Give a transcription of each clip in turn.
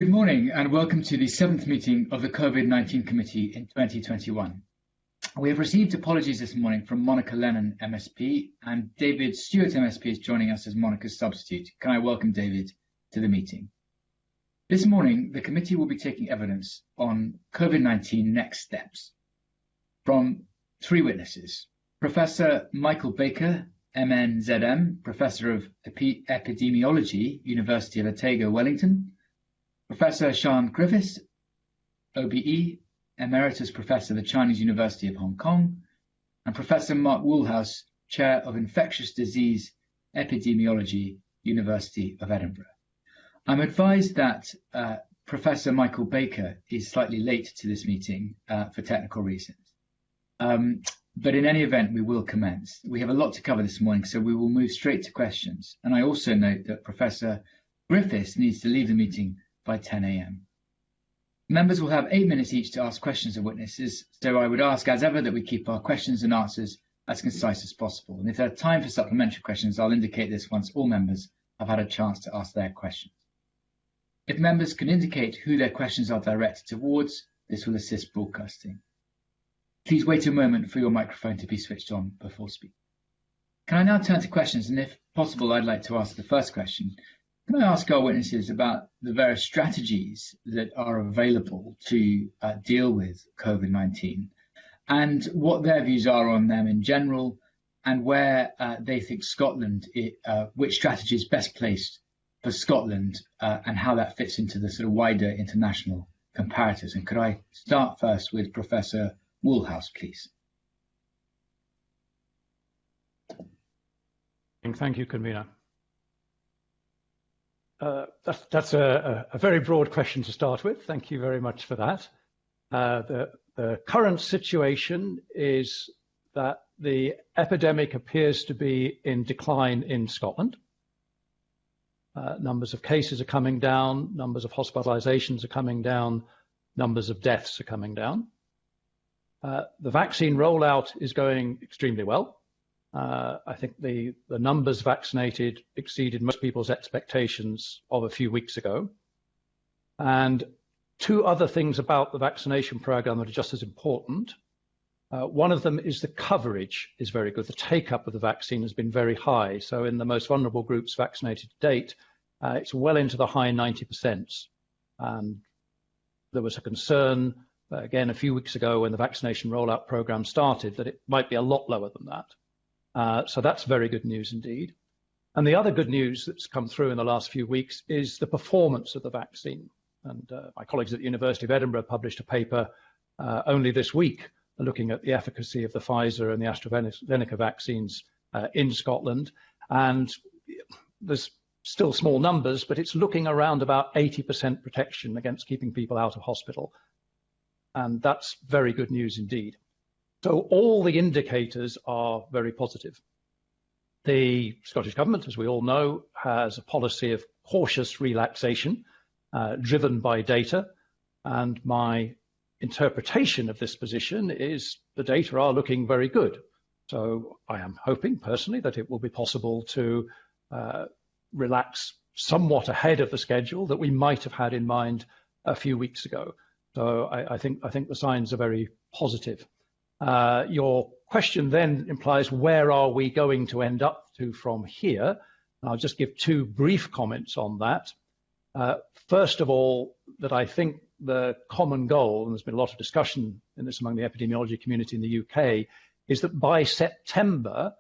Good morning and welcome to the 7th meeting of the COVID-19 Committee in 2021. We have received apologies this morning from Monica Lennon, MSP, and David Stewart, MSP, is joining us as Monica's substitute. Can I welcome David to the meeting? This morning, the committee will be taking evidence on COVID-19 next steps from three witnesses. Professor Michael Baker, MNZM, Professor of Epidemiology, University of Otago, Wellington, Professor Sian Griffiths, OBE, Emeritus Professor, the Chinese University of Hong Kong, and Professor Mark Woolhouse, Chair of Infectious Disease Epidemiology, University of Edinburgh. I'm advised that Professor Michael Baker is slightly late to this meeting for technical reasons. But in any event, we will commence. We have a lot to cover this morning, so we will move straight to questions. And I also note that Professor Griffiths needs to leave the meeting by 10 a.m. Members will have 8 minutes each to ask questions of witnesses, so I would ask, as ever, that we keep our questions and answers as concise as possible. And if there's time for supplementary questions, I'll indicate this once all members have had a chance to ask their questions. If members can indicate who their questions are directed towards, this will assist broadcasting. Please wait a moment for your microphone to be switched on before speaking. Can I now turn to questions? And if possible, I'd like to ask the first question. Can I ask our witnesses about the various strategies that are available to deal with COVID-19 and what their views are on them in general, and where they think Scotland, which strategy is best placed for Scotland and how that fits into the sort of wider international comparators? And could I start first with Professor Woolhouse, please? Thank you, convener. That's a very broad question to start with. Thank you very much for that. The current situation is that the epidemic appears to be in decline in Scotland. Numbers of cases are coming down, numbers of hospitalizations are coming down, numbers of deaths are coming down. The vaccine rollout is going extremely well. I think the numbers vaccinated exceeded most people's expectations of a few weeks ago. And two other things about the vaccination program that are just as important. One of them is the coverage is very good. The take-up of the vaccine has been very high. So in the most vulnerable groups vaccinated to date, it's well into the high 90%. There was a concern, again, a few weeks ago when the vaccination rollout program started, that it might be a lot lower than that. So that's very good news indeed. And the other good news that's come through in the last few weeks is the performance of the vaccine. And my colleagues at the University of Edinburgh published a paper only this week looking at the efficacy of the Pfizer and the AstraZeneca vaccines in Scotland. And there's still small numbers, but it's looking around about 80% protection against keeping people out of hospital. And that's very good news indeed. So all the indicators are very positive. The Scottish Government, as we all know, has a policy of cautious relaxation driven by data. And my interpretation of this position is the data are looking very good. So I am hoping personally that it will be possible to relax somewhat ahead of the schedule that we might have had in mind a few weeks ago. So I think the signs are very positive. Your question then implies where are we going to end up to from here? I'll just give two brief comments on that. First of all, that I think the common goal, and there's been a lot of discussion in this among the epidemiology community in the UK, is that by September,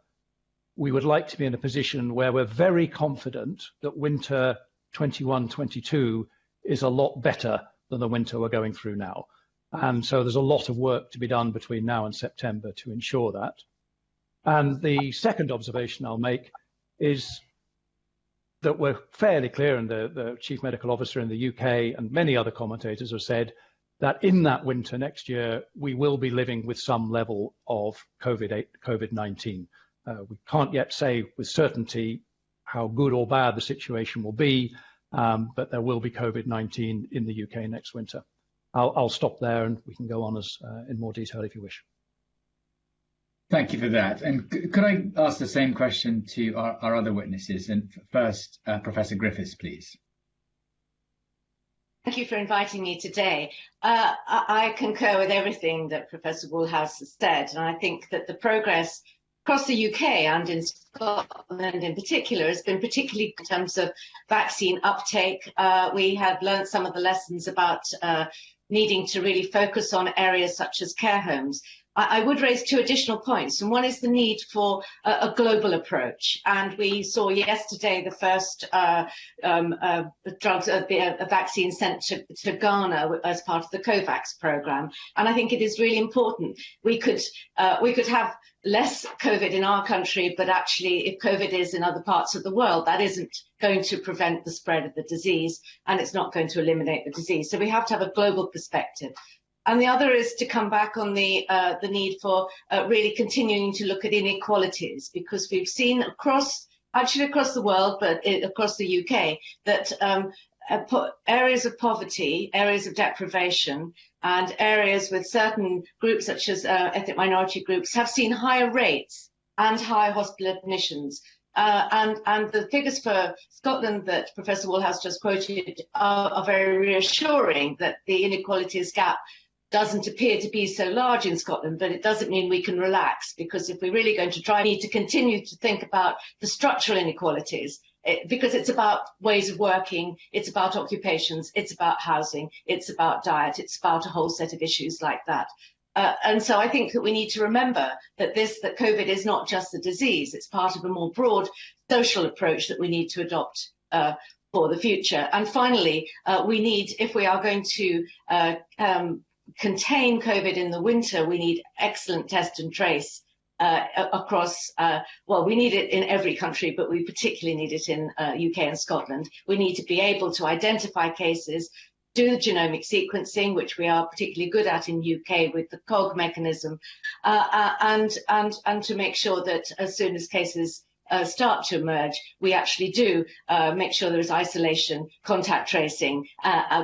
we would like to be in a position where we're very confident that winter 21-22 is a lot better than the winter we're going through now. And so there's a lot of work to be done between now and September to ensure that. And the second observation I'll make is that we're fairly clear, and the Chief Medical Officer in the UK and many other commentators have said that in that winter next year, we will be living with some level of COVID-19. We can't yet say with certainty how good or bad the situation will be, but there will be COVID-19 in the UK next winter. I'll stop there and we can go on in more detail if you wish. Thank you for that. And could I ask the same question to our other witnesses? And first, Professor Griffiths, please. Thank you for inviting me today. I concur with everything that Professor Woolhouse has said, and I think that the progress across the UK and in Scotland in particular has been particularly in terms of vaccine uptake. We have learned some of the lessons about needing to really focus on areas such as care homes. I would raise two additional points, and one is the need for a global approach. And we saw yesterday the first drugs, a vaccine sent to Ghana as part of the COVAX program. And I think it is really important. We could have less COVID in our country, but actually, if COVID is in other parts of the world, that isn't going to prevent the spread of the disease, and it's not going to eliminate the disease. So we have to have a global perspective. And the other is to come back on the need for really continuing to look at inequalities, because we've seen across the world, but across the UK, that areas of poverty, areas of deprivation, and areas with certain groups such as ethnic minority groups have seen higher rates and higher hospital admissions. And the figures for Scotland that Professor Woolhouse just quoted are very reassuring, that the inequalities gap doesn't appear to be so large in Scotland, but it doesn't mean we can relax, because if we're really going to try, we need to continue to think about the structural inequalities, because it's about ways of working, it's about occupations, it's about housing, it's about diet, it's about a whole set of issues like that. And so I think that we need to remember that COVID is not just a disease, it's part of a more broad social approach that we need to adopt for the future. And finally, we need, if we are going to contain COVID in the winter, we need excellent test and trace across, well, we need it in every country, but we particularly need it in UK and Scotland. We need to be able to identify cases, do genomic sequencing, which we are particularly good at in UK with the COG mechanism, and to make sure that as soon as cases start to emerge, we actually do make sure there is isolation, contact tracing,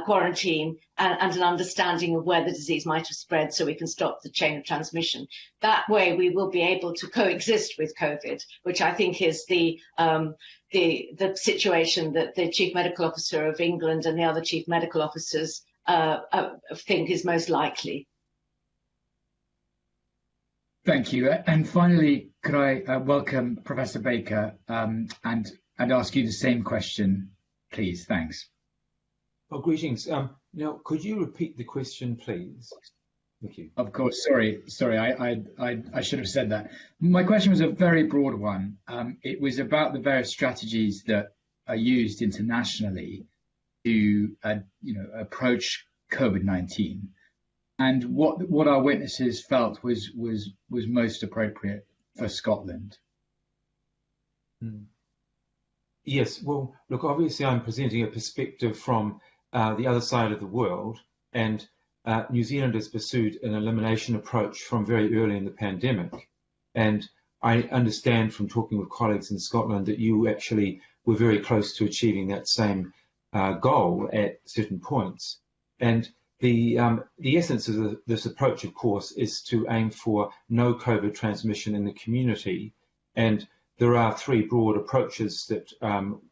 quarantine, and an understanding of where the disease might have spread, so we can stop the chain of transmission. That way we will be able to coexist with COVID, which I think is the situation that the Chief Medical Officer of England and the other Chief Medical Officers think is most likely. Thank you. And finally, could I welcome Professor Baker and ask you the same question, please? Thanks. Oh, greetings. Now, could you repeat the question, please? Thank you. Of course. Sorry. I should have said that. My question was a very broad one. It was about the various strategies that are used internationally to, approach COVID-19, and what our witnesses felt was most appropriate for Scotland. Yes. Well, look. Obviously, I'm presenting a perspective from the other side of the world, and New Zealand has pursued an elimination approach from very early in the pandemic. And I understand from talking with colleagues in Scotland that you actually were very close to achieving that same goal at certain points. And the essence of this approach, of course, is to aim for no COVID transmission in the community. And there are three broad approaches that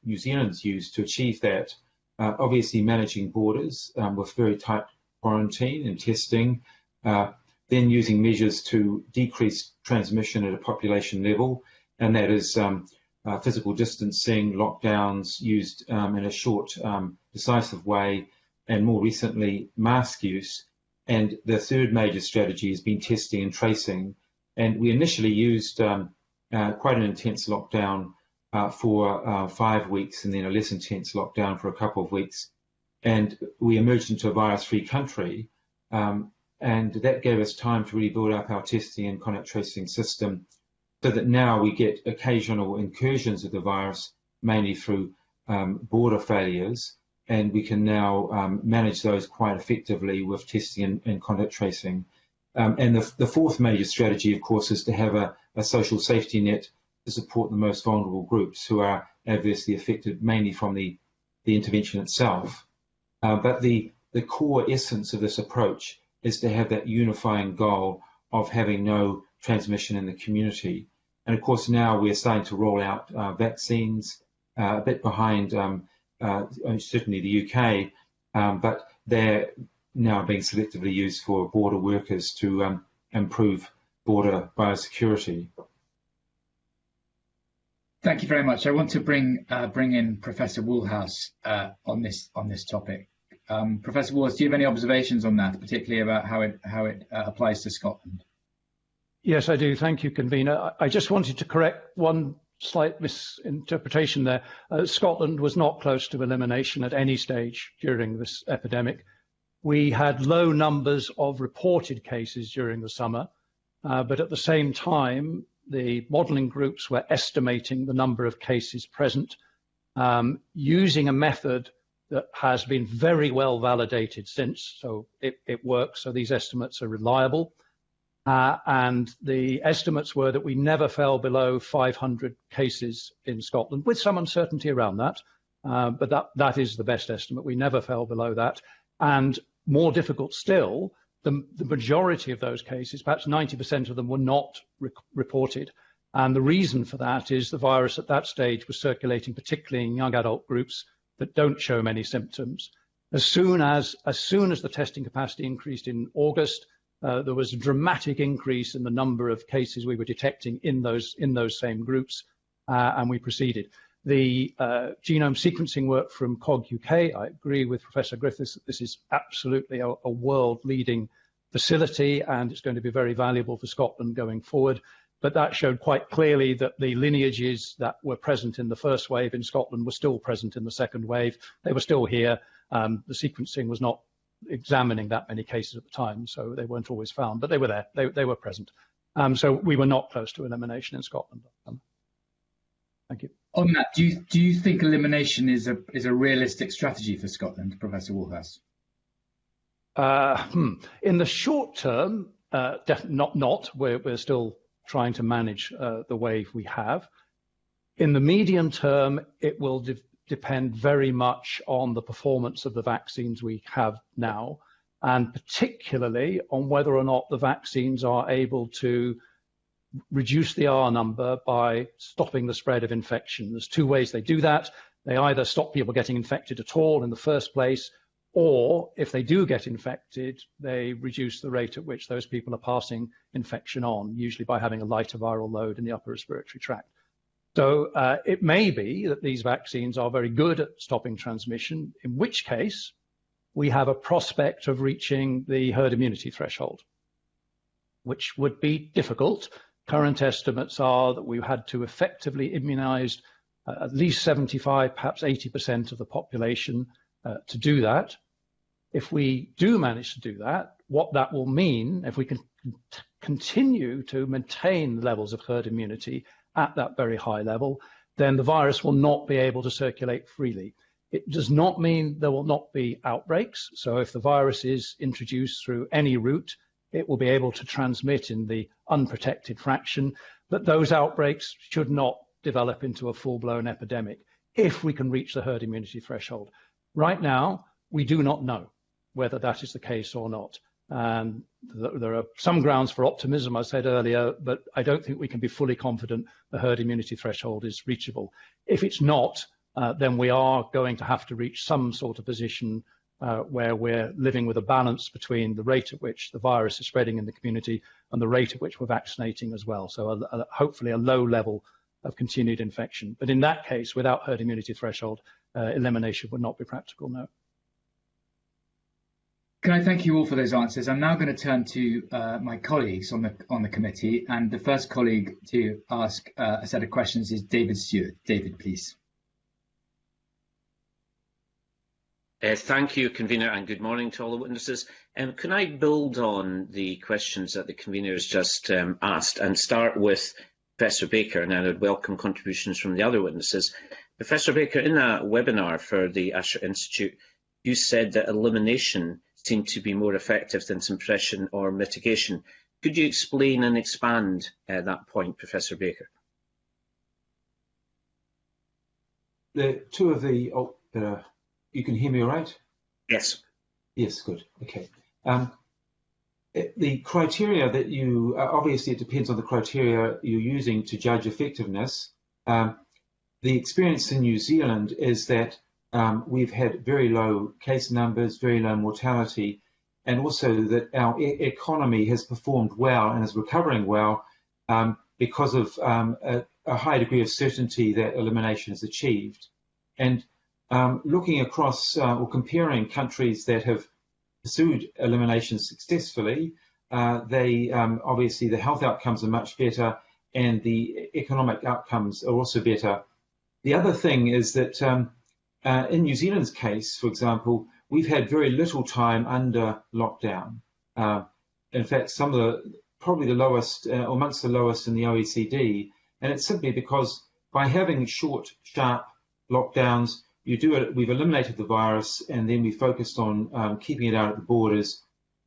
New Zealand's used to achieve that. Obviously, managing borders with very tight quarantine and testing, then using measures to decrease transmission at a population level, and that is physical distancing, lockdowns used in a short, decisive way, and more recently, mask use. And the third major strategy has been testing and tracing. And we initially used quite an intense lockdown for 5 weeks, and then a less intense lockdown for a couple of weeks. And we emerged into a virus-free country, and that gave us time to really build up our testing and contact tracing system, so that now we get occasional incursions of the virus, mainly through border failures, and we can now manage those quite effectively with testing and contact tracing. And the fourth major strategy, of course, is to have a social safety net to support the most vulnerable groups who are adversely affected, mainly from the intervention itself. But the core essence of this approach is to have that unifying goal of having no transmission in the community. And of course, now we're starting to roll out vaccines, a bit behind certainly the UK, but they're now being selectively used for border workers to improve border biosecurity. Thank you very much. I want to bring in Professor Woolhouse on this topic. Professor Woolhouse, do you have any observations on that, particularly about how it applies to Scotland? Yes, I do. Thank you, convener. I just wanted to correct one slight misinterpretation there. Scotland was not close to elimination at any stage during this epidemic. We had low numbers of reported cases during the summer, but at the same time, the modelling groups were estimating the number of cases present using a method that has been very well validated since, so it works, so these estimates are reliable. And the estimates were that we never fell below 500 cases in Scotland, with some uncertainty around that, but that is the best estimate. We never fell below that. And more difficult still, the majority of those cases, perhaps 90% of them, were not reported. And the reason for that is the virus at that stage was circulating, particularly in young adult groups that don't show many symptoms. As soon as the testing capacity increased in August, there was a dramatic increase in the number of cases we were detecting in those same groups, and we proceeded. The genome sequencing work from COG UK, I agree with Professor Griffiths that this is absolutely a world-leading facility, and it's going to be very valuable for Scotland going forward. But that showed quite clearly that the lineages that were present in the first wave in Scotland were still present in the second wave. They were still here. The sequencing was not examining that many cases at the time, so they weren't always found, but they were there. They were present. So we were not close to elimination in Scotland. Thank you. On that, do you think elimination is a realistic strategy for Scotland, Professor Woolhouse? In the short term, not. We're still trying to manage the wave we have. In the medium term, it will depend very much on the performance of the vaccines we have now, and particularly on whether or not the vaccines are able to reduce the R number by stopping the spread of infection. There's two ways they do that. They either stop people getting infected at all in the first place, or if they do get infected, they reduce the rate at which those people are passing infection on, usually by having a lighter viral load in the upper respiratory tract. So it may be that these vaccines are very good at stopping transmission, in which case we have a prospect of reaching the herd immunity threshold, which would be difficult. Current estimates are that we had to effectively immunize at least 75, perhaps 80% of the population to do that. If we do manage to do that, what that will mean, if we can continue to maintain levels of herd immunity at that very high level, then the virus will not be able to circulate freely. It does not mean there will not be outbreaks. So if the virus is introduced through any route, it will be able to transmit in the unprotected fraction, but those outbreaks should not develop into a full-blown epidemic if we can reach the herd immunity threshold. Right now, we do not know whether that is the case or not. And there are some grounds for optimism, I said earlier, but I don't think we can be fully confident the herd immunity threshold is reachable. If it's not, then we are going to have to reach some sort of position where we're living with a balance between the rate at which the virus is spreading in the community and the rate at which we're vaccinating as well. So hopefully a low level of continued infection. But in that case, without herd immunity threshold, elimination would not be practical, no. Can I thank you all for those answers? I'm now going to turn to my colleagues on the committee, and the first colleague to ask a set of questions is David Stewart. David, please. Thank you, convener, and good morning to all the witnesses. Can I build on the questions that the convener has just asked and start with Professor Baker, and I would welcome contributions from the other witnesses. Professor Baker, in a webinar for the Asher Institute, you said that elimination seemed to be more effective than suppression or mitigation. Could you explain and expand that point, Professor Baker? The two of the, you can hear me all right? Yes. Yes, good, okay. The criteria that you, obviously it depends on the criteria you're using to judge effectiveness. The experience in New Zealand is that we've had very low case numbers, very low mortality, and also that our economy has performed well and is recovering well because of a high degree of certainty that elimination is achieved. And looking across or comparing countries that have pursued elimination successfully, obviously the health outcomes are much better and the economic outcomes are also better. The other thing is that in New Zealand's case, for example, we've had very little time under lockdown. In fact, probably the lowest, or amongst the lowest in the OECD, and it's simply because by having short, sharp lockdowns, we've eliminated the virus, and then we focused on keeping it out at the borders,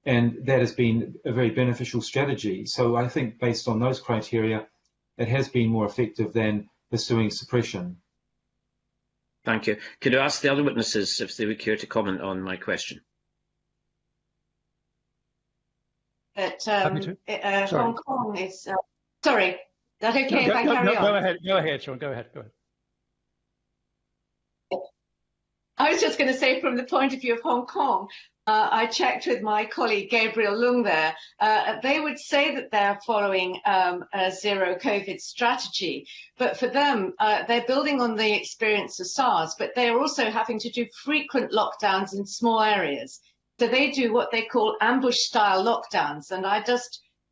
and that has been a very beneficial strategy. So I think based on those criteria, it has been more effective than pursuing suppression. Thank you. Could I ask the other witnesses if they would care to comment on my question? But Sorry. Hong Kong is... sorry, is that okay if I carry on? Go ahead, Sean, go ahead. I was just going to say, from the point of view of Hong Kong, I checked with my colleague Gabriel Lung there. They would say that they're following a zero COVID strategy, but for them, they're building on the experience of SARS, but they're also having to do frequent lockdowns in small areas. So they do what they call ambush-style lockdowns, and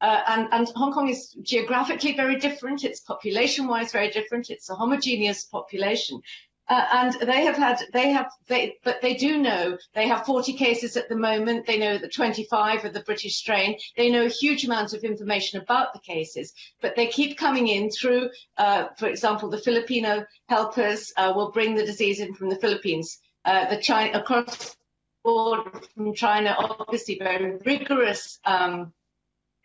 and Hong Kong is geographically very different. It's population-wise very different. It's a homogeneous population. And but they do know they have 40 cases at the moment. They know that 25 of the British strain. They know a huge amount of information about the cases, but they keep coming in through, for example, the Filipino helpers will bring the disease in from the Philippines. Across the border from China, obviously very rigorous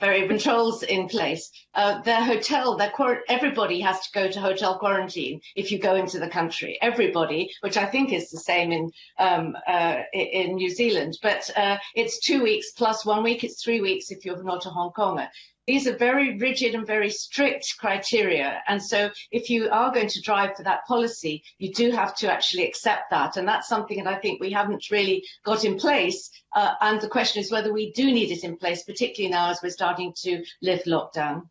very controls in place. Their hotel, everybody has to go to hotel quarantine if you go into the country. Everybody, which I think is the same in New Zealand. But it's 2 weeks plus 1 week. It's 3 weeks if you're not a Hong Konger. These are very rigid and very strict criteria. And so if you are going to drive for that policy, you do have to actually accept that. And that's something that I think we haven't really got in place. And the question is whether we do need it in place, particularly now as we're starting to lift lockdown.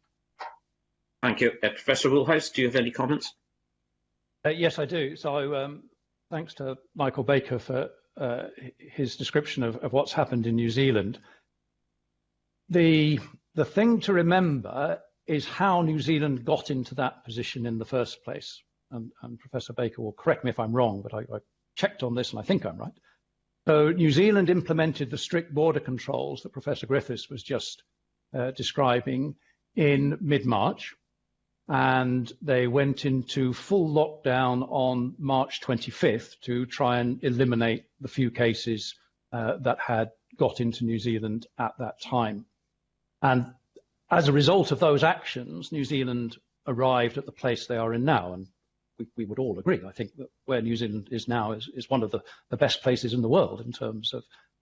Thank you. Professor Woolhouse, do you have any comments? Yes, I do. So thanks to Michael Baker for his description of what's happened in New Zealand. The thing to remember is how New Zealand got into that position in the first place. And Professor Baker will correct me if I'm wrong, but I checked on this and I think I'm right. So New Zealand implemented the strict border controls that Professor Griffiths was just describing in mid-March. And they went into full lockdown on March 25th to try and eliminate the few cases that had got into New Zealand at that time. And as a result of those actions, New Zealand arrived at the place they are in now. And we would all agree, I think, that where New Zealand is now is one of the best places in the world in terms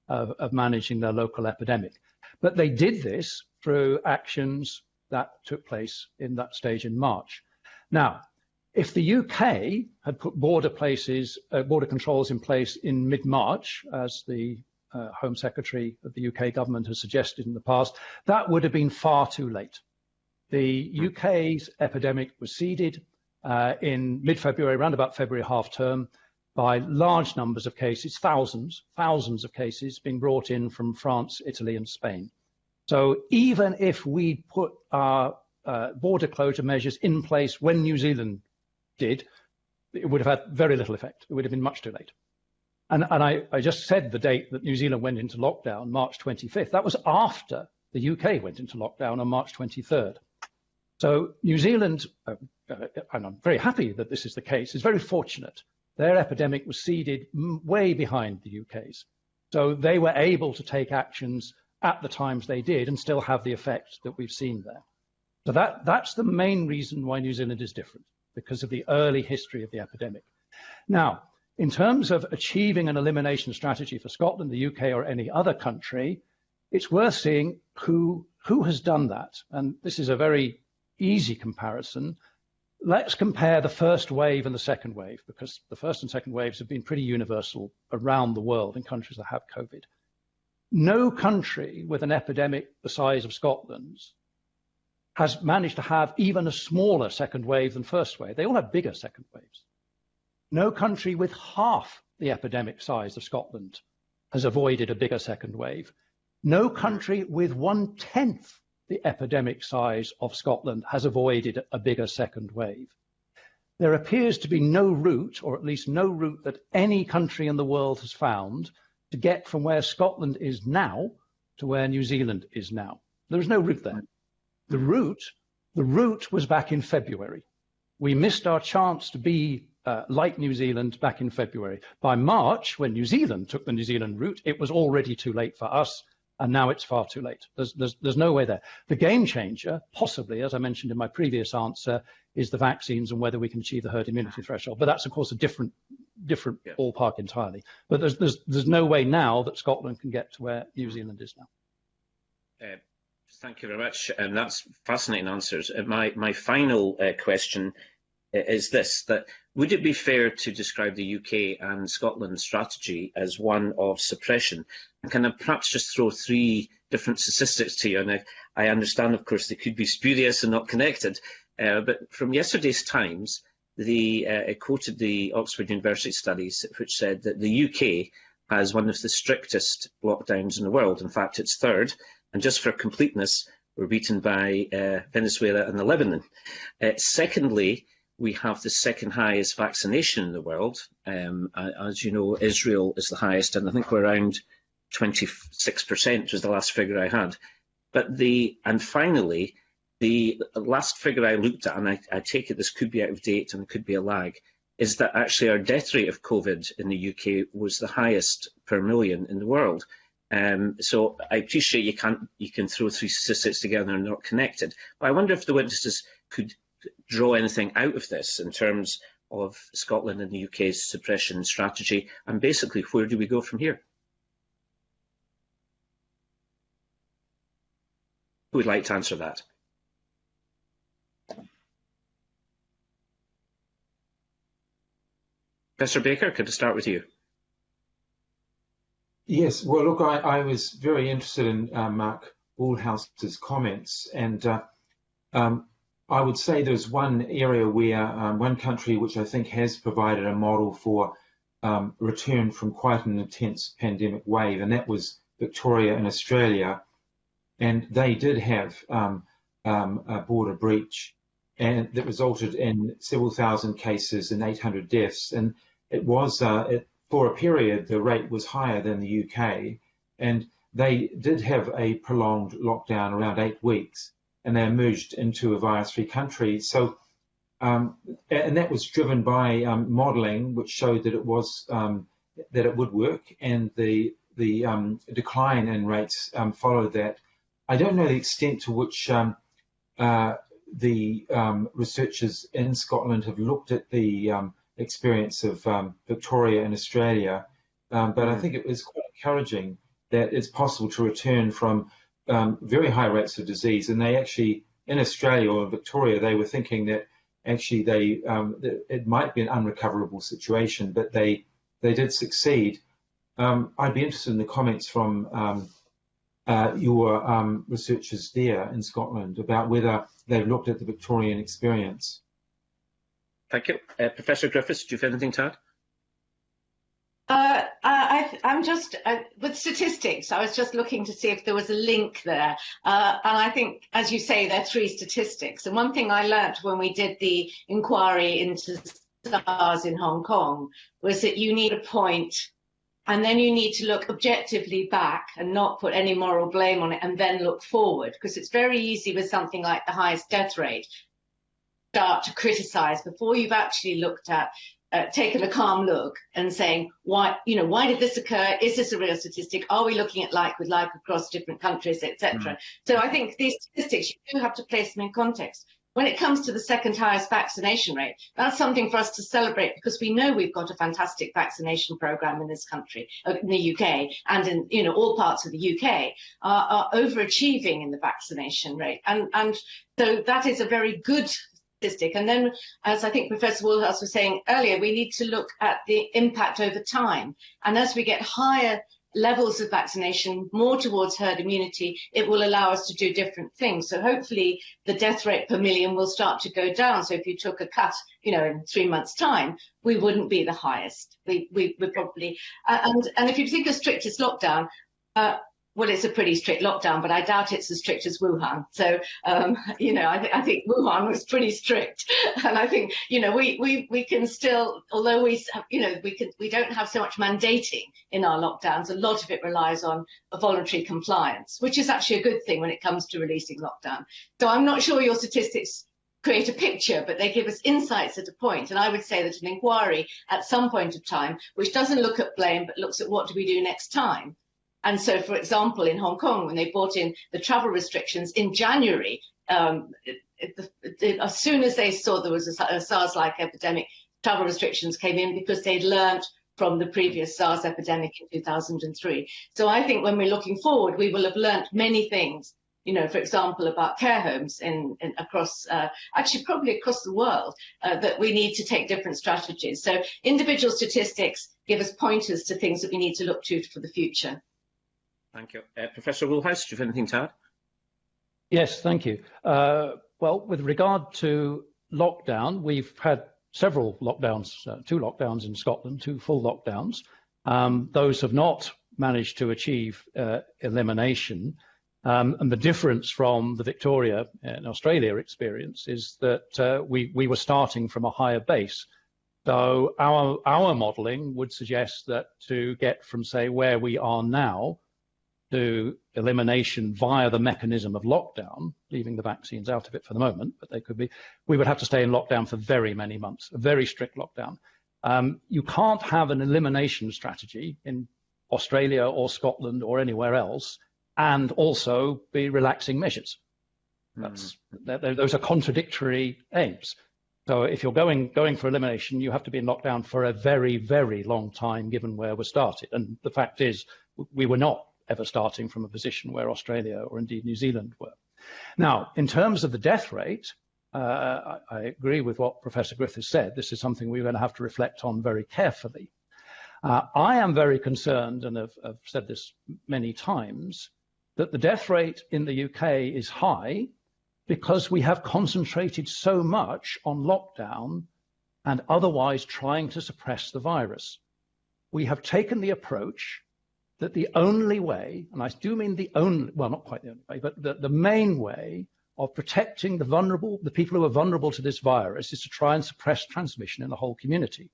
of managing their local epidemic. But they did this through actions that took place in that stage in March. Now, if the UK had put border controls in place in mid-March, as the Home Secretary of the UK government has suggested in the past, that would have been far too late. The UK's epidemic was seeded in mid-February, around about February half term, by large numbers of cases, thousands of cases being brought in from France, Italy and Spain. So even if we put our border closure measures in place when New Zealand did, it would have had very little effect. It would have been much too late. And I just said the date that New Zealand went into lockdown, March 25th. That was after the UK went into lockdown on March 23rd. So New Zealand, and I'm very happy that this is the case, is very fortunate. Their epidemic was seeded way behind the UK's. So they were able to take actions at the times they did and still have the effect that we've seen there. So that's the main reason why New Zealand is different, because of the early history of the epidemic. Now, in terms of achieving an elimination strategy for Scotland, the UK, or any other country, it's worth seeing who has done that. And this is a very easy comparison. let's compare the first wave and the second wave, because the first and second waves have been pretty universal around the world in countries that have COVID. No country with an epidemic the size of Scotland's has managed to have even a smaller second wave than first wave. They all have bigger second waves. No country with half the epidemic size of Scotland has avoided a bigger second wave. No country with 1/10 the epidemic size of Scotland has avoided a bigger second wave. There appears to be no route, or at least no route that any country in the world has found, to get from where Scotland is now to where New Zealand is now. There is no route there. The route was back in February. We missed our chance to be like New Zealand back in February. By March, when New Zealand took the New Zealand route, it was already too late for us, and now it's far too late. There's no way there. The game changer, possibly, as I mentioned in my previous answer, is the vaccines and whether we can achieve the herd immunity threshold. But that's, of course, a different ballpark entirely. But there's no way now that Scotland can get to where New Zealand is now. Thank you very much. That's fascinating answers. My final question is this, that would it be fair to describe the UK and Scotland's strategy as one of suppression? And can I perhaps just throw 3 different statistics to you? And I understand, of course, they could be spurious and not connected. But from yesterday's Times, it quoted the Oxford University studies, which said that the UK has one of the strictest lockdowns in the world. In fact, it's 3rd. And just for completeness, we're beaten by Venezuela and Lebanon. Secondly, we have the 2nd highest vaccination in the world. As you know, Israel is the highest, and I think we're around 26% was the last figure I had. And finally, the last figure I looked at, and I take it this could be out of date and it could be a lag, is that actually our death rate of COVID in the UK was the highest per million in the world. So I appreciate you can throw 3 statistics together and they're not connected. But I wonder if the witnesses could draw anything out of this in terms of Scotland and the UK's suppression strategy, and basically where do we go from here? Who would like to answer that? Professor Baker, could I start with you? Yes, well, look, I was very interested in Mark Bullhouse's comments, and I would say there's one area where one country which I think has provided a model for return from quite an intense pandemic wave, and that was Victoria in Australia. And they did have a border breach, and that resulted in several thousand cases and 800 deaths. And it was, for a period, the rate was higher than the UK, and they did have a prolonged lockdown around 8 weeks. And they emerged into a virus-free country. So, and that was driven by modelling, which showed that it was that it would work, and the decline in rates followed that. I don't know the extent to which the researchers in Scotland have looked at the experience of Victoria and Australia, but I think it is quite encouraging that it's possible to return from very high rates of disease. And they actually, in Australia or Victoria, they were thinking that actually that it might be an unrecoverable situation, but they did succeed. I'd be interested in the comments from your researchers there in Scotland about whether they've looked at the Victorian experience. Thank you. Professor Griffiths, do you have anything to add? I'm just, with statistics, I was just looking to see if there was a link there. And I think, as you say, there are 3 statistics. And one thing I learnt when we did the inquiry into SARS in Hong Kong was that you need a point, and then you need to look objectively back and not put any moral blame on it, and then look forward. Because it's very easy with something like the highest death rate, start to criticise before you've actually looked at taken a calm look and saying, why did this occur? Is this a real statistic? Are we looking at like with like across different countries, etc.? So I think these statistics, you do have to place them in context. When it comes to the 2nd highest vaccination rate, that's something for us to celebrate, because we know we've got a fantastic vaccination program in this country, in the UK, and in all parts of the UK are overachieving in the vaccination rate. And so that is a very good statistic. And then, as I think Professor Woolhouse was saying earlier, we need to look at the impact over time. And as we get higher levels of vaccination, more towards herd immunity, it will allow us to do different things. So hopefully the death rate per million will start to go down. So if you took a cut, in 3 months' time, we wouldn't be the highest. We probably, and if you think of strictest lockdown, well, it's a pretty strict lockdown, but I doubt it's as strict as Wuhan. So, I think Wuhan was pretty strict, and I think, we can still, although we don't have so much mandating in our lockdowns. A lot of it relies on a voluntary compliance, which is actually a good thing when it comes to releasing lockdown. So I'm not sure your statistics create a picture, but they give us insights at a point. And I would say that an inquiry at some point of time, which doesn't look at blame, but looks at what do we do next time. And so, for example, in Hong Kong, when they brought in the travel restrictions in January, as soon as they saw there was a SARS-like epidemic, travel restrictions came in because they'd learnt from the previous SARS epidemic in 2003. So I think when we're looking forward, we will have learnt many things, for example, about care homes across, actually probably across the world, that we need to take different strategies. So individual statistics give us pointers to things that we need to look to for the future. Thank you. Professor Woolhouse, do you have anything to add? Yes, thank you. Well, with regard to lockdown, we've had several lockdowns, 2 lockdowns in Scotland, 2 full lockdowns. Those have not managed to achieve elimination. And the difference from the Victoria and Australia experience is that we were starting from a higher base. So our modelling would suggest that to get from, say, where we are now to elimination via the mechanism of lockdown, leaving the vaccines out of it for the moment, but they could be, we would have to stay in lockdown for very many months, a very strict lockdown. You can't have an elimination strategy in Australia or Scotland or anywhere else and also be relaxing measures. Those are contradictory aims. So if you're going for elimination, you have to be in lockdown for a very, very long time, given where we're started. And the fact is, we were not ever starting from a position where Australia or indeed New Zealand were. Now, in terms of the death rate, I agree with what Professor Griffiths said. This is something we're going to have to reflect on very carefully. I am very concerned, and I've said this many times, that the death rate in the UK is high because we have concentrated so much on lockdown and otherwise trying to suppress the virus. We have taken the approach that the only way, and I do mean the only, well, not quite the only way, but the main way of protecting the people who are vulnerable to this virus is to try and suppress transmission in the whole community.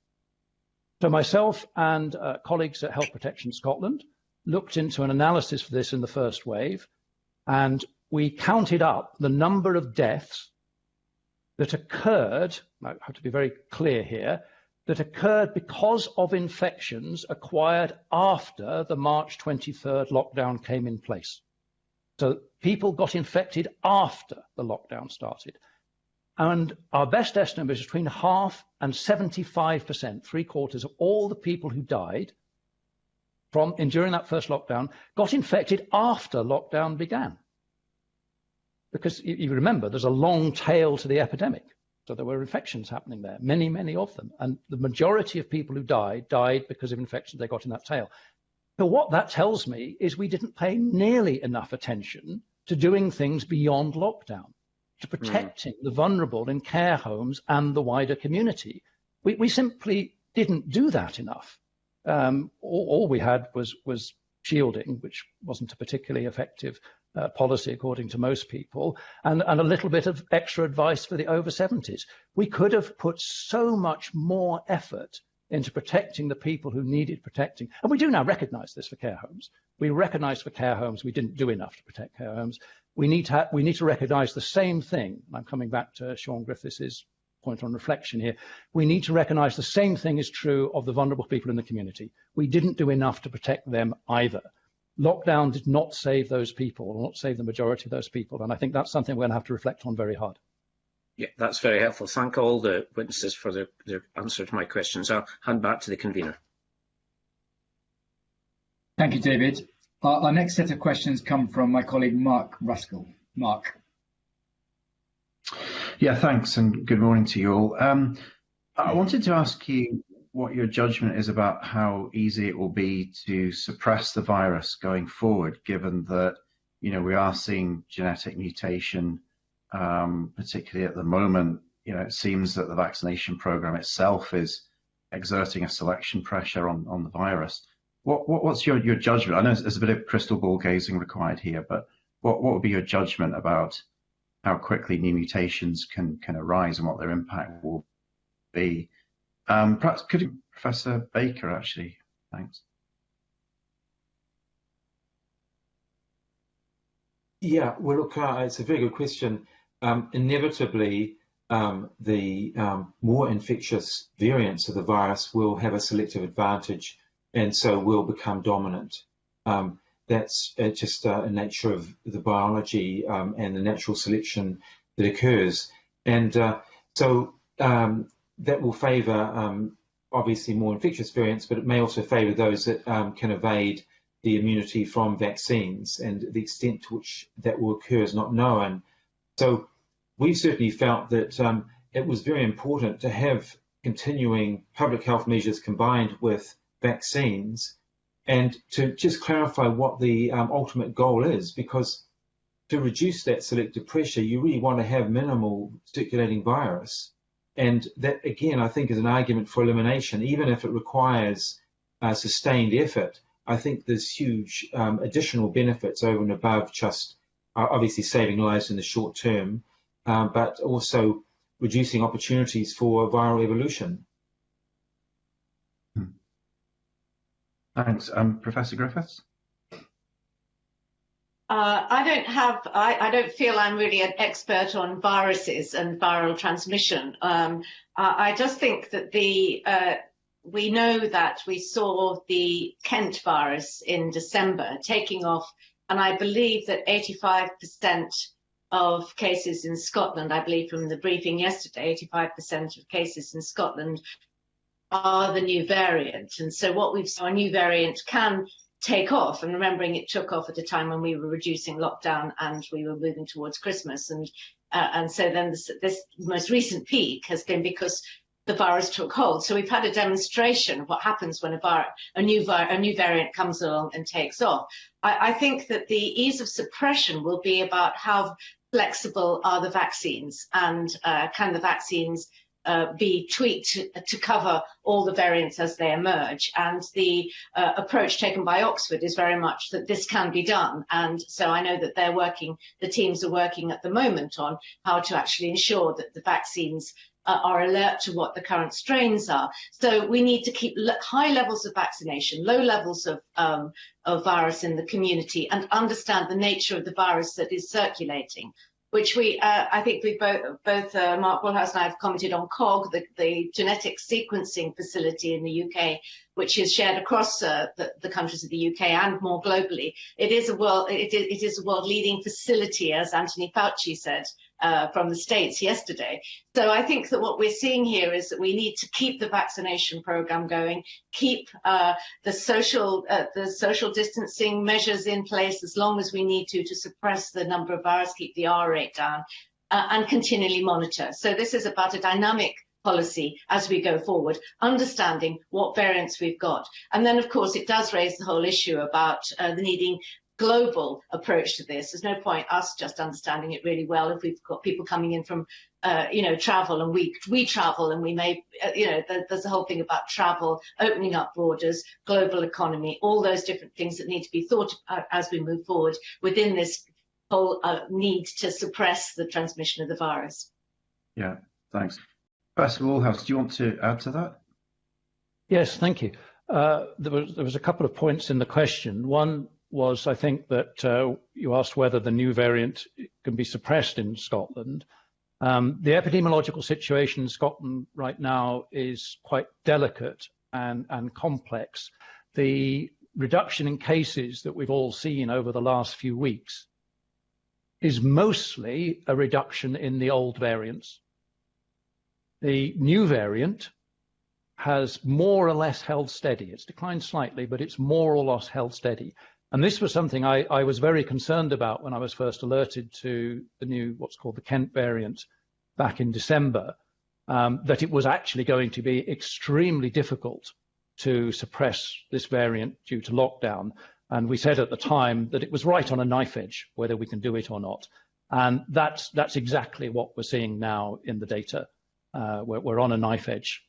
So myself and colleagues at Health Protection Scotland looked into an analysis for this in the first wave, and we counted up the number of deaths that occurred, I have to be very clear here, that occurred because of infections acquired after the March 23rd lockdown came in place. So people got infected after the lockdown started. And our best estimate is between half and 75%, 3/4 of all the people who died during that first lockdown got infected after lockdown began. Because you remember, there's a long tail to the epidemic. So there were infections happening there, many, many of them. And the majority of people who died because of infections they got in that tail. So what that tells me is we didn't pay nearly enough attention to doing things beyond lockdown, to protecting the vulnerable in care homes and the wider community. We simply didn't do that enough. All we had was shielding, which wasn't a particularly effective policy according to most people, and a little bit of extra advice for the over 70s. We could have put so much more effort into protecting the people who needed protecting. And we do now recognize this for care homes. We recognize for care homes we didn't do enough to protect care homes. We need to recognize the same thing. And I'm coming back to Sean Griffiths' point on reflection here. We need to recognize the same thing is true of the vulnerable people in the community. We didn't do enough to protect them either. Lockdown did not save those people, or not save the majority of those people. And I think that's something we're going to have to reflect on very hard. Yeah, that's very helpful. Thank all the witnesses for their answer to my questions. I'll hand back to the convener. Thank you, David. Our next set of questions come from my colleague, Mark Ruskell. Mark. Yeah, thanks, and good morning to you all. I wanted to ask you what your judgment is about how easy it will be to suppress the virus going forward, given that, we are seeing genetic mutation, particularly at the moment. It seems that the vaccination program itself is exerting a selection pressure on the virus. What's your judgment? I know there's a bit of crystal ball gazing required here, but what would be your judgment about how quickly new mutations can arise and what their impact will be? Perhaps could you, Professor Baker, actually? Thanks. Yeah, well, look, it's a very good question. Inevitably, the more infectious variants of the virus will have a selective advantage and so will become dominant. That's just a nature of the biology and the natural selection that occurs. And so that will favour, obviously, more infectious variants, but it may also favour those that can evade the immunity from vaccines, and the extent to which that will occur is not known. So we certainly felt that it was very important to have continuing public health measures combined with vaccines, and to just clarify what the ultimate goal is, because to reduce that selective pressure, you really want to have minimal circulating virus. And that, again, I think is an argument for elimination, even if it requires sustained effort. I think there's huge additional benefits over and above just obviously saving lives in the short term, but also reducing opportunities for viral evolution. Thanks. Professor Griffiths? I don't feel I'm really an expert on viruses and viral transmission. I just think that we know that we saw the Kent virus in December taking off, and I believe that 85% of cases in Scotland, I believe from the briefing yesterday, 85% of cases in Scotland are the new variant. And so what we've seen, a new variant can take off, and remembering it took off at a time when we were reducing lockdown and we were moving towards Christmas. And so then this most recent peak has been because the virus took hold. So we've had a demonstration of what happens when a new variant comes along and takes off. I think that the ease of suppression will be about how flexible are the vaccines, and can the vaccines be tweaked to cover all the variants as they emerge. And the approach taken by Oxford is very much that this can be done. And so I know that the teams are working at the moment on how to actually ensure that the vaccines are alert to what the current strains are. So we need to keep high levels of vaccination, low levels of virus in the community, and understand the nature of the virus that is circulating, which I think we both Mark Woolhouse and I have commented on COG, the genetic sequencing facility in the UK, which is shared across the countries of the UK and more globally. It is a world leading facility, as Anthony Fauci said from the States yesterday. So I think that what we're seeing here is that we need to keep the vaccination program going, keep the social distancing measures in place as long as we need to suppress the number of virus, keep the R rate down, and continually monitor. So this is about a dynamic policy as we go forward, understanding what variants we've got. And then, of course, it does raise the whole issue about the needing global approach to this. There's no point us just understanding it really well if we've got people coming in from, travel, and we travel, and we may, there's the whole thing about travel, opening up borders, global economy, all those different things that need to be thought about as we move forward within this whole need to suppress the transmission of the virus. Yeah, thanks. Professor Woolhouse, do you want to add to that? Yes, thank you. There was a couple of points in the question. One was, I think, that you asked whether the new variant can be suppressed in Scotland. The epidemiological situation in Scotland right now is quite delicate and complex. The reduction in cases that we've all seen over the last few weeks is mostly a reduction in the old variants. The new variant has more or less held steady. It's declined slightly, but it's more or less held steady. And this was something I was very concerned about when I was first alerted to the new, what's called the Kent variant back in December, that it was actually going to be extremely difficult to suppress this variant due to lockdown. And we said at the time that it was right on a knife edge whether we can do it or not. And that's exactly what we're seeing now in the data. We're on a knife edge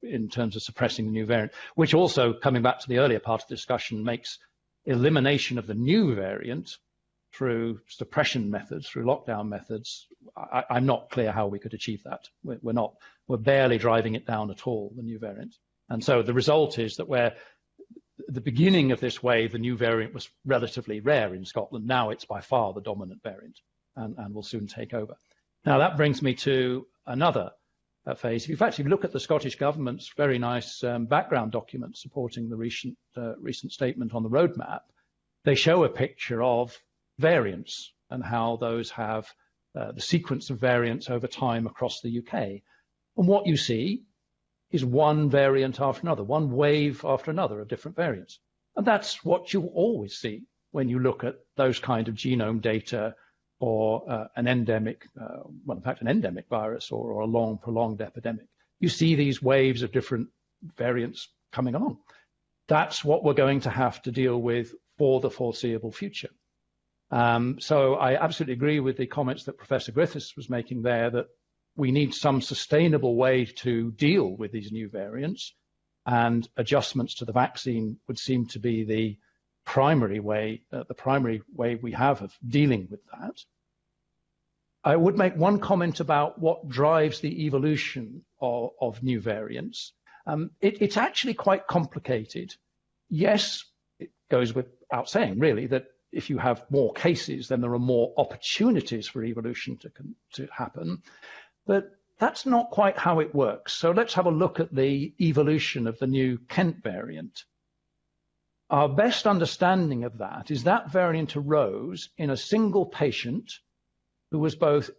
in terms of suppressing the new variant, which also, coming back to the earlier part of the discussion, makes elimination of the new variant through suppression methods, through lockdown methods. I'm not clear how we could achieve that. We're barely driving it down at all, the new variant. And so the result is that where the beginning of this wave, the new variant was relatively rare in Scotland. Now it's by far the dominant variant and will soon take over. Now that brings me to another phase. If you actually look at the Scottish Government's very nice background document supporting the recent statement on the roadmap, they show a picture of variants and how those have the sequence of variants over time across the UK. And what you see is one variant after another, one wave after another of different variants. And that's what you always see when you look at those kind of genome data or an endemic, well, in fact, an endemic virus or a long prolonged epidemic. You see these waves of different variants coming along. That's what we're going to have to deal with for the foreseeable future. So I absolutely agree with the comments that Professor Griffiths was making there, that we need some sustainable way to deal with these new variants, and adjustments to the vaccine would seem to be the primary way we have of dealing with that. I would make one comment about what drives the evolution of new variants. It's actually quite complicated. Yes, it goes without saying, really, that if you have more cases, then there are more opportunities for evolution to happen. But that's not quite how it works. So let's have a look at the evolution of the new Kent variant. Our best understanding of that is that variant arose in a single patient who was both,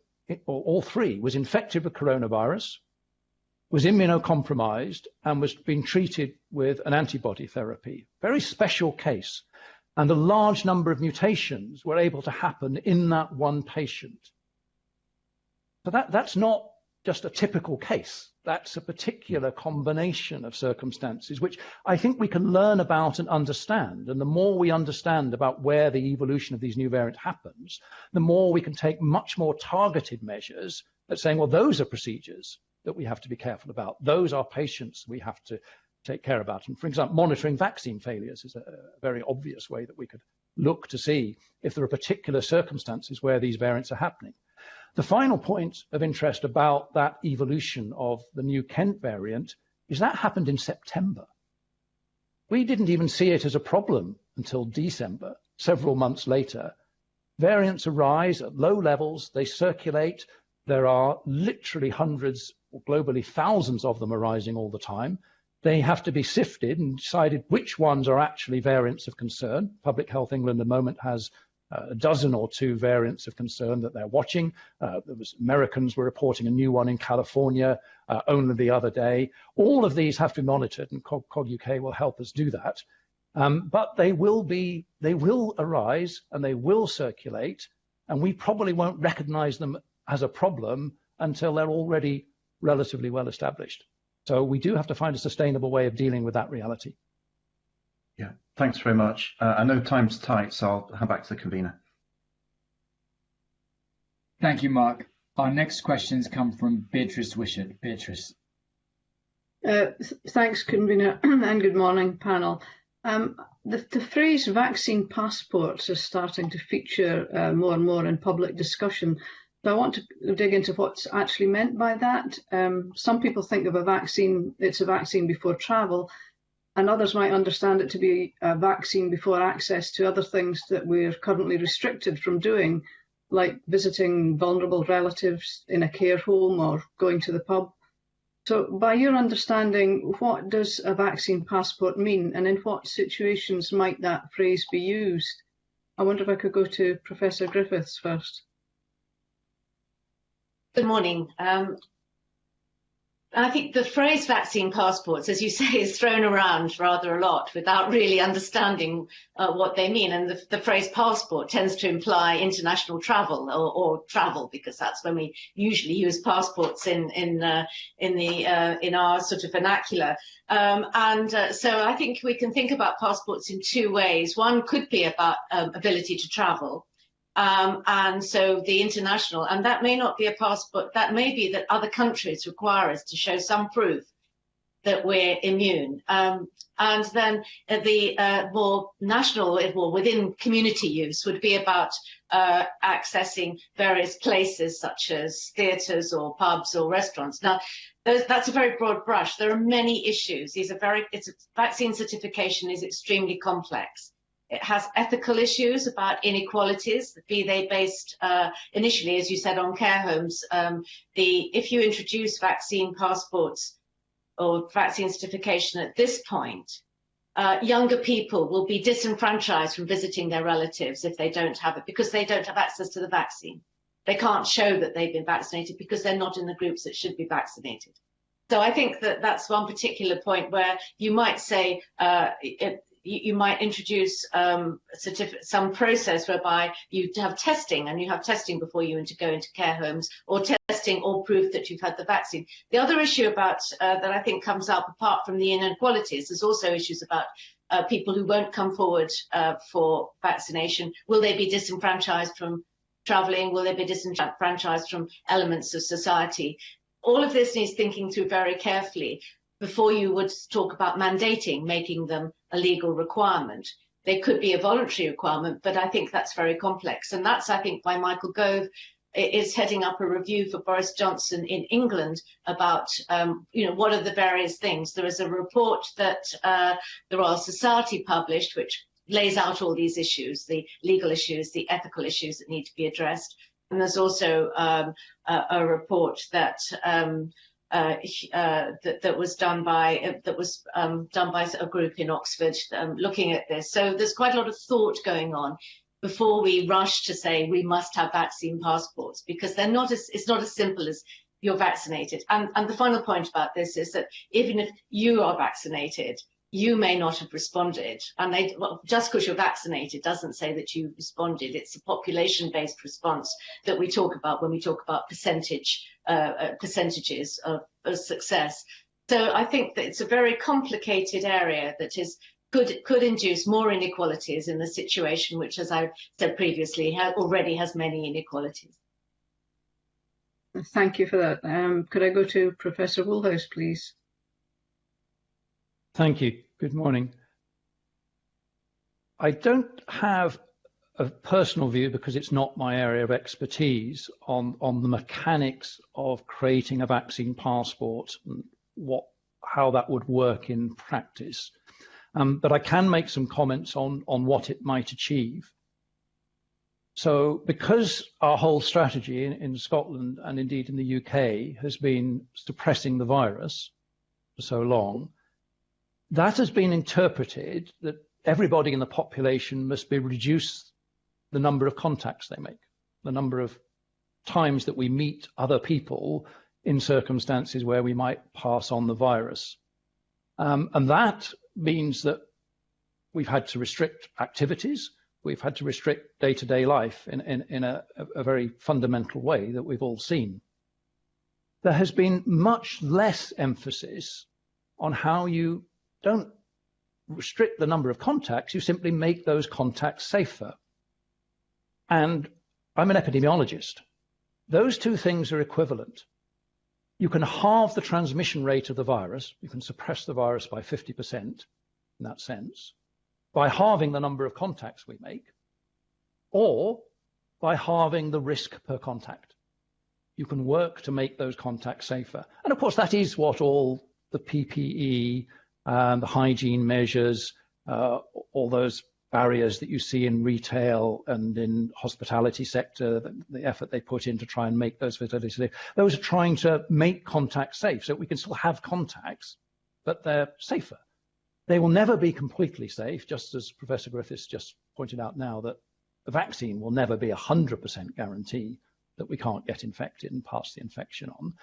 or all three, was infected with coronavirus, was immunocompromised, and was being treated with an antibody therapy. Very special case. And a large number of mutations were able to happen in that one patient. So that's not just a typical case. That's a particular combination of circumstances, which I think we can learn about and understand. And the more we understand about where the evolution of these new variants happens, the more we can take much more targeted measures at saying, well, those are procedures that we have to be careful about. Those are patients we have to take care about. And for example, monitoring vaccine failures is a very obvious way that we could look to see if there are particular circumstances where these variants are happening. The final point of interest about that evolution of the new Kent variant is that happened in September. We didn't even see it as a problem until December, several months later. Variants arise at low levels, they circulate. There are literally hundreds, or globally thousands of them arising all the time. They have to be sifted and decided which ones are actually variants of concern. Public Health England at the moment has a dozen or two variants of concern that they're watching. Americans were reporting a new one in California only the other day. All of these have to be monitored, and COG UK will help us do that. But they will arise and they will circulate, and we probably won't recognize them as a problem until they're already relatively well established. So we do have to find a sustainable way of dealing with that reality. Yeah, thanks very much. I know time's tight, so I'll hand back to the convener. Thank you, Mark. Our next questions come from Beatrice Wishart. Beatrice. Thanks, convener, and good morning, panel. The phrase vaccine passports is starting to feature more and more in public discussion. So I want to dig into what's actually meant by that. Some people think of it's a vaccine before travel, and others might understand it to be a vaccine before access to other things that we're currently restricted from doing, like visiting vulnerable relatives in a care home or going to the pub. So by your understanding, what does a vaccine passport mean, and in what situations might that phrase be used? I wonder if I could go to Professor Griffiths first. Good morning. I think the phrase vaccine passports, as you say, is thrown around rather a lot without really understanding what they mean. And the phrase passport tends to imply international travel or travel, because that's when we usually use passports in our sort of vernacular. So I think we can think about passports in two ways. One could be about ability to travel. And so the international, and that may not be a passport, that may be that other countries require us to show some proof that we're immune. And then the more national or within community use would be about accessing various places such as theatres or pubs or restaurants. Now, that's a very broad brush. There are many issues. Vaccine certification is extremely complex. It has ethical issues about inequalities, be they based initially, as you said, on care homes. If you introduce vaccine passports or vaccine certification at this point, younger people will be disenfranchised from visiting their relatives if they don't have it, because they don't have access to the vaccine. They can't show that they've been vaccinated because they're not in the groups that should be vaccinated. So I think that that's one particular point where you might say you might introduce some process whereby you have testing, and you have testing before you go into care homes, or testing or proof that you've had the vaccine. The other issue about that I think comes up, apart from the inequalities, there's also issues about people who won't come forward for vaccination. Will they be disenfranchised from travelling? Will they be disenfranchised from elements of society? All of this needs thinking through very carefully before you would talk about mandating, making them a legal requirement. They could be a voluntary requirement, but I think that's very complex. And that's, I think, why Michael Gove is heading up a review for Boris Johnson in England about, what are the various things. There is a report that the Royal Society published, which lays out all these issues, the legal issues, the ethical issues that need to be addressed. And there's also a report that that was done by a group in Oxford looking at this. So there's quite a lot of thought going on before we rush to say we must have vaccine passports, because it's not as simple as you're vaccinated. And the final point about this is that even if you are vaccinated, you may not have responded. And just because you're vaccinated doesn't say that you responded. It's a population-based response that we talk about when we talk about percentages of success. So I think that it's a very complicated area that could induce more inequalities in the situation, which, as I said previously, already has many inequalities. Thank you for that. Could I go to Professor Woolhouse, please? Thank you. Good morning. I don't have a personal view, because it's not my area of expertise, on the mechanics of creating a vaccine passport and how that would work in practice. But I can make some comments on what it might achieve. So because our whole strategy in Scotland and indeed in the UK has been suppressing the virus for so long, that has been interpreted that everybody in the population must reduce the number of contacts they make, the number of times that we meet other people in circumstances where we might pass on the virus. And that means that we've had to restrict activities. We've had to restrict day-to-day life in a very fundamental way that we've all seen. There has been much less emphasis on how you don't restrict the number of contacts, you simply make those contacts safer. And I'm an epidemiologist. Those two things are equivalent. You can halve the transmission rate of the virus, you can suppress the virus by 50% in that sense, by halving the number of contacts we make, or by halving the risk per contact. You can work to make those contacts safer. And of course, that is what all the PPE, the hygiene measures, all those barriers that you see in retail and in hospitality sector, the effort they put in to try and make those facilities safe. Those are trying to make contacts safe, so we can still have contacts, but they're safer. They will never be completely safe, just as Professor Griffiths just pointed out now, that the vaccine will never be 100% guarantee that we can't get infected and pass the infection on.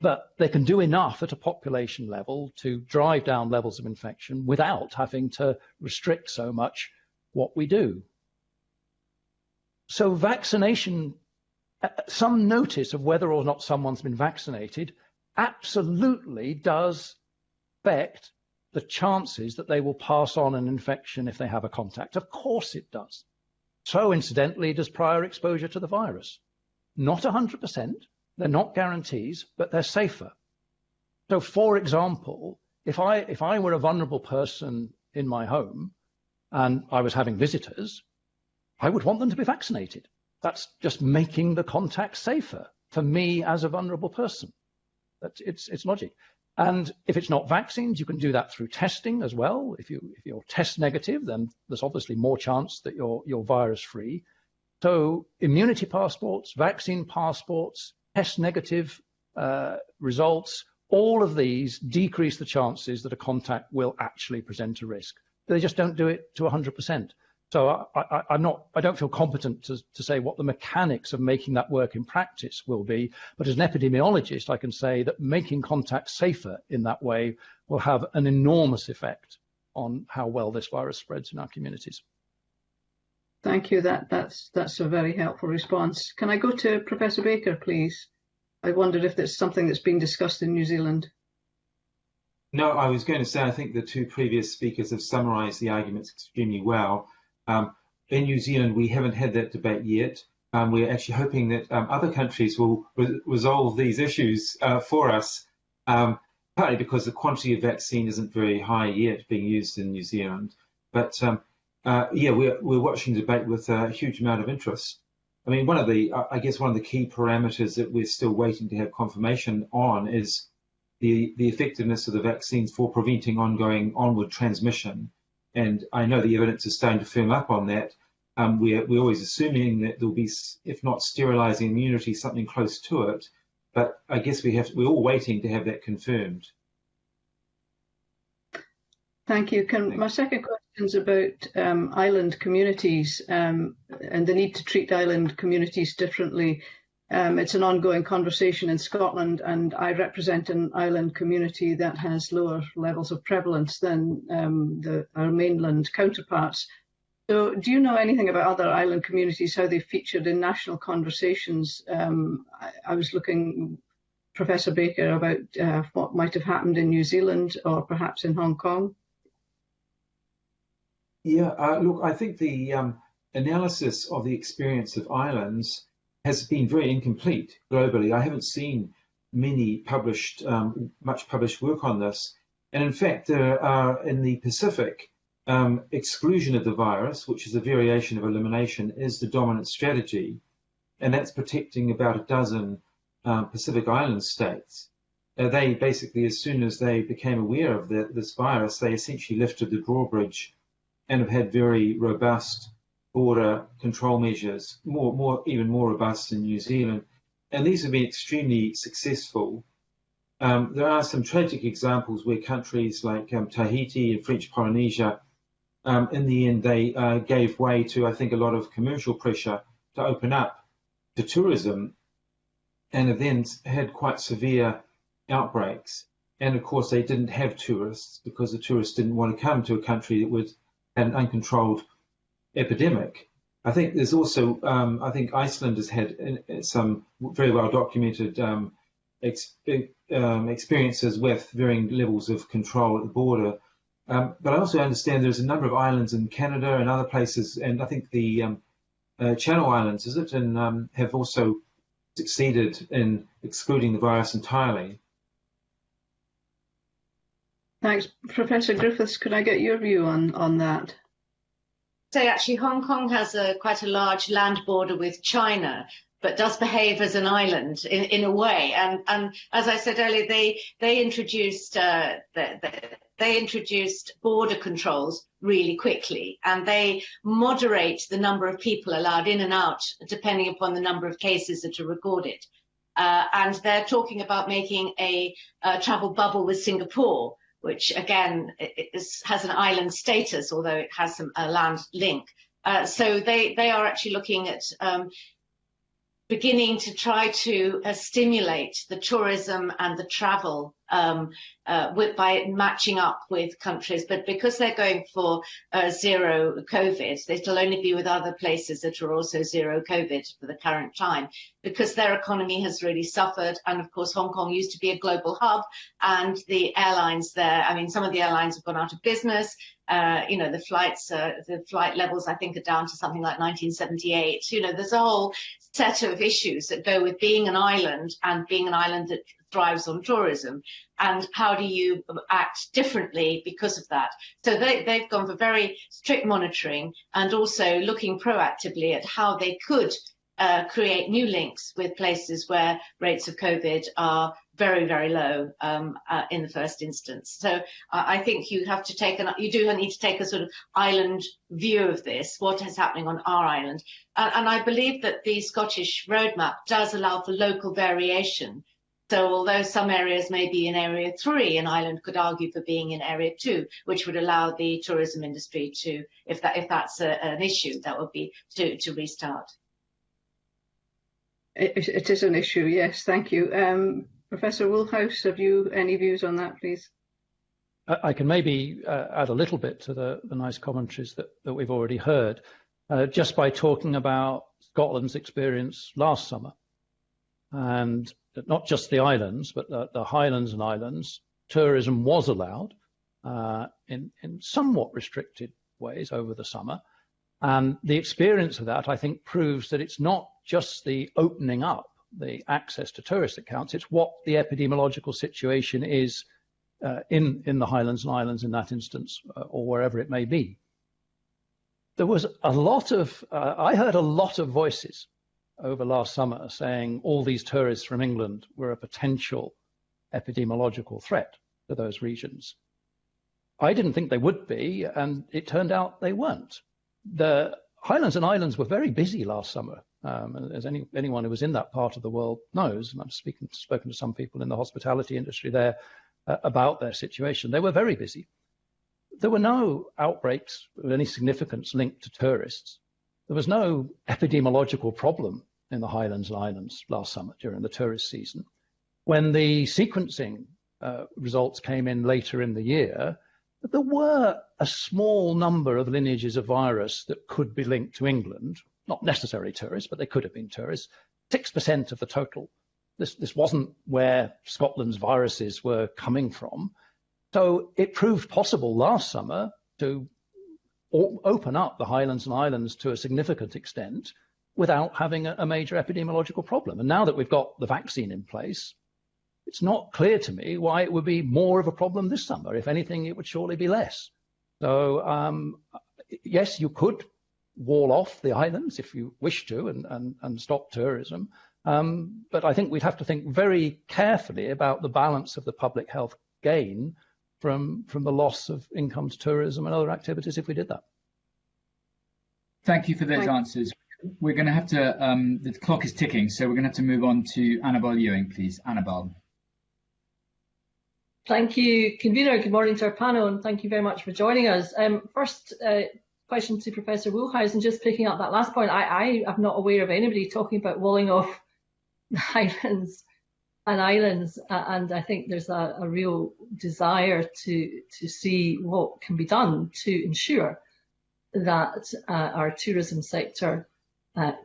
but they can do enough at a population level to drive down levels of infection without having to restrict so much what we do. So vaccination, some notice of whether or not someone's been vaccinated absolutely does affect the chances that they will pass on an infection if they have a contact. Of course it does. So incidentally does prior exposure to the virus. Not 100%, they're not guarantees, but they're safer. So for example, if I were a vulnerable person in my home and I was having visitors, I would want them to be vaccinated. That's just making the contact safer for me as a vulnerable person. It's logic. And if it's not vaccines, you can do that through testing as well. If you're test negative, then there's obviously more chance that you're virus free. So immunity passports, vaccine passports, test negative results, all of these decrease the chances that a contact will actually present a risk. They just don't do it to 100%. So I don't feel competent to say what the mechanics of making that work in practice will be, but as an epidemiologist, I can say that making contact safer in that way will have an enormous effect on how well this virus spreads in our communities. Thank you. That's a very helpful response. Can I go to Professor Baker, please? I wondered if there's something that's being discussed in New Zealand. No, I was going to say I think the two previous speakers have summarised the arguments extremely well. In New Zealand, we haven't had that debate yet. We're actually hoping that other countries will resolve these issues for us, partly because the quantity of vaccine isn't very high yet being used in New Zealand. But yeah, we're watching the debate with a huge amount of interest. I mean, I guess one of the key parameters that we're still waiting to have confirmation on is the effectiveness of the vaccines for preventing onward transmission. And I know the evidence is starting to firm up on that. We're always assuming that there'll be, if not sterilizing immunity, something close to it. But I guess we're all waiting to have that confirmed. Thank you. My second question is about island communities and the need to treat island communities differently. It's an ongoing conversation in Scotland, and I represent an island community that has lower levels of prevalence than our mainland counterparts. So do you know anything about other island communities, how they featured in national conversations? I was looking, Professor Baker, about what might have happened in New Zealand or perhaps in Hong Kong. Yeah, look, I think the analysis of the experience of islands has been very incomplete globally. I haven't seen much published work on this. And in fact, there are in the Pacific, exclusion of the virus, which is a variation of elimination, is the dominant strategy. And that's protecting about a dozen Pacific Island states. They basically, as soon as they became aware of this virus, they essentially lifted the drawbridge and have had very robust border control measures, even more robust than New Zealand. And these have been extremely successful. There are some tragic examples where countries like Tahiti and French Polynesia, in the end, they gave way to, I think, a lot of commercial pressure to open up to tourism, and have then had quite severe outbreaks. And of course, they didn't have tourists because the tourists didn't want to come to a country that had an uncontrolled epidemic. I think there's also, I think Iceland has had some very well documented experiences with varying levels of control at the border. But I also understand there's a number of islands in Canada and other places, and I think the Channel Islands, and have also succeeded in excluding the virus entirely. Thanks. Professor Griffiths, could I get your view on that? So actually, Hong Kong has quite a large land border with China, but does behave as an island in a way. And as I said earlier, they introduced border controls really quickly, and they moderate the number of people allowed in and out depending upon the number of cases that are recorded. And they're talking about making a travel bubble with Singapore, which again has an island status, although it has a land link. So they are actually looking at beginning to try to stimulate the tourism and the travel by matching up with countries. But because they're going for zero COVID, they'll only be with other places that are also zero COVID for the current time, because their economy has really suffered. And of course, Hong Kong used to be a global hub, and the airlines there, I mean, some of the airlines have gone out of business. You know, the flight levels, I think, are down to something like 1978. You know, there's a whole set of issues that go with being an island and being an island that thrives on tourism. And how do you act differently because of that? So they've gone for very strict monitoring and also looking proactively at how they could create new links with places where rates of COVID are very, very low in the first instance. So I think you do need to take a sort of island view of this, what is happening on our island. And I believe that the Scottish roadmap does allow for local variation. So although some areas may be in Area 3, an island could argue for being in Area 2, which would allow the tourism industry to, if that's an issue, that would be to restart. It is an issue, yes, thank you. Professor Woolhouse, have you any views on that, please? I can maybe add a little bit to the nice commentaries that we've already heard, just by talking about Scotland's experience last summer. And not just the islands, but the Highlands and Islands, tourism was allowed in somewhat restricted ways over the summer. And the experience of that, I think, proves that it's not just the opening up, the access to tourists that counts, it's what the epidemiological situation is in the Highlands and Islands in that instance, or wherever it may be. There was a lot of, I heard a lot of voices over last summer saying all these tourists from England were a potential epidemiological threat to those regions. I didn't think they would be, and it turned out they weren't. The Highlands and Islands were very busy last summer, as anyone who was in that part of the world knows, and I've spoken to some people in the hospitality industry there about their situation. They were very busy. There were no outbreaks of any significance linked to tourists. There was no epidemiological problem in the Highlands and Islands last summer during the tourist season. When the sequencing results came in later in the year, there were a small number of lineages of virus that could be linked to England, not necessarily tourists, but they could have been tourists, 6% of the total. This wasn't where Scotland's viruses were coming from. So it proved possible last summer to open up the Highlands and Islands to a significant extent without having a major epidemiological problem. And now that we've got the vaccine in place, it's not clear to me why it would be more of a problem this summer. If anything, it would surely be less. So yes, you could wall off the islands if you wish to and stop tourism. But I think we'd have to think very carefully about the balance of the public health gain from the loss of income to tourism and other activities if we did that. Thank you for those answers. We're going to have to, the clock is ticking, so we're going to have to move on to Annabel Ewing, please. Annabel. Thank you, convener. Good morning to our panel, and thank you very much for joining us. First question to Professor Woolhouse, and just picking up that last point, I am not aware of anybody talking about walling off the Highlands and Islands, and I think there's a real desire to see what can be done to ensure that our tourism sector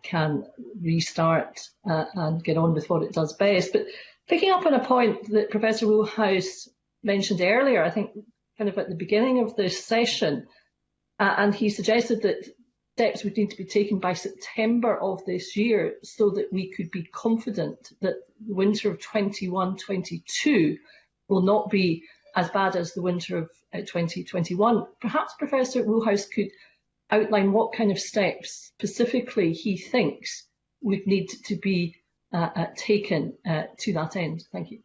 can restart and get on with what it does best. But picking up on a point that Professor Woolhouse mentioned earlier, I think kind of at the beginning of this session, and he suggested that steps would need to be taken by September of this year so that we could be confident that the winter of 21-22 will not be as bad as the winter of 2021. Perhaps Professor Woolhouse could outline what kind of steps specifically he thinks would need to be taken to that end. Thank you.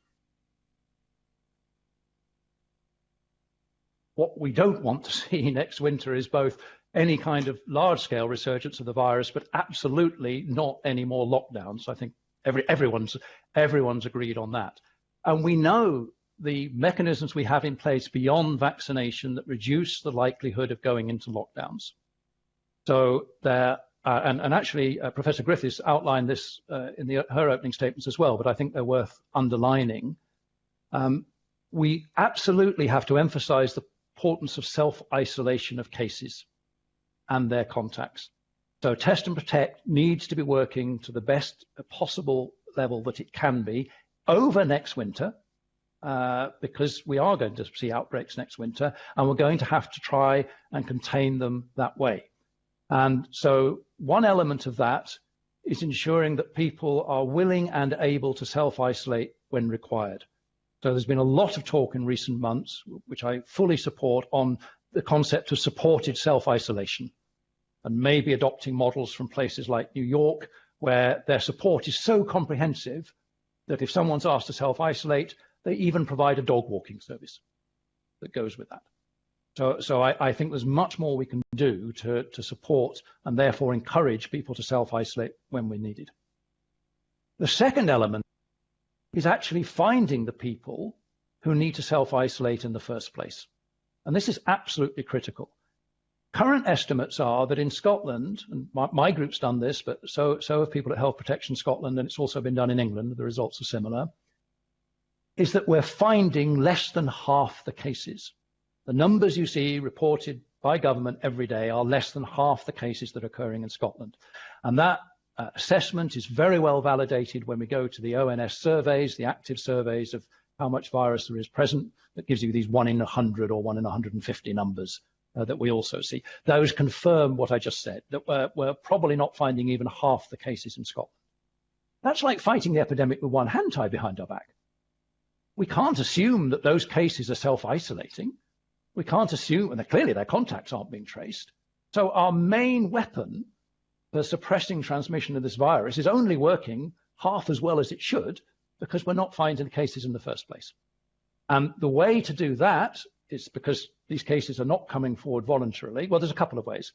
What we don't want to see next winter is both any kind of large-scale resurgence of the virus, but absolutely not any more lockdowns. I think everyone's agreed on that. And we know the mechanisms we have in place beyond vaccination that reduce the likelihood of going into lockdowns. So there and actually Professor Griffiths outlined this in her opening statements as well, but I think they're worth underlining. We absolutely have to emphasize the importance of self-isolation of cases and their contacts. So Test and Protect needs to be working to the best possible level that it can be over next winter, because we are going to see outbreaks next winter, and we're going to have to try and contain them that way. And so one element of that is ensuring that people are willing and able to self-isolate when required. So there's been a lot of talk in recent months, which I fully support, on the concept of supported self-isolation, and maybe adopting models from places like New York, where their support is so comprehensive that if someone's asked to self-isolate, they even provide a dog walking service that goes with that. So I think there's much more we can do to support and therefore encourage people to self-isolate when we need it. The second element is actually finding the people who need to self-isolate in the first place. And this is absolutely critical. Current estimates are that in Scotland, and my group's done this, but so have people at Health Protection Scotland, and it's also been done in England, the results are similar, is that we're finding less than half the cases. The numbers you see reported by government every day are less than half the cases that are occurring in Scotland. And that assessment is very well validated when we go to the ONS surveys, the active surveys of how much virus there is present. That gives you these 1 in 100 or 1 in 150 numbers that we also see. Those confirm what I just said, that we're probably not finding even half the cases in Scotland. That's like fighting the epidemic with one hand tied behind our back. We can't assume that those cases are self-isolating. We can't assume, and clearly their contacts aren't being traced. So our main weapon for suppressing transmission of this virus is only working half as well as it should because we're not finding the cases in the first place. And the way to do that is, because these cases are not coming forward voluntarily, well, there's a couple of ways.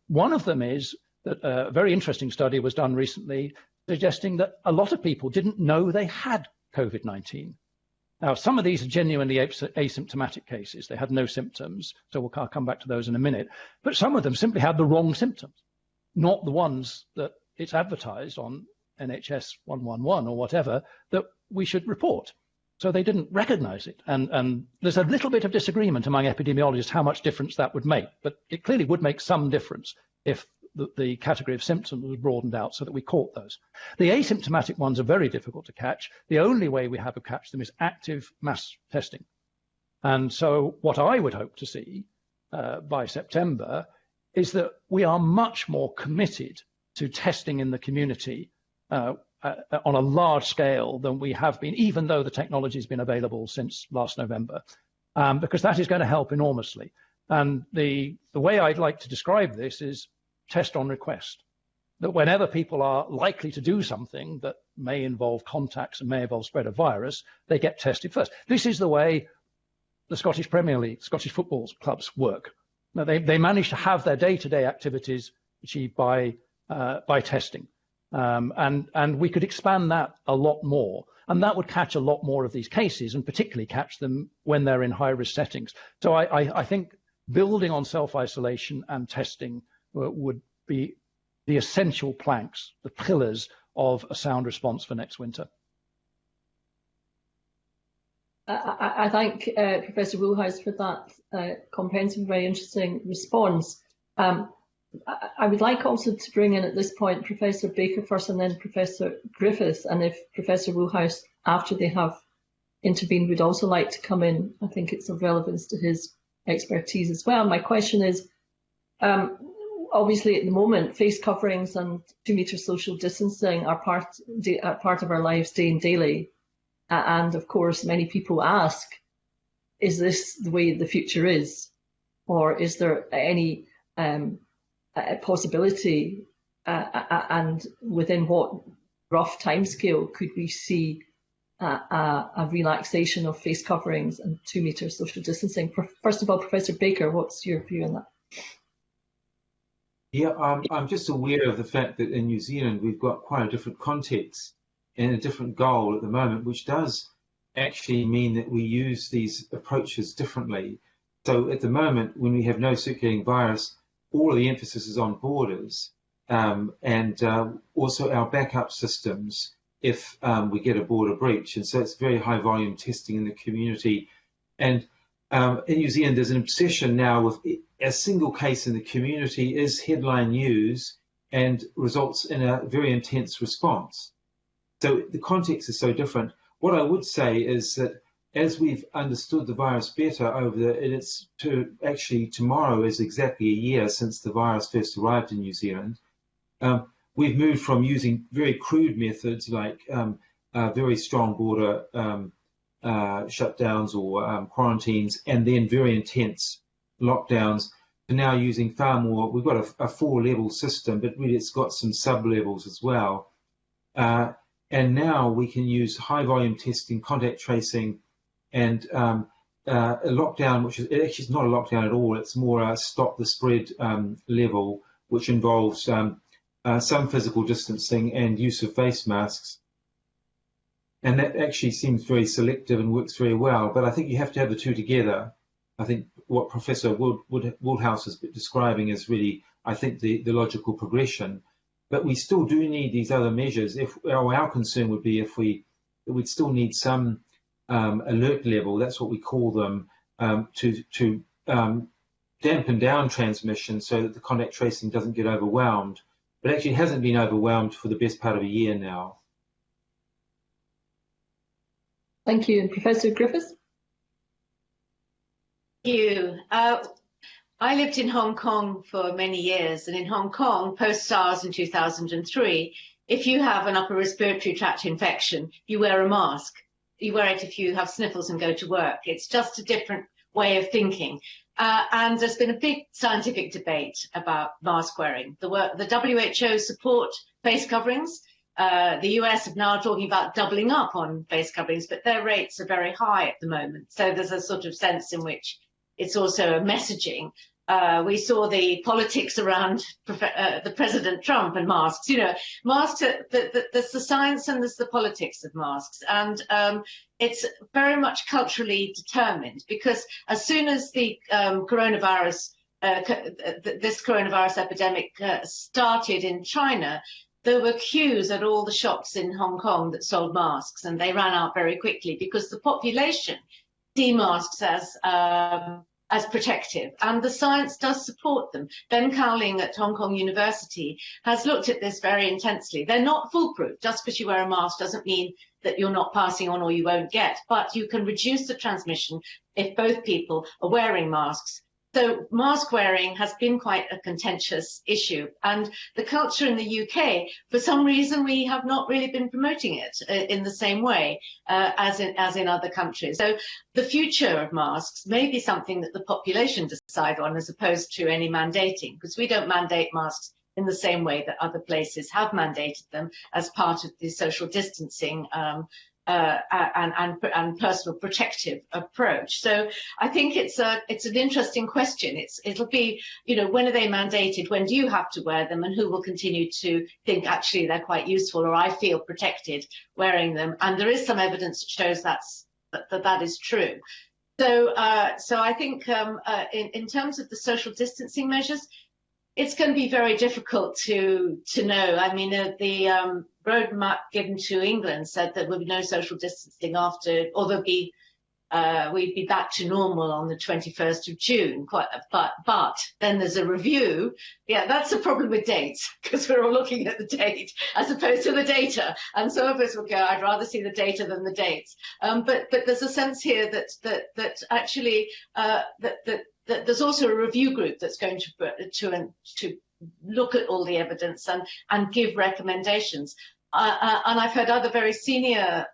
One of them is that a very interesting study was done recently suggesting that a lot of people didn't know they had COVID-19. Now, some of these are genuinely asymptomatic cases. They had no symptoms, so I'll come back to those in a minute. But some of them simply had the wrong symptoms, not the ones that it's advertised on NHS 111 or whatever that we should report. So they didn't recognize it. And there's a little bit of disagreement among epidemiologists how much difference that would make. But it clearly would make some difference if the category of symptoms was broadened out so that we caught those. The asymptomatic ones are very difficult to catch. The only way we have to catch them is active mass testing. And so what I would hope to see by September is that we are much more committed to testing in the community on a large scale than we have been, even though the technology has been available since last November, because that is going to help enormously. And the way I'd like to describe this is test on request, that whenever people are likely to do something that may involve contacts and may involve spread of virus, they get tested first. This is the way the Scottish Premier League, Scottish football clubs work. Now, they manage to have their day-to-day activities achieved by testing. And we could expand that a lot more. And that would catch a lot more of these cases, and particularly catch them when they're in high-risk settings. So I think building on self-isolation and testing would be the essential planks, the pillars of a sound response for next winter. I thank Professor Woolhouse for that comprehensive, very interesting response. I would like also to bring in at this point Professor Baker first and then Professor Griffiths, and if Professor Woolhouse, after they have intervened, would also like to come in. I think it's of relevance to his expertise as well. My question is, obviously at the moment, face coverings and 2-meter social distancing are part of our lives day and daily. And of course, many people ask, is this the way the future is? Or is there any possibility, and within what rough timescale could we see a relaxation of face coverings and 2-meter social distancing? First of all, Professor Baker, what's your view on that? Yeah, I'm just aware of the fact that in New Zealand we've got quite a different context and a different goal at the moment, which does actually mean that we use these approaches differently. So at the moment, when we have no circulating virus, all of the emphasis is on borders. and also our backup systems if we get a border breach. And so it's very high volume testing in the community. And in New Zealand, there's an obsession now with a single case in the community is headline news and results in a very intense response. So the context is so different. What I would say is that as we've understood the virus better actually tomorrow is exactly a year since the virus first arrived in New Zealand. We've moved from using very crude methods like very strong border shutdowns or quarantines and then very intense lockdowns to now using far more. We've got a 4-level system, but really it's got some sub-levels as well. And now we can use high volume testing, contact tracing, and a lockdown, which is actually not a lockdown at all. It's more a stop the spread level, which involves some physical distancing and use of face masks. And that actually seems very selective and works very well. But I think you have to have the two together. I think what Professor Woolhouse is describing is really, I think, the logical progression. But we still do need these other measures. Our concern would be we'd still need some alert level, that's what we call them, to dampen down transmission so that the contact tracing doesn't get overwhelmed. But actually it hasn't been overwhelmed for the best part of a year now. Thank you. And Professor Griffiths? Thank you. I lived in Hong Kong for many years, and in Hong Kong, post-SARS in 2003, if you have an upper respiratory tract infection, you wear a mask. You wear it if you have sniffles and go to work. It's just a different way of thinking. And there's been a big scientific debate about mask wearing. The WHO support face coverings. The US are now talking about doubling up on face coverings, but their rates are very high at the moment. So there's a sort of sense in which it's also a messaging. We saw the politics around the President Trump and masks. You know, masks, there's the science and there's the politics of masks. And it's very much culturally determined, because as soon as the coronavirus epidemic started in China, there were queues at all the shops in Hong Kong that sold masks, and they ran out very quickly because the population see masks as protective, and the science does support them. Ben Cowling at Hong Kong University has looked at this very intensely. They're not foolproof. Just because you wear a mask doesn't mean that you're not passing on or you won't get, but you can reduce the transmission if both people are wearing masks. So mask wearing has been quite a contentious issue, and the culture in the UK, for some reason, we have not really been promoting it in the same way as in other countries. So the future of masks may be something that the population decide on, as opposed to any mandating, because we don't mandate masks in the same way that other places have mandated them as part of the social distancing and personal protective approach. So I think it's an interesting question. It'll be, you know, when are they mandated? When do you have to wear them? And who will continue to think actually they're quite useful, or I feel protected wearing them? And there is some evidence that shows that is true. So I think in terms of the social distancing measures, it's going to be very difficult to know. I mean, the roadmap given to England said that there would be no social distancing after, or we'd be back to normal on the 21st of June. But then there's a review. Yeah, that's the problem with dates, because we're all looking at the date as opposed to the data. And some of us will go, I'd rather see the data than the dates. But there's a sense here that actually that there's also a review group that's going to look at all the evidence and give recommendations. And I've heard other very senior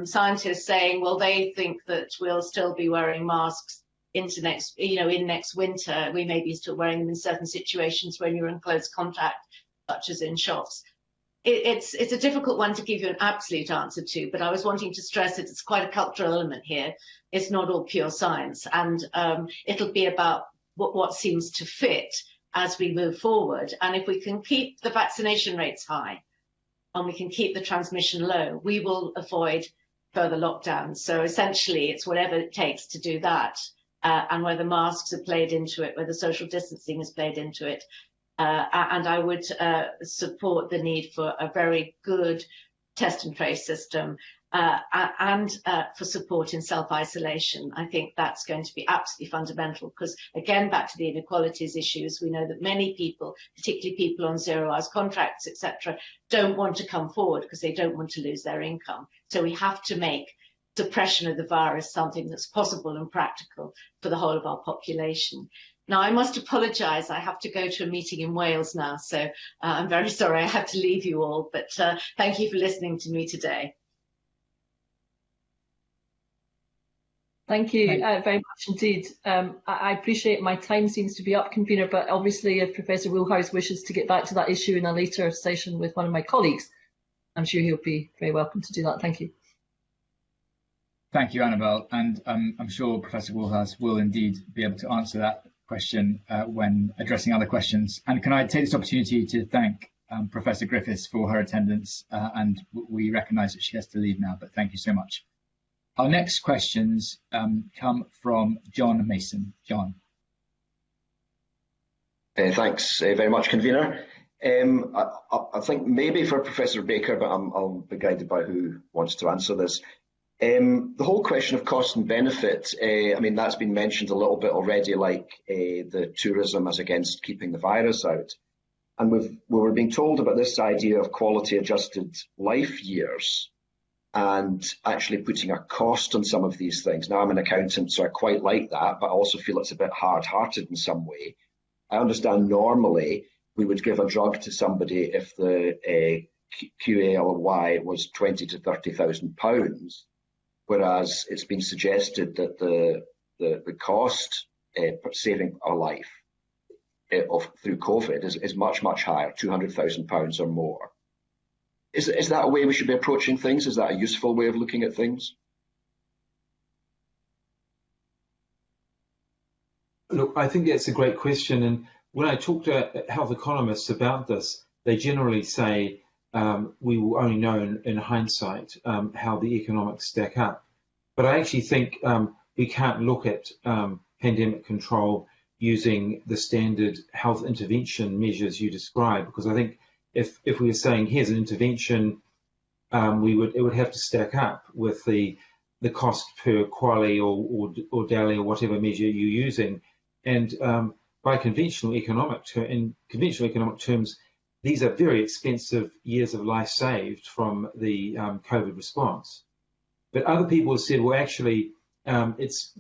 scientists saying, well, they think that we'll still be wearing masks into next winter. We may be still wearing them in certain situations when you're in close contact, such as in shops. It's a difficult one to give you an absolute answer to, but I was wanting to stress that it's quite a cultural element here. It's not all pure science, and it'll be about what seems to fit as we move forward. And if we can keep the vaccination rates high and we can keep the transmission low, we will avoid further lockdowns. So essentially, it's whatever it takes to do that, and whether masks are played into it, whether social distancing is played into it. and I would support the need for a very good test and trace system and for support in self-isolation. I think that's going to be absolutely fundamental because, again, back to the inequalities issues, we know that many people, particularly people on 0 hours contracts, etc., don't want to come forward because they don't want to lose their income. So we have to make suppression of the virus something that's possible and practical for the whole of our population. Now, I must apologise. I have to go to a meeting in Wales now, so I'm very sorry I have to leave you all, but thank you for listening to me today. Thank you very much indeed. I appreciate my time seems to be up, convener, but obviously if Professor Woolhouse wishes to get back to that issue in a later session with one of my colleagues, I'm sure he'll be very welcome to do that. Thank you. Thank you, Annabelle, and I'm sure Professor Woolhouse will indeed be able to answer that question when addressing other questions. And can I take this opportunity to thank Professor Griffiths for her attendance, and we recognise that she has to leave now, but thank you so much. Our next questions come from John Mason. John. Thanks very much, convener. I think maybe for Professor Baker, but I'll be guided by who wants to answer this. The whole question of cost and benefit, I mean, that's been mentioned a little bit already, like the tourism as against keeping the virus out. And we were being told about this idea of quality adjusted life years and actually putting a cost on some of these things. Now, I'm an accountant, so I quite like that, but I also feel it's a bit hard-hearted in some way. I understand normally we would give a drug to somebody if the QALY was £20,000 to £30,000, whereas it's been suggested that the cost saving a life through COVID is much, much higher, £200,000 or more. Is that a way we should be approaching things? Is that a useful way of looking at things? Look, I think that's a great question. And when I talk to health economists about this, they generally say we will only know in hindsight how the economics stack up. But I actually think we can't look at pandemic control using the standard health intervention measures you describe, because I think if we were saying here's an intervention, it would have to stack up with the cost per QALY or DALY or whatever measure you're using. And by conventional economic terms, these are very expensive years of life saved from the COVID response. But other people have said, well, actually, it's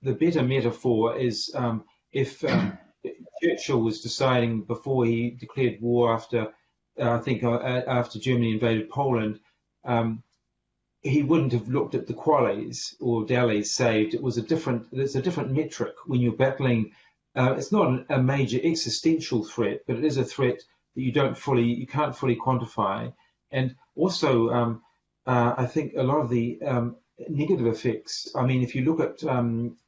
the better metaphor is if Churchill was deciding before he declared war after Germany invaded Poland, he wouldn't have looked at the QALYs or DALYs saved. There's a different metric when you're battling. It's not a major existential threat, but it is a threat that you can't fully quantify. And also, I think a lot of the negative effects, I mean, if you look at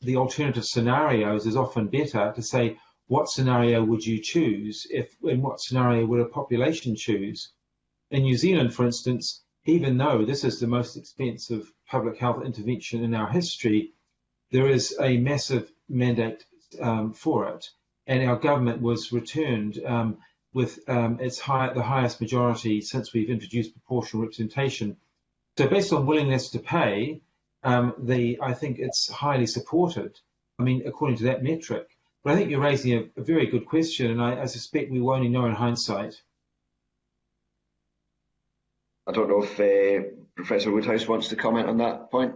the alternative scenarios, is often better to say, what scenario would you choose? In what scenario would a population choose? In New Zealand, for instance, even though this is the most expensive public health intervention in our history, there is a massive mandate for it. And our government was returned with the highest majority since we've introduced proportional representation. So based on willingness to pay, I think it's highly supported, I mean, according to that metric. But I think you're raising a very good question, and I suspect we will only know in hindsight. I don't know if Professor Woodhouse wants to comment on that point.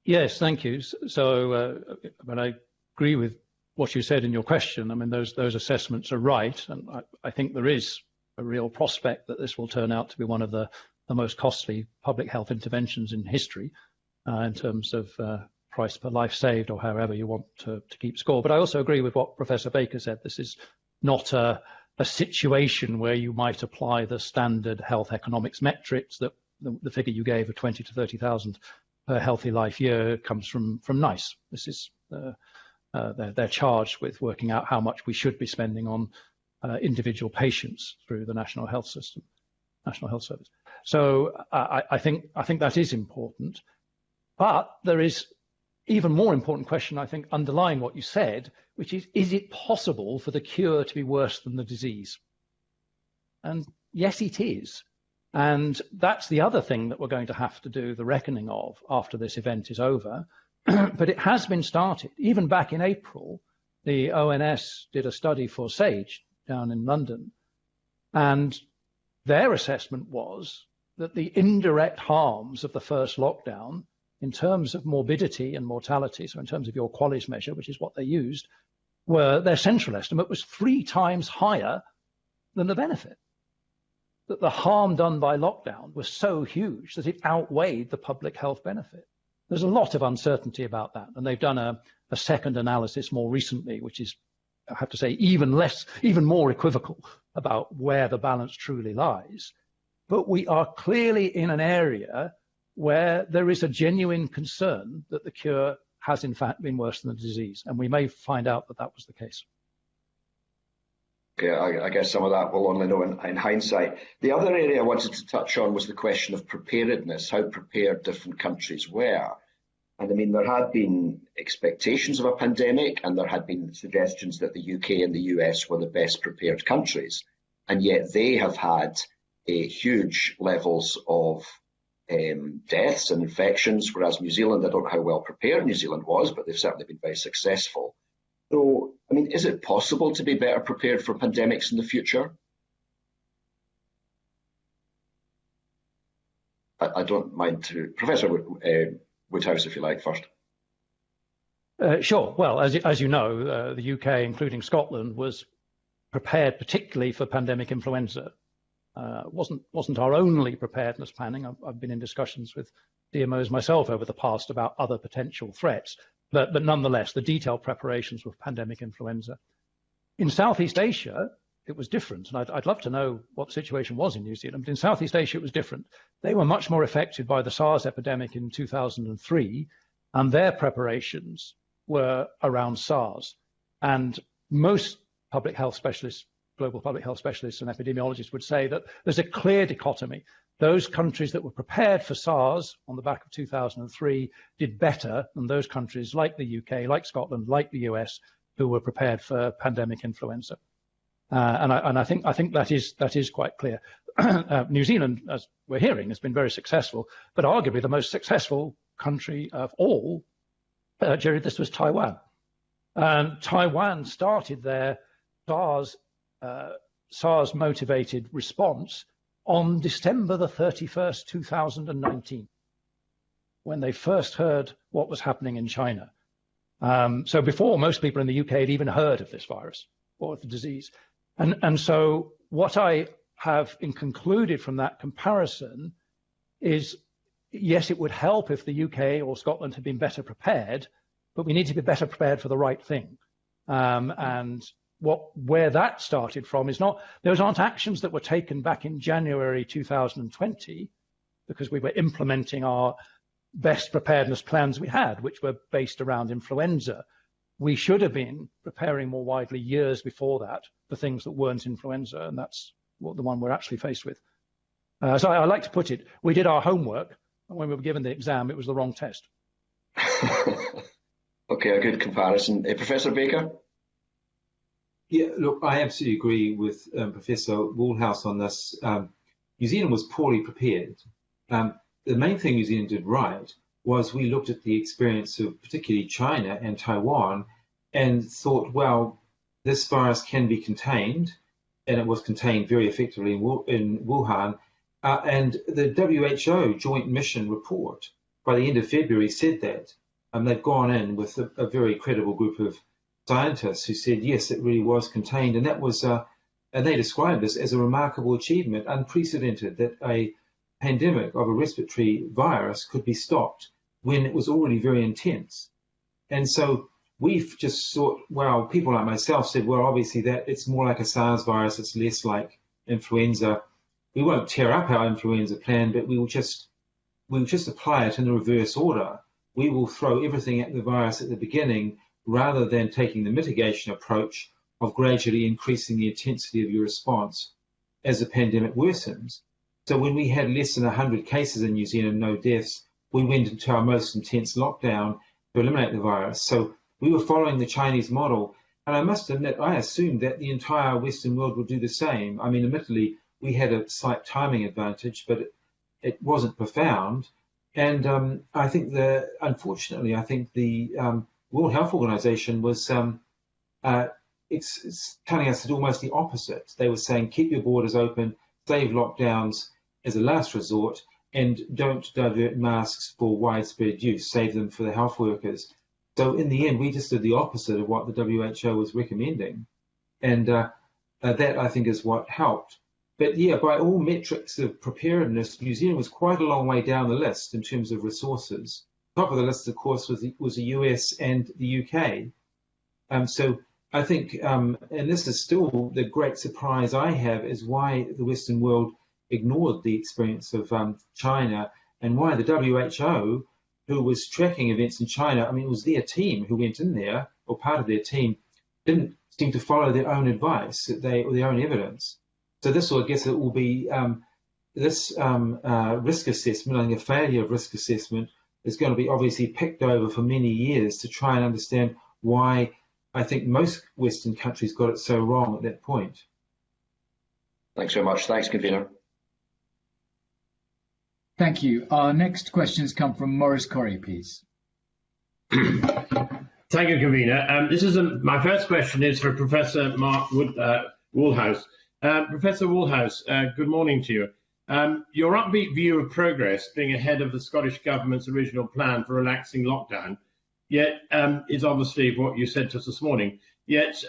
Yes, thank you. So I agree with what you said in your question. I mean, those assessments are right, and I think there is a real prospect that this will turn out to be one of the most costly public health interventions in history in terms of price per life saved, or however you want to keep score. But I also agree with what Professor Baker said. This is not a situation where you might apply the standard health economics metrics that the figure you gave of 20 to 30,000 per healthy life year comes from NICE. This is they're charged with working out how much we should be spending on individual patients through the National Health Service. So I think that is important, but there is even more important question, I think, underlying what you said, which is it possible for the cure to be worse than the disease? And yes, it is. And that's the other thing that we're going to have to do the reckoning of after this event is over. But it has been started. Even back in April, the ONS did a study for SAGE down in London. And their assessment was that the indirect harms of the first lockdown, in terms of morbidity and mortality, so in terms of your QALYS measure, which is what they used, their central estimate was 3 times higher than the benefit. That the harm done by lockdown was so huge that it outweighed the public health benefit. There's a lot of uncertainty about that, and they've done a second analysis more recently, which is, I have to say, even more equivocal about where the balance truly lies. But we are clearly in an area where there is a genuine concern that the cure has in fact been worse than the disease, and we may find out that that was the case. Okay, I guess some of that we'll only know in hindsight. The other area I wanted to touch on was the question of preparedness, how prepared different countries were. And I mean, there had been expectations of a pandemic, and there had been suggestions that the UK and the US were the best prepared countries. And yet they have had huge levels of deaths and infections, whereas New Zealand, I don't know how well prepared New Zealand was, but they've certainly been very successful. So, I mean, is it possible to be better prepared for pandemics in the future? I don't mind to Professor Woodhouse, if you like, first. Sure. Well, as you know, the UK, including Scotland, was prepared particularly for pandemic influenza. Wasn't our only preparedness planning. I've been in discussions with DMOs myself over the past about other potential threats, but nonetheless, the detailed preparations were pandemic influenza. In Southeast Asia, it was different, and I'd love to know what the situation was in New Zealand. But in Southeast Asia, it was different. They were much more affected by the SARS epidemic in 2003, and their preparations were around SARS. And most public health specialists, global public health specialists and epidemiologists would say that there's a clear dichotomy. Those countries that were prepared for SARS on the back of 2003 did better than those countries like the UK, like Scotland, like the US, who were prepared for pandemic influenza. And I think that is quite clear. New Zealand, as we're hearing, has been very successful, but arguably the most successful country of all, Jerry, this was Taiwan. Taiwan started their SARS-motivated response on December the 31st, 2019, when they first heard what was happening in China. So before most people in the UK had even heard of this virus or the disease. And so what I have concluded from that comparison is, yes, it would help if the UK or Scotland had been better prepared, but we need to be better prepared for the right thing. And where that started from is not, those aren't actions that were taken back in January 2020, because we were implementing our best preparedness plans we had, which were based around influenza. We should have been preparing more widely years before that for things that weren't influenza, and that's what the one we're actually faced with. So I like to put it, we did our homework, and when we were given the exam, it was the wrong test. Okay, a good comparison. Professor Baker? Yeah, look, I absolutely agree with Professor Woolhouse on this. New Zealand was poorly prepared. The main thing New Zealand did right was we looked at the experience of particularly China and Taiwan and thought, well, this virus can be contained, and it was contained very effectively in Wuhan. And the WHO Joint Mission report by the end of February said that. They've gone in with a very credible group of scientists who said, yes, it really was contained. And that was, and they described this as a remarkable achievement, unprecedented, that a pandemic of a respiratory virus could be stopped when it was already very intense. And so we've just thought, well, people like myself said, well, obviously that it's more like a SARS virus, it's less like influenza. We won't tear up our influenza plan, but we'll just apply it in the reverse order. We will throw everything at the virus at the beginning rather than taking the mitigation approach of gradually increasing the intensity of your response as the pandemic worsens. So when we had less than 100 cases in New Zealand, no deaths, we went into our most intense lockdown, to eliminate the virus. So we were following the Chinese model. And I must admit, I assumed that the entire Western world would do the same. I mean, admittedly, we had a slight timing advantage, but it wasn't profound. And I think unfortunately, I think the World Health Organization was it's telling us that almost the opposite. They were saying, keep your borders open, save lockdowns as a last resort, and don't divert masks for widespread use, save them for the health workers. So in the end, we just did the opposite of what the WHO was recommending. And that, I think, is what helped. But yeah, by all metrics of preparedness, New Zealand was quite a long way down the list in terms of resources. Top of the list, of course, was the US and the UK. So I think, and this is still the great surprise I have, is why the Western world ignored the experience of China, and why the WHO, who was tracking events in China, I mean, it was their team who went in there, or part of their team, didn't seem to follow their own advice, or their own evidence. So this will, I guess, it will be this risk assessment, I think a failure of risk assessment, is going to be obviously picked over for many years to try and understand why I think most Western countries got it so wrong at that point. Thanks very much. Thanks, Convener. Thank you. Our next questions come from Maurice Corrie, please. Thank you, Convener. My first question is for Professor Mark Woolhouse. Professor Woolhouse, good morning to you. Your upbeat view of progress being ahead of the Scottish Government's original plan for relaxing lockdown, yet is obviously what you said to us this morning, yet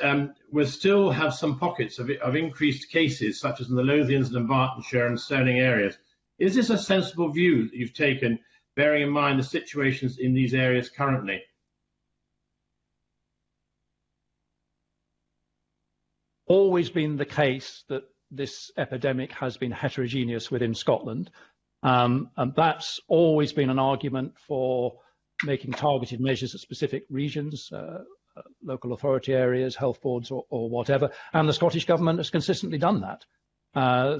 we still have some pockets of increased cases, such as in the Lothians, Dumbartonshire and Stirling areas. Is this a sensible view that you've taken, bearing in mind the situations in these areas currently? Always been the case that this epidemic has been heterogeneous within Scotland, and that's always been an argument for making targeted measures at specific regions, local authority areas, health boards or whatever, and the Scottish Government has consistently done that.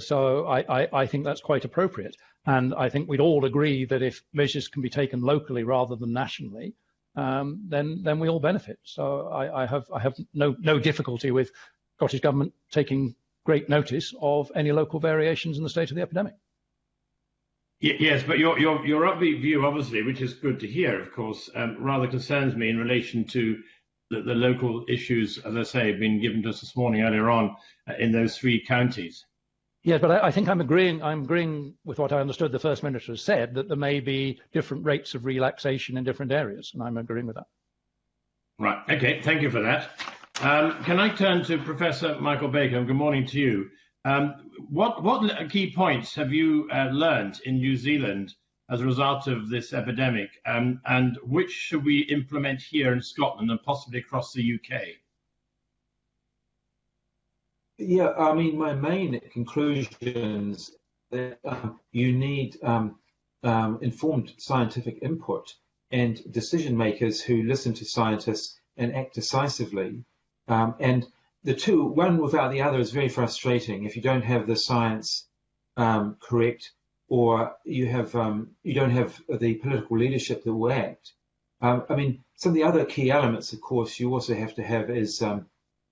So I think that's quite appropriate, and I think we'd all agree that if measures can be taken locally rather than nationally, then we all benefit. So I have no difficulty with Scottish Government taking great notice of any local variations in the state of the epidemic. Yes, but your upbeat view, obviously, which is good to hear, of course, rather concerns me in relation to the local issues, as I say, have been given to us this morning earlier on in those three counties. Yes, but I think I'm agreeing with what I understood the First Minister has said, that there may be different rates of relaxation in different areas, and I'm agreeing with that. Right, okay, thank you for that. Can I turn to Professor Michael Baker? Good morning to you. What key points have you learned in New Zealand as a result of this epidemic, and which should we implement here in Scotland and possibly across the UK? Yeah, I mean, my main conclusions that you need informed scientific input and decision makers who listen to scientists and act decisively. And the two, one without the other, is very frustrating. If you don't have the science correct, or you don't have the political leadership that will act. I mean, some of the other key elements, of course, you also have to have is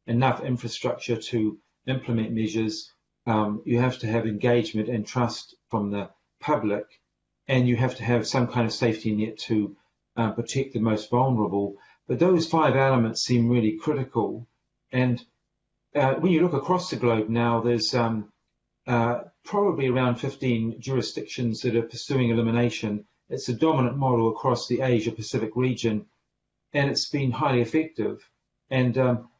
enough infrastructure to implement measures. You have to have engagement and trust from the public, and you have to have some kind of safety net to protect the most vulnerable. But those five elements seem really critical. And when you look across the globe now, there's probably around 15 jurisdictions that are pursuing elimination. It's a dominant model across the Asia-Pacific region, and it's been highly effective. And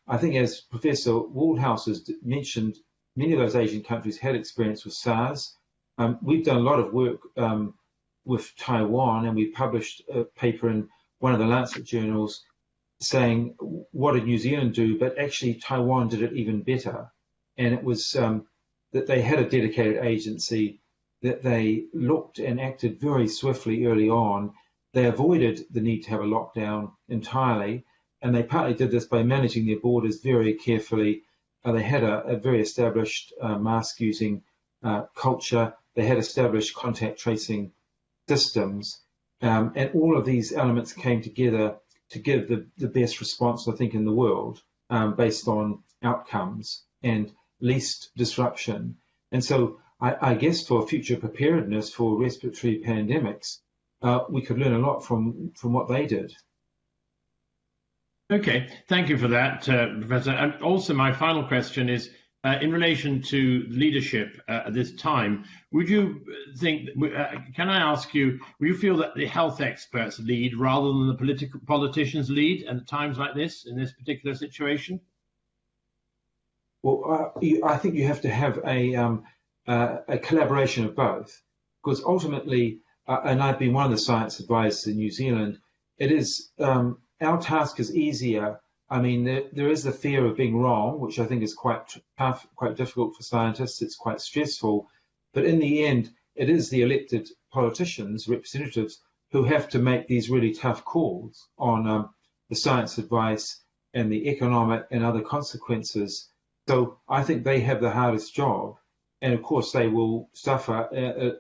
I think, as Professor Woolhouse has mentioned, many of those Asian countries had experience with SARS. We've done a lot of work with Taiwan, and we published a paper in one of the Lancet journals saying, what did New Zealand do? But actually, Taiwan did it even better. And it was that they had a dedicated agency, that they looked and acted very swiftly early on. They avoided the need to have a lockdown entirely, and they partly did this by managing their borders very carefully. They had a very established mask-using culture. They had established contact tracing systems, and all of these elements came together to give the best response, I think, in the world, based on outcomes and least disruption. And so I guess for future preparedness for respiratory pandemics, we could learn a lot from what they did. Okay, thank you for that, Professor. And also my final question is, in relation to leadership at this time, would you think, can I ask you, will you feel that the health experts lead rather than the politicians lead at times like this, in this particular situation? Well, I think you have to have a collaboration of both, because ultimately, and I've been one of the science advisors in New Zealand, it is, our task is easier. I mean, there is the fear of being wrong, which I think is quite tough, quite difficult for scientists. It's quite stressful. But in the end, it is the elected politicians, representatives, who have to make these really tough calls on the science advice and the economic and other consequences. So I think they have the hardest job. And of course, they will suffer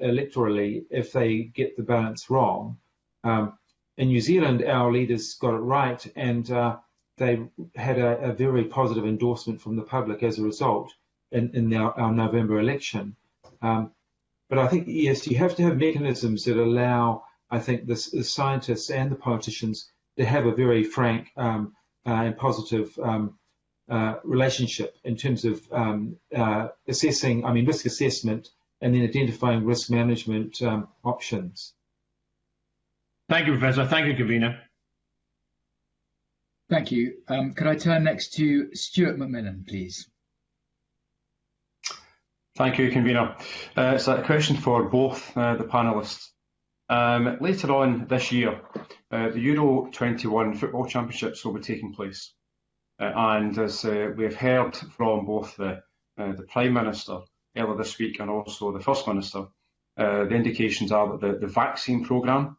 electorally if they get the balance wrong. In New Zealand, our leaders got it right, and they had a very positive endorsement from the public as a result in our November election. But I think, yes, you have to have mechanisms that allow, I think, the scientists and the politicians to have a very frank and positive relationship in terms of assessing, risk assessment, and then identifying risk management options. Thank you, Professor. Thank you, convener. Thank you. Could I turn next to Stuart McMillan, please? Thank you, convener. It's a question for both the panellists. Later on this year, the Euro 21 football championships will be taking place. And as we have heard from both the Prime Minister earlier this week and also the First Minister, the indications are that the vaccine programme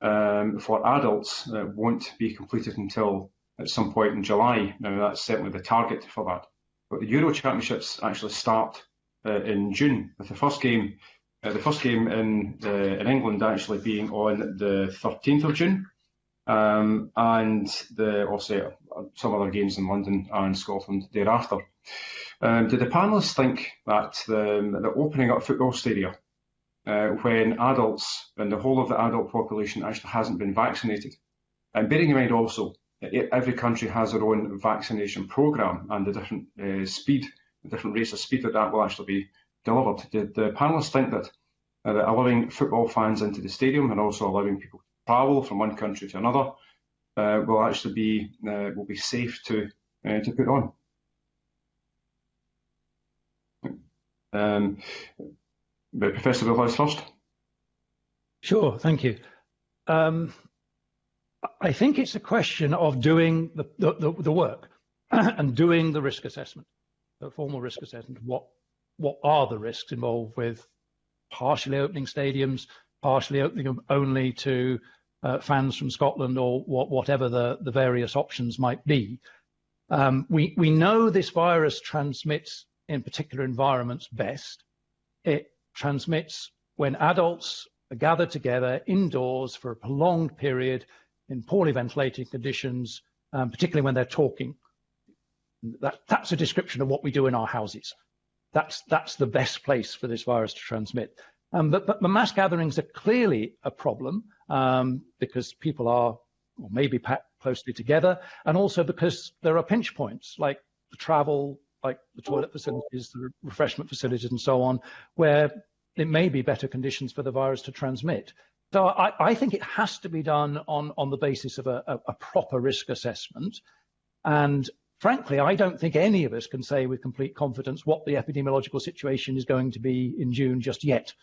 for adults won't be completed until at some point in July. Now, that's certainly the target for that. But the Euro Championships actually start in June, with the first game in England actually being on the 13th of June, and also some other games in London and Scotland thereafter. Do the panellists think that the opening up football stadia, when adults and the whole of the adult population actually hasn't been vaccinated, and bearing in mind also every country has their own vaccination programme and the different different rates of speed that will actually be delivered, did the panellists think that allowing football fans into the stadium and also allowing people to travel from one country to another will actually be safe to put on? But Professor Wheelhouse first. Sure, thank you. I think it's a question of doing the work and doing the risk assessment, the formal risk assessment. What are the risks involved with partially opening stadiums, partially opening them only to fans from Scotland, or whatever the various options might be? We know this virus transmits in particular environments best. It transmits when adults are gathered together indoors for a prolonged period in poorly ventilated conditions, particularly when they're talking. That's a description of what we do in our houses. That's the best place for this virus to transmit. But mass gatherings are clearly a problem because people are or maybe packed closely together, and also because there are pinch points like the travel, like the toilet facilities, the refreshment facilities, and so on, where it may be better conditions for the virus to transmit. So I think it has to be done on the basis of a proper risk assessment. And frankly, I don't think any of us can say with complete confidence what the epidemiological situation is going to be in June just yet.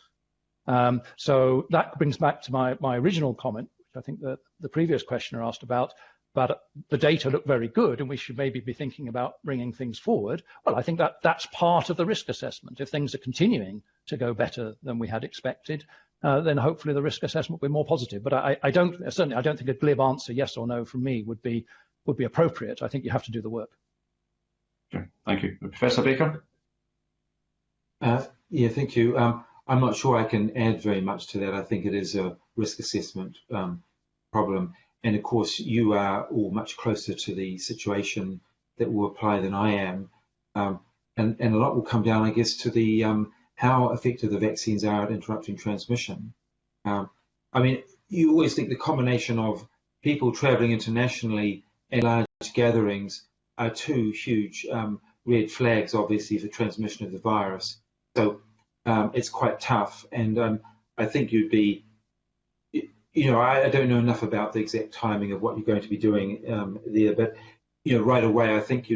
So that brings back to my original comment, which I think the previous questioner asked about, but the data look very good and we should maybe be thinking about bringing things forward. Well, I think that's part of the risk assessment. If things are continuing to go better than we had expected, then hopefully the risk assessment will be more positive. But I don't think a glib answer, yes or no, from me would be appropriate. I think you have to do the work. Okay, thank you. Professor Baker? Yeah, thank you. I'm not sure I can add very much to that. I think it is a risk assessment problem. And of course, you are all much closer to the situation that will apply than I am. And a lot will come down, I guess, to the how effective the vaccines are at interrupting transmission. I mean, you always think the combination of people traveling internationally and large gatherings are two huge red flags, obviously, for transmission of the virus. So it's quite tough. And I think you'd be, I don't know enough about the exact timing of what you're going to be doing there, but, right away, I think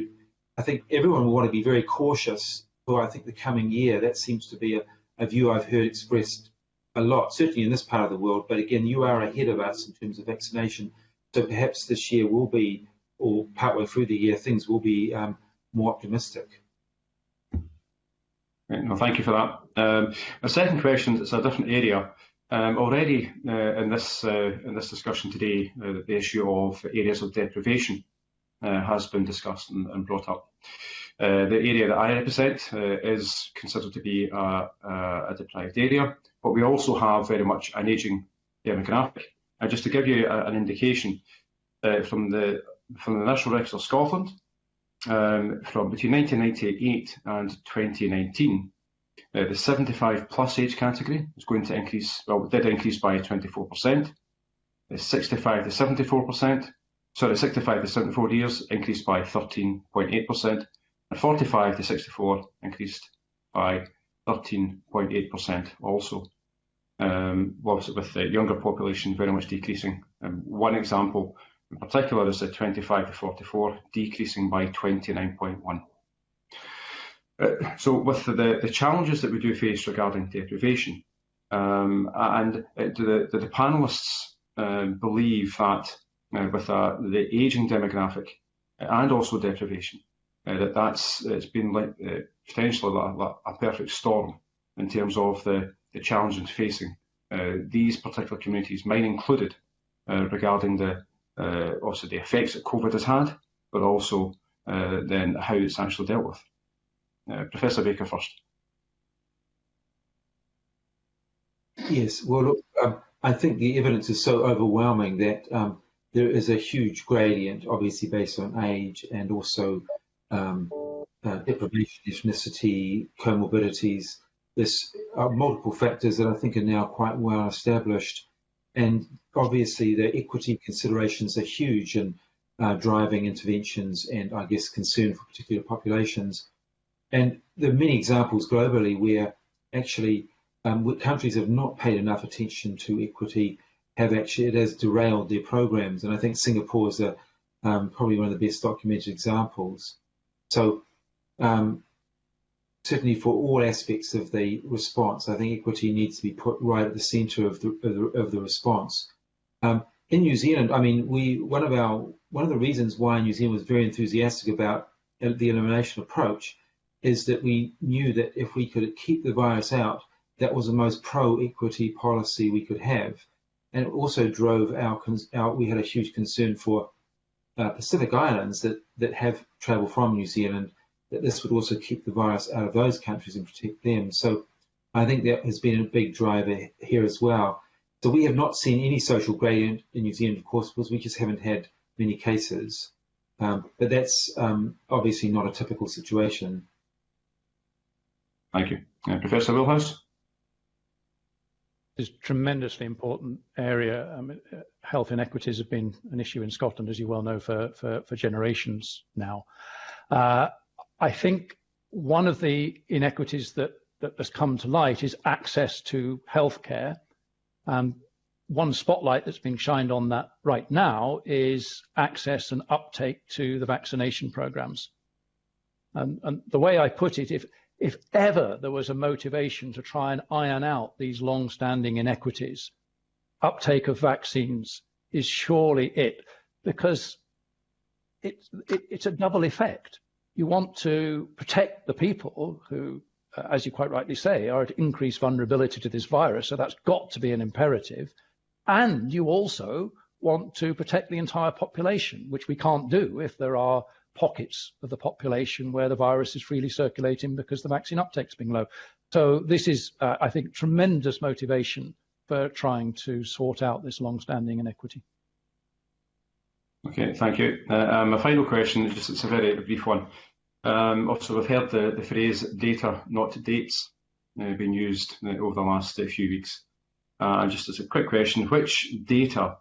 everyone will want to be very cautious for, I think, the coming year. That seems to be a view I've heard expressed a lot, certainly in this part of the world. But again, you are ahead of us in terms of vaccination. So perhaps this year will be, or partway through the year, things will be more optimistic. No, thank you for that. A second question, it's a different area. Already in this discussion today, the issue of areas of deprivation has been discussed and brought up. The area that I represent is considered to be a deprived area, but we also have very much an ageing demographic. And just to give you an indication, from the National Register of Scotland, from between 1998 and 2019, the 75 plus age category is going to increase, well, it did increase by 24%. The 65 to 74 years increased by 13.8%, and 45 to 64 increased by 13.8% also. Obviously with the younger population very much decreasing. One example in particular is the 25 to 44 decreasing by 29.1. So with the challenges that we do face regarding deprivation, and the panellists believe that with the ageing demographic and also deprivation, it's been like potentially a perfect storm in terms of the challenges facing these particular communities, mine included, regarding also the effects that COVID has had, but also then how it's actually dealt with. Professor Baker first. Yes, well, look, I think the evidence is so overwhelming that there is a huge gradient, obviously based on age and also deprivation, ethnicity, comorbidities. There's multiple factors that I think are now quite well established. And obviously the equity considerations are huge in driving interventions and, I guess, concern for particular populations. And there are many examples globally where actually countries have not paid enough attention to equity, it has derailed their programs. And I think Singapore is probably one of the best documented examples. So certainly for all aspects of the response, I think equity needs to be put right at the centre of the response. In New Zealand, I mean, one of the reasons why New Zealand was very enthusiastic about the elimination approach is that we knew that if we could keep the virus out, that was the most pro-equity policy we could have. And it also drove we had a huge concern for Pacific Islands that have travel from New Zealand, that this would also keep the virus out of those countries and protect them. So I think that has been a big driver here as well. So we have not seen any social gradient in New Zealand, of course, because we just haven't had many cases. But that's obviously not a typical situation. Thank you. Professor Wilhouse? It's a tremendously important area. I mean, health inequities have been an issue in Scotland, as you well know, for generations now. I think one of the inequities that has come to light is access to healthcare. One spotlight that's being shined on that right now is access and uptake to the vaccination programs. And the way I put it, if ever there was a motivation to try and iron out these long-standing inequities, uptake of vaccines is surely it, because it's a double effect. You want to protect the people who, as you quite rightly say, are at increased vulnerability to this virus, so that's got to be an imperative. And you also want to protect the entire population, which we can't do if there are pockets of the population where the virus is freely circulating because the vaccine uptake's been low. So this is, I think, tremendous motivation for trying to sort out this long-standing inequity. Okay, thank you. My final question, it's a very brief one. Also, we've heard the phrase data, not dates, being used over the last few weeks. And just as a quick question, which data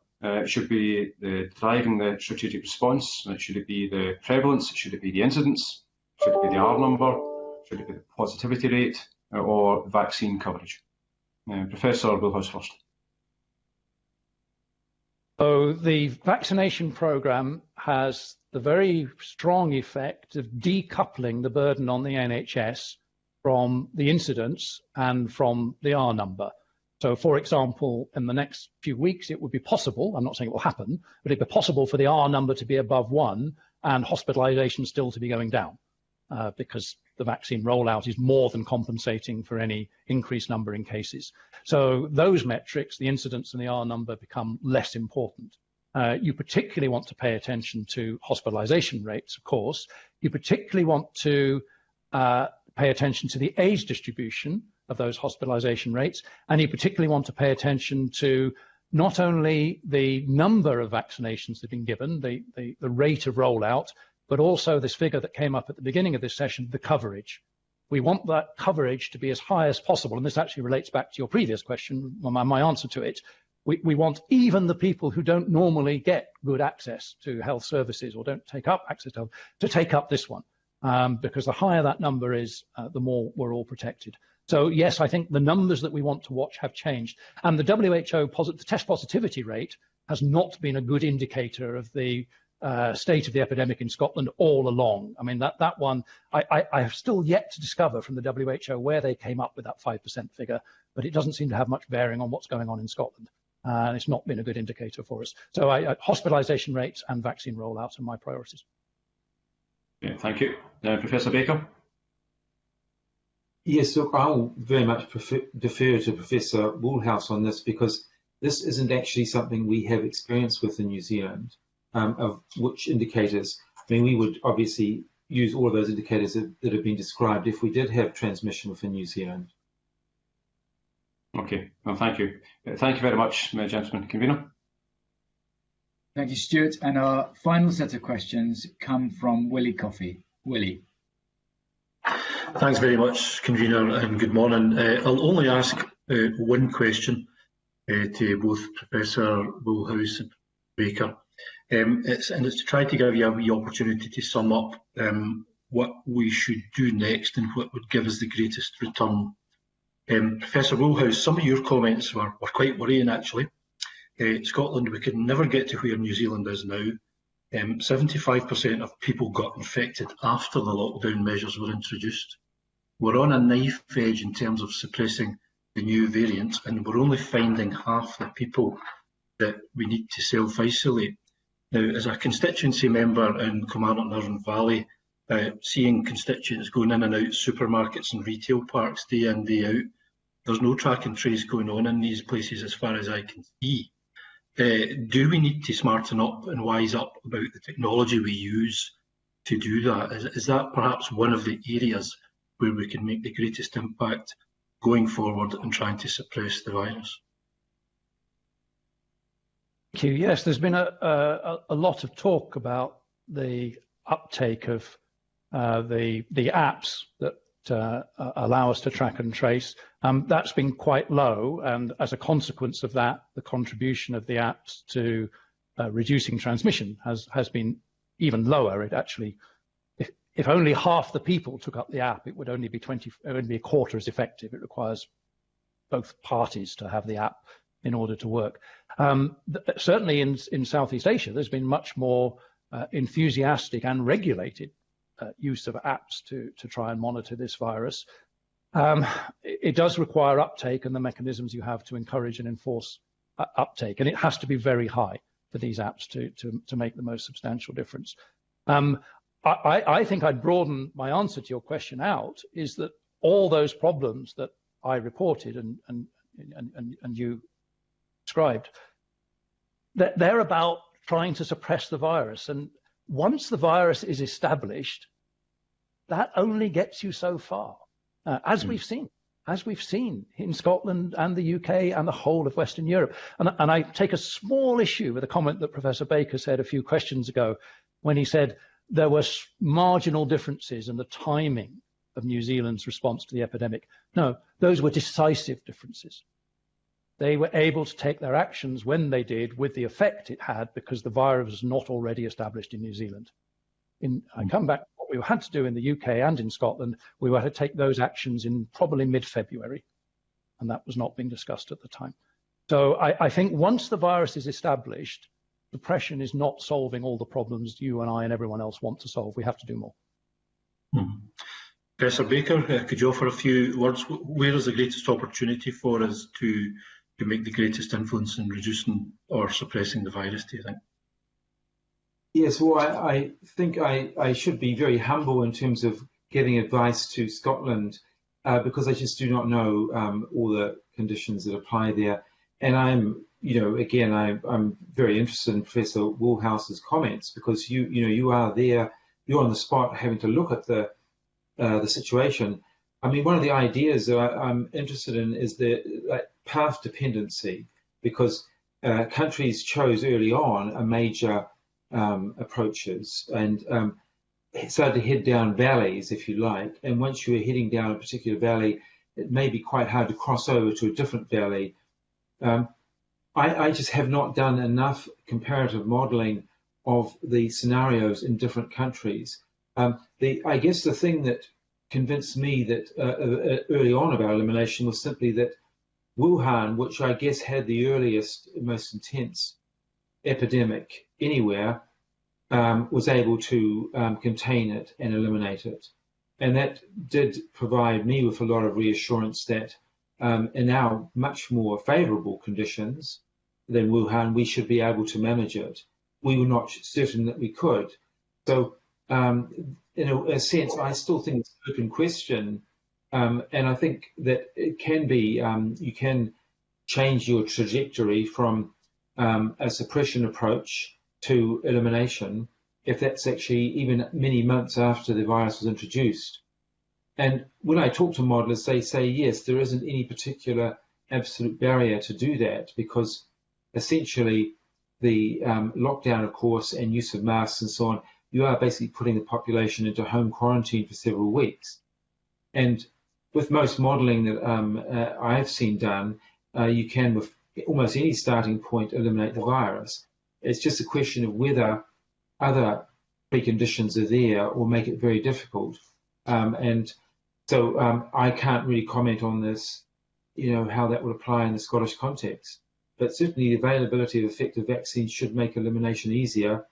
should be driving the strategic response? Should it be the prevalence? Should it be the incidence? Should it be the R number? Should it be the positivity rate or vaccine coverage? Professor Woolhouse first. So the vaccination programme has the very strong effect of decoupling the burden on the NHS from the incidence and from the R number. So, for example, in the next few weeks, it would be possible, I'm not saying it will happen, but it'd be possible for the R number to be above 1 and hospitalisation still to be going down because the vaccine rollout is more than compensating for any increased number in cases. So those metrics, the incidence and the R number, become less important. You particularly want to pay attention to hospitalisation rates, of course. You particularly want to pay attention to the age distribution of those hospitalisation rates, and you particularly want to pay attention to not only the number of vaccinations that have been given, the rate of rollout, but also this figure that came up at the beginning of this session, the coverage. We want that coverage to be as high as possible, and this actually relates back to your previous question, my answer to it. We want even the people who don't normally get good access to health services or don't take up access to health to take up this one, because the higher that number is, the more we're all protected. So yes, I think the numbers that we want to watch have changed, and the WHO the test positivity rate has not been a good indicator of the state of the epidemic in Scotland all along. I mean, that one, I have still yet to discover from the WHO where they came up with that 5% figure, but it doesn't seem to have much bearing on what's going on in Scotland. And it's not been a good indicator for us. So hospitalisation rates and vaccine rollouts are my priorities. Yeah, thank you. Professor Baker? Yes, look, I'll very much defer to Professor Woolhouse on this, because this isn't actually something we have experience with in New Zealand, of which indicators, I mean, we would obviously use all of those indicators that have been described if we did have transmission within New Zealand. Okay, well, thank you. Thank you very much, gentlemen. Convener? Thank you, Stuart. And our final set of questions come from Willie Coffey. Willie. Thanks very much, Convener, and good morning. I'll only ask one question to both Professor Woolhouse and Baker. It's to try to give you a wee opportunity to sum up what we should do next and what would give us the greatest return. Professor Woolhouse, some of your comments were quite worrying, actually. Scotland, we could never get to where New Zealand is now. 75% of people got infected after the lockdown measures were introduced. We're on a knife edge in terms of suppressing the new variant, and we're only finding half the people that we need to self-isolate. Now, as a constituency member in Kilmarnock and Irvine Valley, seeing constituents going in and out supermarkets and retail parks day in, day out, there's no track and trace going on in these places as far as I can see. Do we need to smarten up and wise up about the technology we use to do that? Is that perhaps one of the areas where we can make the greatest impact going forward and trying to suppress the virus? Thank you. Yes, there's been a lot of talk about the uptake of the apps that allow us to track and trace. That's been quite low, and as a consequence of that, the contribution of the apps to reducing transmission has been even lower. It actually, if only half the people took up the app, it would only be a quarter as effective. It requires both parties to have the app in order to work. Certainly in Southeast Asia, there's been much more enthusiastic and regulated use of apps to try and monitor this virus. It does require uptake and the mechanisms you have to encourage and enforce uptake, and it has to be very high for these apps to make the most substantial difference. I think I'd broaden my answer to your question out, is that all those problems that I reported and you described, that they're about trying to suppress the virus. And once the virus is established, that only gets you so far, as we've seen. as we've seen in Scotland and the UK and the whole of Western Europe. And I take a small issue with a comment that Professor Baker said a few questions ago when he said there were marginal differences in the timing of New Zealand's response to the epidemic. No, those were decisive differences. They were able to take their actions when they did with the effect it had because the virus was not already established in New Zealand. I come back to what we had to do in the UK and in Scotland. We were to take those actions in probably mid-February, and that was not being discussed at the time. So I think once the virus is established, depression is not solving all the problems you and I and everyone else want to solve. We have to do more. Professor Baker, could you offer a few words? Where is the greatest opportunity for us to make the greatest influence in reducing or suppressing the virus, do you think? Yes, well, I think I should be very humble in terms of giving advice to Scotland because I just do not know all the conditions that apply there. And I'm very interested in Professor Woolhouse's comments because you are there, you're on the spot having to look at the situation. I mean, one of the ideas that I'm interested in is the path dependency, because countries chose early on a major approaches and started to head down valleys, if you like. And once you are heading down a particular valley, it may be quite hard to cross over to a different valley. I just have not done enough comparative modelling of the scenarios in different countries. I guess the thing that convinced me that early on about elimination was simply that Wuhan, which I guess had the earliest, most intense epidemic anywhere, was able to contain it and eliminate it. And that did provide me with a lot of reassurance that in our much more favourable conditions than Wuhan, we should be able to manage it. We were not certain that we could. So in a sense, I still think it's an open question. And I think that it can be, you can change your trajectory from a suppression approach to elimination if that's actually even many months after the virus was introduced. And when I talk to modelers, they say, yes, there isn't any particular absolute barrier to do that because essentially the lockdown, of course, and use of masks and so on, you are basically putting the population into home quarantine for several weeks. And with most modelling that I've seen done, you can, with almost any starting point, eliminate the virus. It's just a question of whether other preconditions are there or make it very difficult. And so I can't really comment on this, how that would apply in the Scottish context. But certainly the availability of effective vaccines should make elimination easier.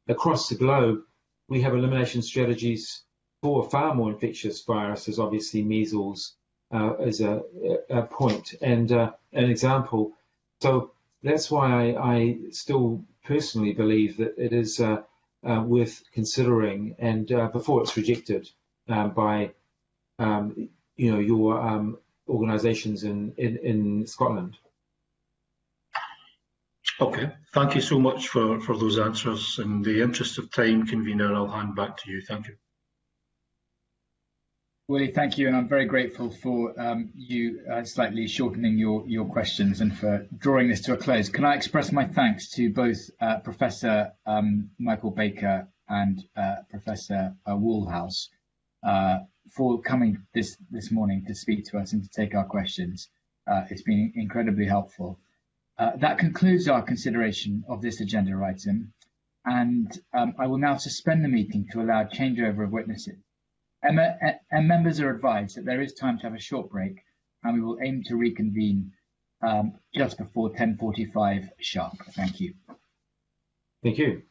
Across the globe, we have elimination strategies for far more infectious viruses, obviously measles is a point and an example. So that's why I still personally believe that it is worth considering, and before it's rejected by your organisations in Scotland. Okay, thank you so much for those answers. In the interest of time, convener, I'll hand back to you. Thank you. Willie, thank you, and I'm very grateful for you slightly shortening your questions and for drawing this to a close. Can I express my thanks to both Professor Michael Baker and Professor Woolhouse for coming this morning to speak to us and to take our questions. It's been incredibly helpful. That concludes our consideration of this agenda item, and I will now suspend the meeting to allow changeover of witnesses. And members are advised that there is time to have a short break, and we will aim to reconvene just before 10:45 sharp. Thank you. Thank you.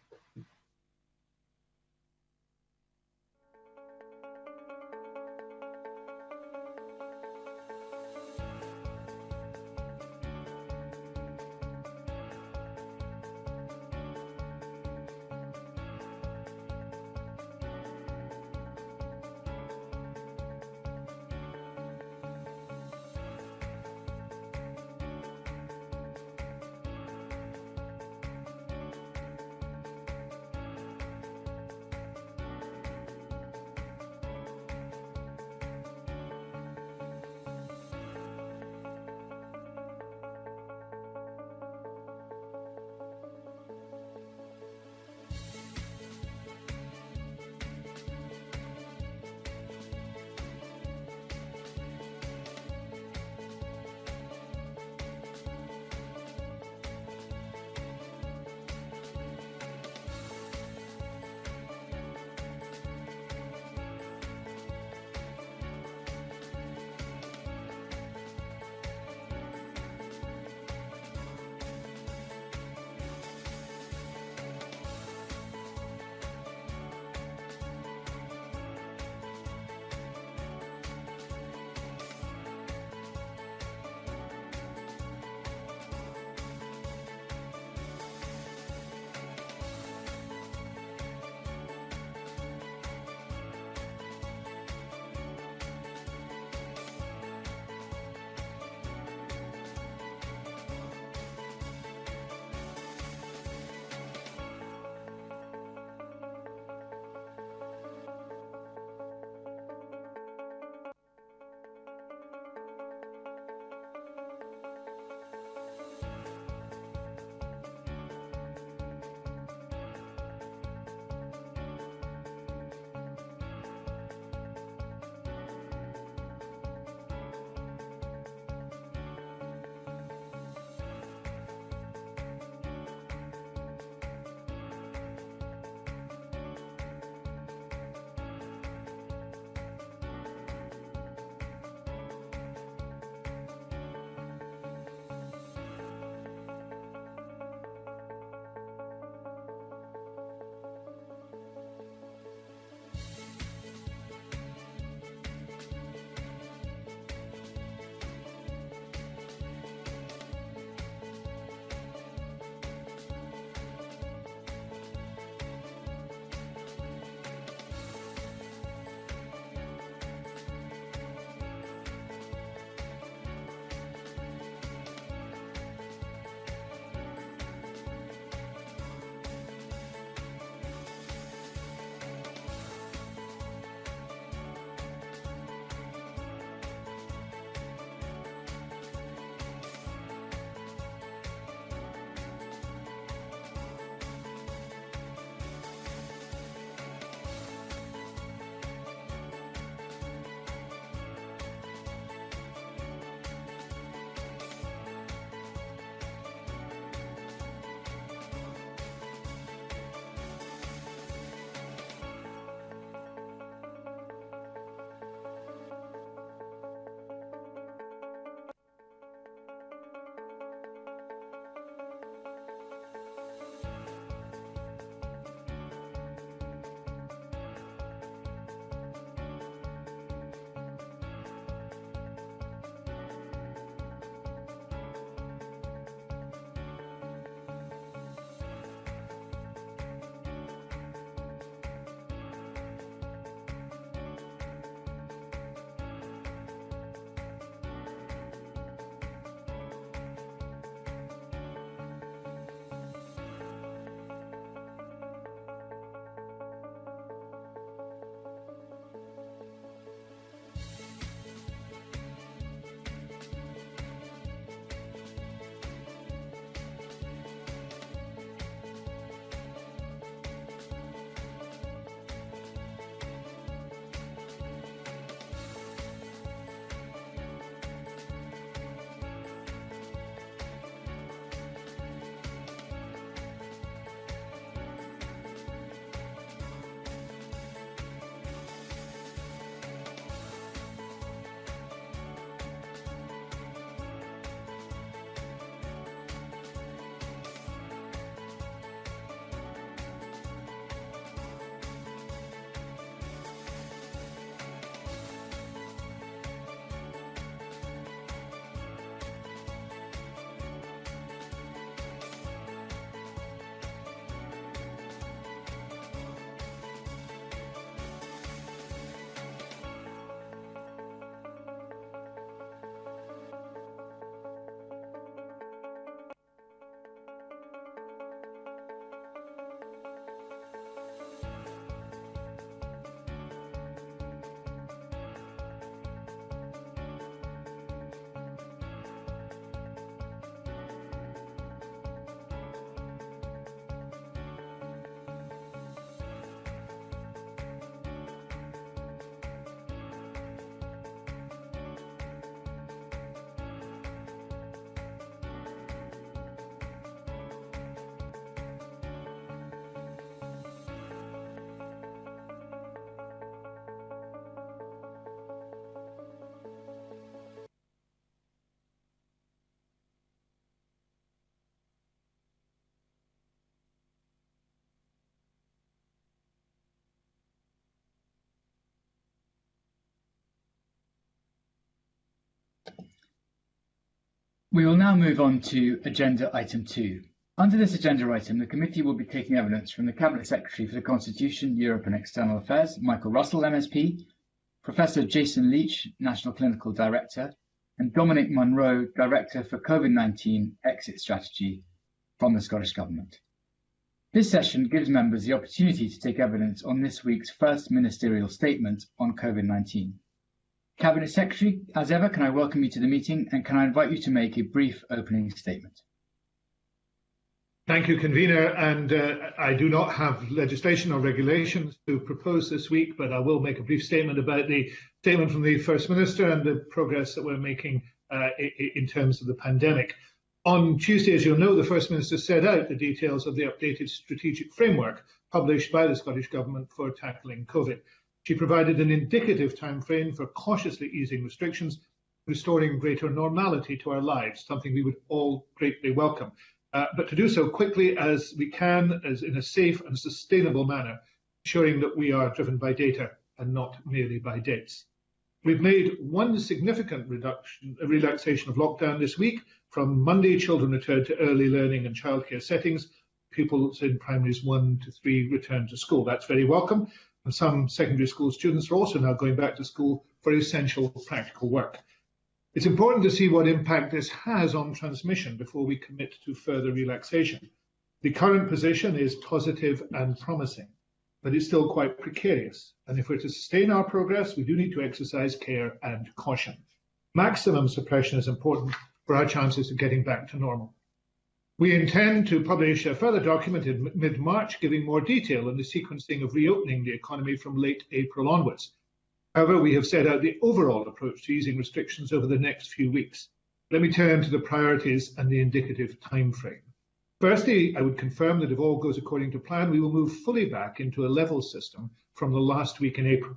We will now move on to agenda item 2. Under this agenda item, the committee will be taking evidence from the Cabinet Secretary for the Constitution, Europe and External Affairs, Michael Russell, MSP, Professor Jason Leach, National Clinical Director, and Dominic Munro, Director for COVID-19 Exit Strategy from the Scottish Government. This session gives members the opportunity to take evidence on this week's first ministerial statement on COVID-19. Cabinet Secretary, as ever, can I welcome you to the meeting and can I invite you to make a brief opening statement? Thank you, Convener, and I do not have legislation or regulations to propose this week, but I will make a brief statement about the statement from the First Minister and the progress that we're making in terms of the pandemic. On Tuesday, as you'll know, the First Minister set out the details of the updated strategic framework published by the Scottish Government for tackling COVID. She provided an indicative timeframe for cautiously easing restrictions, restoring greater normality to our lives, something we would all greatly welcome. But to do so quickly as we can, as in a safe and sustainable manner, ensuring that we are driven by data and not merely by dates. We've made one significant relaxation of lockdown this week. From Monday, children returned to early learning and childcare settings. Pupils in primaries 1 to 3 returned to school. That's very welcome. And some secondary school students are also now going back to school for essential practical work. It's important to see what impact this has on transmission before we commit to further relaxation. The current position is positive and promising, but it's still quite precarious. And if we're to sustain our progress, we do need to exercise care and caution. Maximum suppression is important for our chances of getting back to normal. We intend to publish a further document in mid-March giving more detail on the sequencing of reopening the economy from late April onwards. However, we have set out the overall approach to easing restrictions over the next few weeks. Let me turn to the priorities and the indicative timeframe. Firstly, I would confirm that if all goes according to plan, we will move fully back into a level system from the last week in April.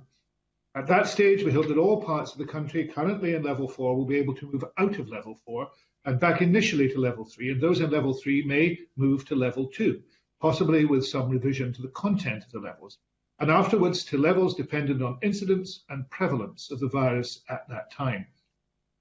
At that stage, we hope that all parts of the country currently in level 4 will be able to move out of level 4 and back initially to level 3, and those in level 3 may move to level 2, possibly with some revision to the content of the levels, and afterwards to levels dependent on incidence and prevalence of the virus at that time.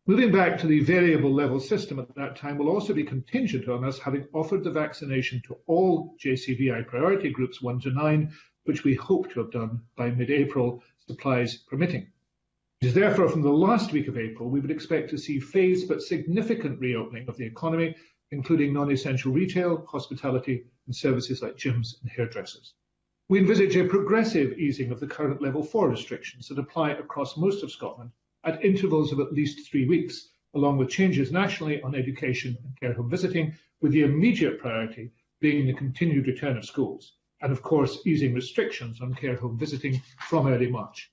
Moving back to the variable level system at that time will also be contingent on us having offered the vaccination to all JCVI priority groups 1 to 9, which we hope to have done by mid-April, supplies permitting. It is therefore from the last week of April we would expect to see phased but significant reopening of the economy, including non-essential retail, hospitality and services like gyms and hairdressers. We envisage a progressive easing of the current level 4 restrictions that apply across most of Scotland at intervals of at least 3 weeks, along with changes nationally on education and care home visiting, with the immediate priority being the continued return of schools, and of course easing restrictions on care home visiting from early March.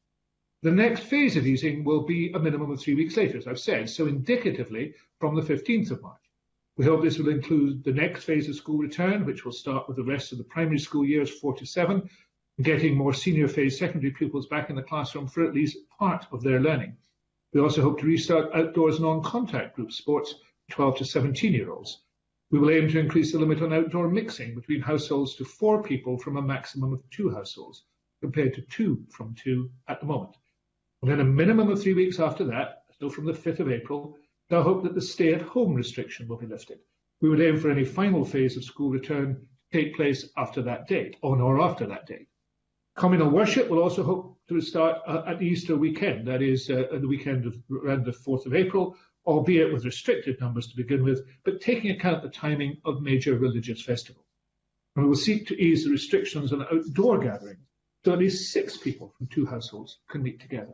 The next phase of easing will be a minimum of 3 weeks later, as I've said, so indicatively from the 15th of March. We hope this will include the next phase of school return, which will start with the rest of the primary school years 4 to 7, getting more senior phase secondary pupils back in the classroom for at least part of their learning. We also hope to restart outdoors non-contact group sports for 12 to 17-year-olds. We will aim to increase the limit on outdoor mixing between households to 4 people from a maximum of 2 households, compared to 2 from 2 at the moment. And then a minimum of 3 weeks after that, so from the 5th of April, I hope that the stay-at-home restriction will be lifted. We would aim for any final phase of school return to take place after that date, on or after that date. Communal worship will also hope to start at the Easter weekend, that is the weekend of around the 4th of April, albeit with restricted numbers to begin with, but taking account the timing of major religious festivals. And we will seek to ease the restrictions on outdoor gatherings, so at least 6 people from 2 households can meet together.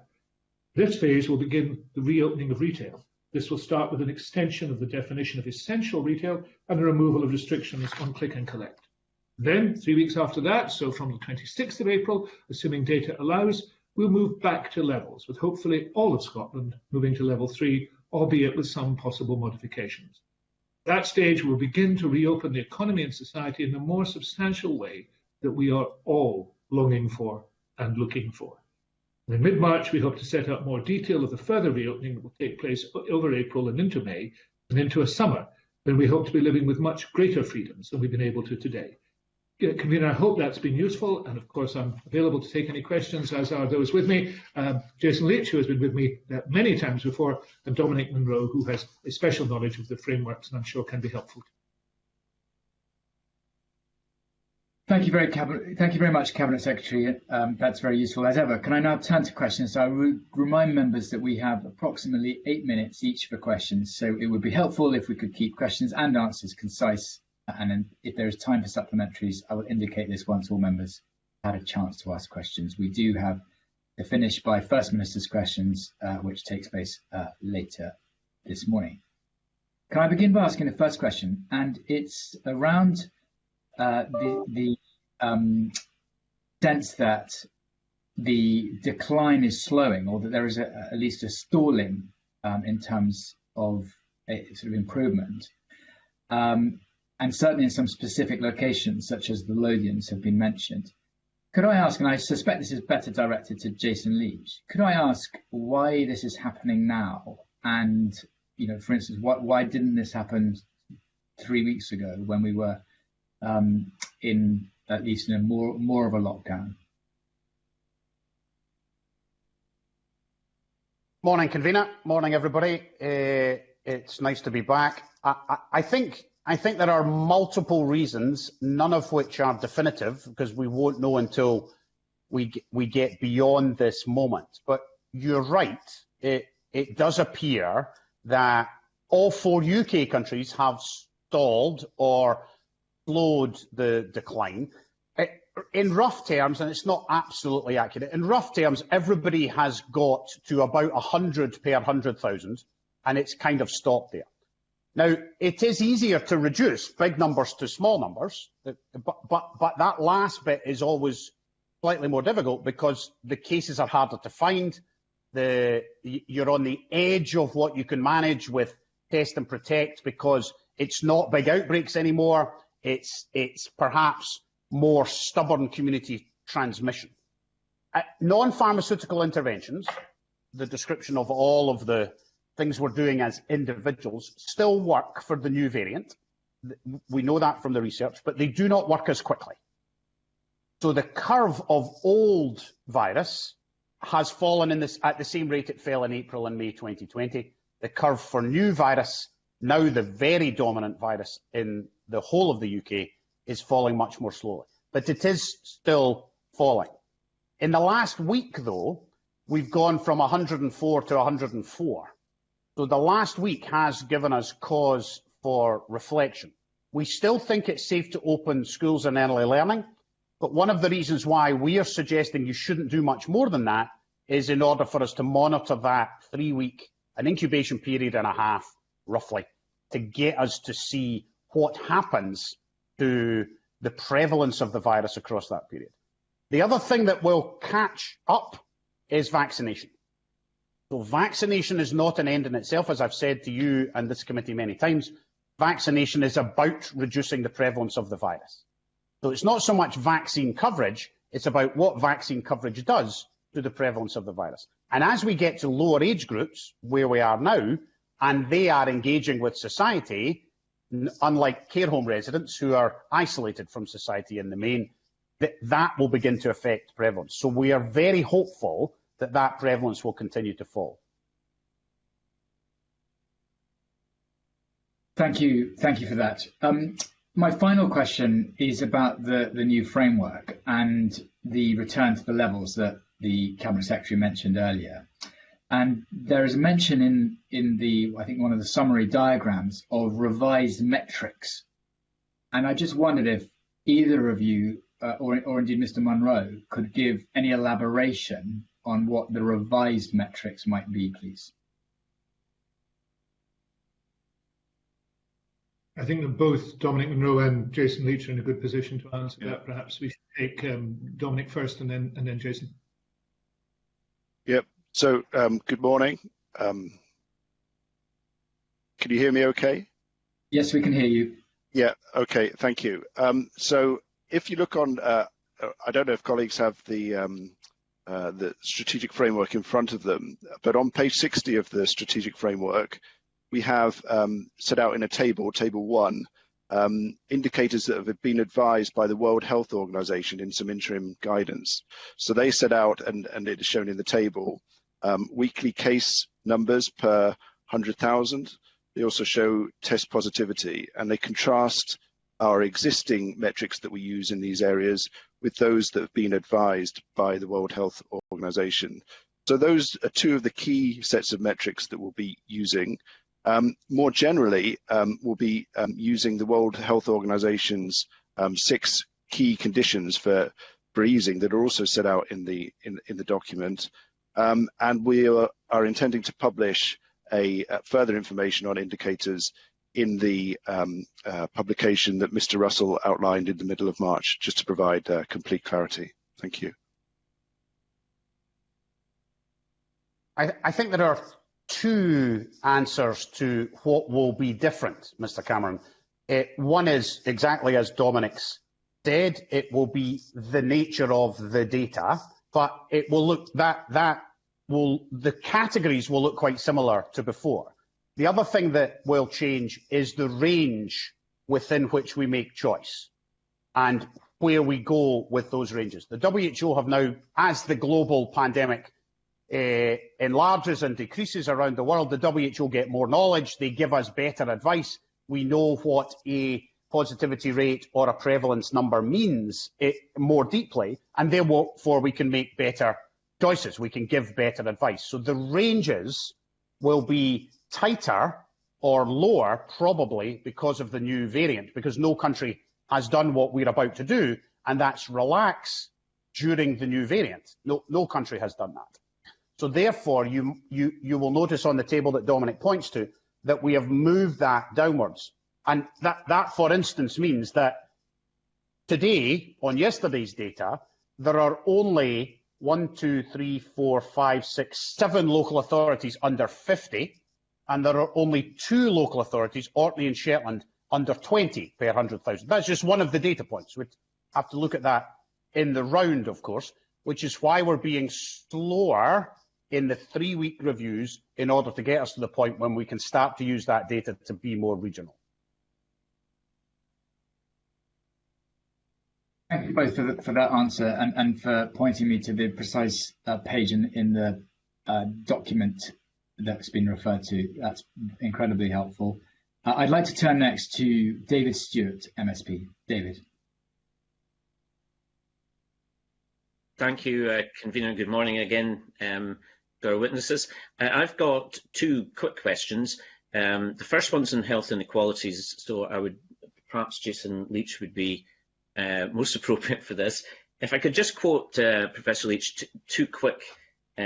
This phase will begin the reopening of retail. This will start with an extension of the definition of essential retail and a removal of restrictions on click and collect. Then, 3 weeks after that, so from the 26th of April, assuming data allows, we'll move back to levels, with hopefully all of Scotland moving to level 3, albeit with some possible modifications. At that stage, we'll begin to reopen the economy and society in the more substantial way that we are all longing for and looking for. And in mid-March, we hope to set out more detail of the further reopening that will take place over April and into May, and into a summer when we hope to be living with much greater freedoms than we've been able to today. Convener, I hope that's been useful, and of course I'm available to take any questions, as are those with me. Jason Leach, who has been with me many times before, and Dominic Munro, who has a special knowledge of the frameworks and I'm sure can be helpful. Thank you very much, Cabinet Secretary. That's very useful as ever. Can I now turn to questions? So I would remind members that we have approximately 8 minutes each for questions, so it would be helpful if we could keep questions and answers concise. And then if there is time for supplementaries, I will indicate this once all members have had a chance to ask questions. We do have the finish by First Minister's questions, which takes place later this morning. Can I begin by asking the first question? And it's around the sense that the decline is slowing, or that there is at least a stalling in terms of a sort of improvement. And certainly in some specific locations, such as the Lothians have been mentioned. Could I ask, and I suspect this is better directed to Jason Leach, could I ask why this is happening now? And, you know, for instance, why didn't this happen 3 weeks ago when we were in at least in a more of a lockdown? Morning, Convener. Morning, everybody. It's nice to be back. I think there are multiple reasons, none of which are definitive, because we won't know until we get beyond this moment. But you're right. It does appear that all 4 UK countries have stalled or slowed the decline. In rough terms, and it's not absolutely accurate, in rough terms, everybody has got to about 100 per 100,000, and it's kind of stopped there. Now, it is easier to reduce big numbers to small numbers, but that last bit is always slightly more difficult because the cases are harder to find. You're on the edge of what you can manage with test and protect because it's not big outbreaks anymore. It's perhaps more stubborn community transmission. Non-pharmaceutical interventions, the description of all of the things we're doing as individuals, still work for the new variant. We know that from the research, but they do not work as quickly. So the curve of old virus has fallen at the same rate it fell in April and May 2020. The curve for new virus, now the very dominant virus in the whole of the UK, is falling much more slowly. But it is still falling. In the last week, though, we've gone from 104 to 104. So the last week has given us cause for reflection. We still think it's safe to open schools and early learning, but one of the reasons why we are suggesting you shouldn't do much more than that is in order for us to monitor that 3-week, an incubation period and a half, roughly, to get us to see what happens to the prevalence of the virus across that period. The other thing that will catch up is vaccination. So vaccination is not an end in itself, as I've said to you and this committee many times. Vaccination is about reducing the prevalence of the virus. So it's not so much vaccine coverage, it's about what vaccine coverage does to the prevalence of the virus. And as we get to lower age groups, where we are now, and they are engaging with society, unlike care home residents who are isolated from society in the main, that will begin to affect prevalence. So we are very hopeful that prevalence will continue to fall. Thank you for that. My final question is about the new framework and the return to the levels that the Cabinet Secretary mentioned earlier. And there is a mention in the, I think, one of the summary diagrams of revised metrics. And I just wondered if either of you, or indeed Mr. Munro, could give any elaboration on what the revised metrics might be, please. I think that both Dominic Munro and Jason Leach are in a good position to answer that. Perhaps we should take Dominic first and then Jason. Yep. So good morning. Can you hear me okay? Yes, we can hear you. Yeah, okay, thank you. So if you look on, I don't know if colleagues have the strategic framework in front of them, but on page 60 of the strategic framework, we have set out in a table 1, indicators that have been advised by the World Health Organization in some interim guidance. So they set out, and it is shown in the table, weekly case numbers per 100,000. They also show test positivity, and they contrast our existing metrics that we use in these areas with those that have been advised by the World Health Organization. So those are two of the key sets of metrics that we'll be using. More generally, we'll be using the World Health Organization's 6 key conditions for easing that are also set out in the document, and we are intending to publish further information on indicators in the publication that Mr. Russell outlined in the middle of March, just to provide complete clarity. Thank you. I think there are 2 answers to what will be different, Mr. Cameron. One is exactly as Dominic's said, it will be the nature of the data, but it will look the categories will look quite similar to before. The other thing that will change is the range within which we make choice and where we go with those ranges. The WHO have now, as the global pandemic enlarges and decreases around the world, the WHO get more knowledge, they give us better advice, we know what a positivity rate or a prevalence number means more deeply, and therefore we can make better choices, we can give better advice. So the ranges will be tighter or lower, probably because of the new variant, because no country has done what we're about to do, and that's relax during the new variant. No country has done that. So therefore, you will notice on the table that Dominic points to that we have moved that downwards. And that, for instance, means that today, on yesterday's data, there are only 1, 2, 3, 4, 5, 6, 7 local authorities under 50, and there are only 2 local authorities, Orkney and Shetland, under 20 per 100,000. That's just one of the data points. We'd have to look at that in the round, of course, which is why we're being slower in the 3-week reviews in order to get us to the point when we can start to use that data to be more regional. Thank you both for that answer and for pointing me to the precise page in the document that's been referred to. That's incredibly helpful. I'd like to turn next to David Stewart, MSP. David. Thank you, Convener. Good morning again to our witnesses. I've got 2 quick questions. The first one's on health inequalities, so I would perhaps Jason Leach would be most appropriate for this. If I could just quote Professor Leach 2 quick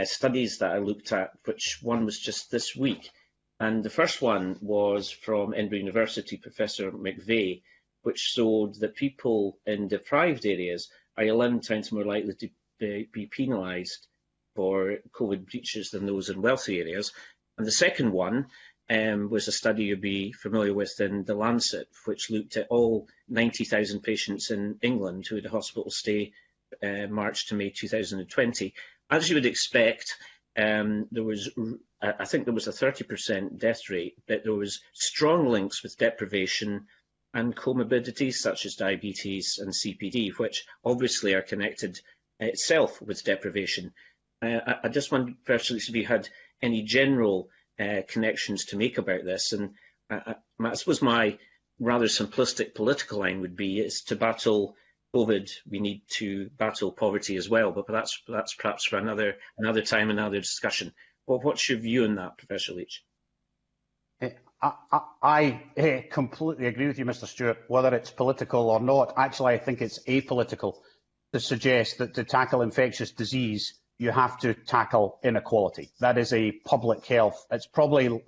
studies that I looked at, which one was just this week. And the first one was from Edinburgh University, Professor McVeigh, which showed that people in deprived areas are 11 times more likely to be penalised for COVID breaches than those in wealthy areas. And the second one was a study you'll be familiar with in The Lancet, which looked at all 90,000 patients in England who had a hospital stay March to May 2020. As you would expect, there was, I think there was a 30% death rate, but there was strong links with deprivation and comorbidities such as diabetes and CPD, which obviously are connected itself with deprivation. I just wondered, perhaps, if you had any general connections to make about this. And I suppose my rather simplistic political line would be, is to battle COVID, we need to battle poverty as well. But that's perhaps for another time, another discussion. Well, what's your view on that, Professor Leach? I completely agree with you, Mr. Stewart, whether it's political or not. Actually, I think it's apolitical to suggest that to tackle infectious disease, you have to tackle inequality. That is a public health. It's probably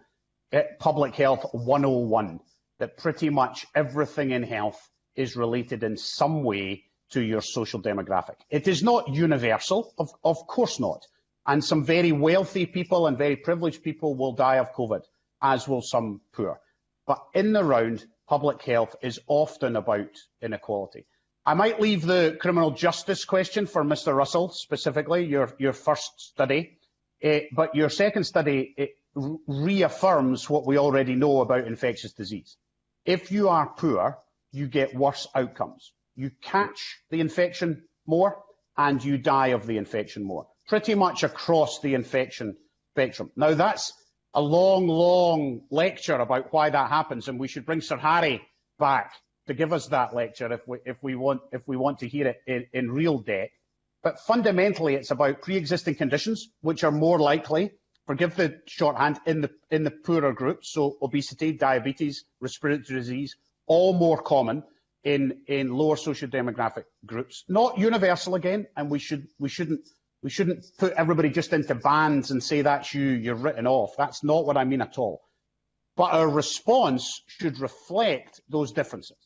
public health 101, that pretty much everything in health is related in some way to your social demographic. It is not universal, of course not. And some very wealthy people and very privileged people will die of COVID, as will some poor. But in the round, public health is often about inequality. I might leave the criminal justice question for Mr. Russell, specifically, your first study. But your second study reaffirms what we already know about infectious disease. If you are poor, you get worse outcomes. You catch the infection more and you die of the infection more, pretty much across the infection spectrum. Now, that's a long, long lecture about why that happens, and we should bring Sir Harry back to give us that lecture if we want to hear it in real depth. But fundamentally, it's about pre-existing conditions, which are more likely, forgive the shorthand, in the poorer groups. So obesity, diabetes, respiratory disease, all more common in lower socio-demographic groups. Not universal again, and we shouldn't put everybody just into bands and say that's you're written off. That's not what I mean at all. But our response should reflect those differences.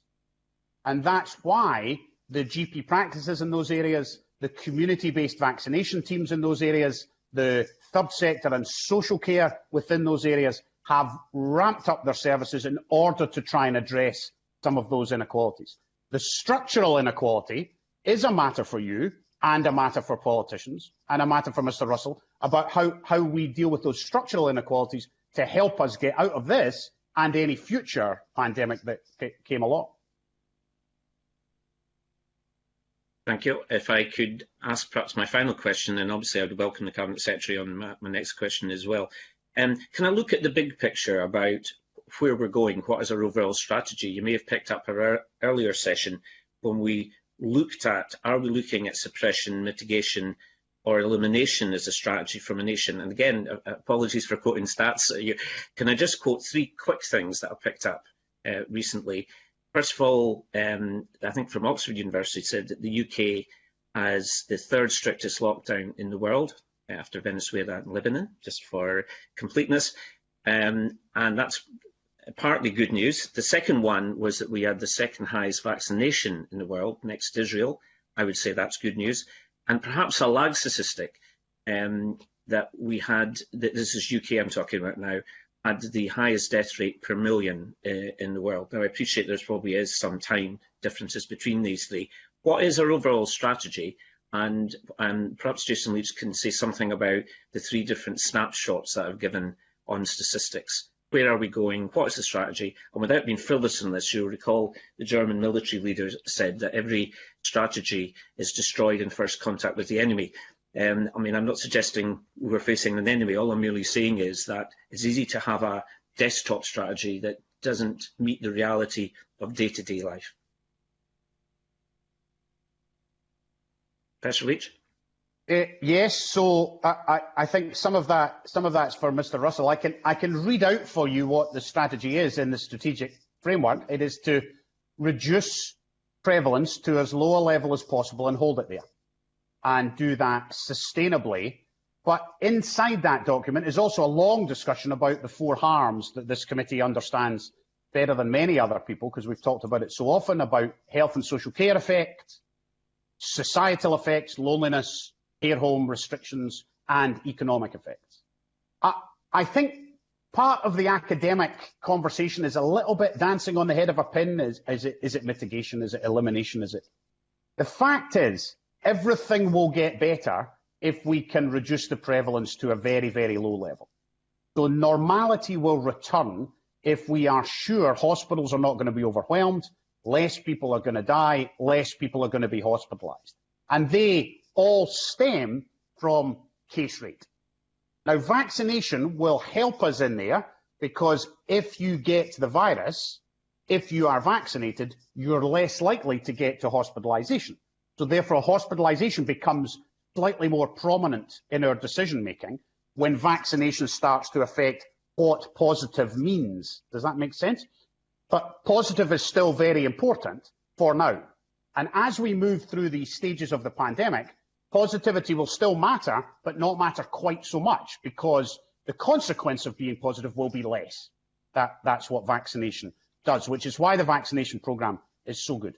And that's why the GP practices in those areas, the community-based vaccination teams in those areas, the third sector and social care within those areas have ramped up their services in order to try and address some of those inequalities. The structural inequality is a matter for you and a matter for politicians and a matter for Mr. Russell about how we deal with those structural inequalities to help us get out of this and any future pandemic that came along. Thank you. If I could ask perhaps my final question, and obviously I would welcome the Cabinet Secretary on my next question as well. Can I look at the big picture about where we're going? What is our overall strategy? You may have picked up our earlier session when we looked at, are we looking at suppression, mitigation, or elimination as a strategy from a nation? And again, apologies for quoting stats. Can I just quote three quick things that I picked up recently? First of all, I think from Oxford University said that the UK has the third strictest lockdown in the world after Venezuela and Lebanon, just for completeness. And that's partly good news. The second one was that we had the second highest vaccination in the world, next to Israel. I would say that's good news. And perhaps a lag statistic that we had, this is UK I'm talking about now, had the highest death rate per million in the world. Now, I appreciate there probably is some time differences between these three. What is our overall strategy? And perhaps Jason Leach can say something about the three different snapshots that I've given on statistics. Where are we going? What is the strategy? And without being frivolous on this, you'll recall the German military leader said that every strategy is destroyed in first contact with the enemy. I mean, I'm not suggesting we're facing an enemy. All I'm merely saying is that it's easy to have a desktop strategy that doesn't meet the reality of day-to-day life. Professor Leach? Yes, so I think some of that's for Mr. Russell. I can read out for you what the strategy is in the strategic framework. It is to reduce prevalence to as low a level as possible and hold it there, and do that sustainably. But inside that document is also a long discussion about the four harms that this committee understands better than many other people, because we've talked about it so often, about health and social care effects, societal effects, loneliness, care home restrictions, and economic effects. I think part of the academic conversation is a little bit dancing on the head of a pin. Is it mitigation? Is it elimination? The fact is, everything will get better if we can reduce the prevalence to a very, very low level. So normality will return if we are sure hospitals are not going to be overwhelmed, less people are going to die, less people are going to be hospitalised. And they all stem from case rate. Now, vaccination will help us in there, because if you get the virus, if you are vaccinated, you're less likely to get to hospitalisation. So therefore, hospitalisation becomes slightly more prominent in our decision-making when vaccination starts to affect what positive means. Does that make sense? But positive is still very important for now. And as we move through these stages of the pandemic, positivity will still matter, but not matter quite so much, because the consequence of being positive will be less. That's what vaccination does, which is why the vaccination programme is so good.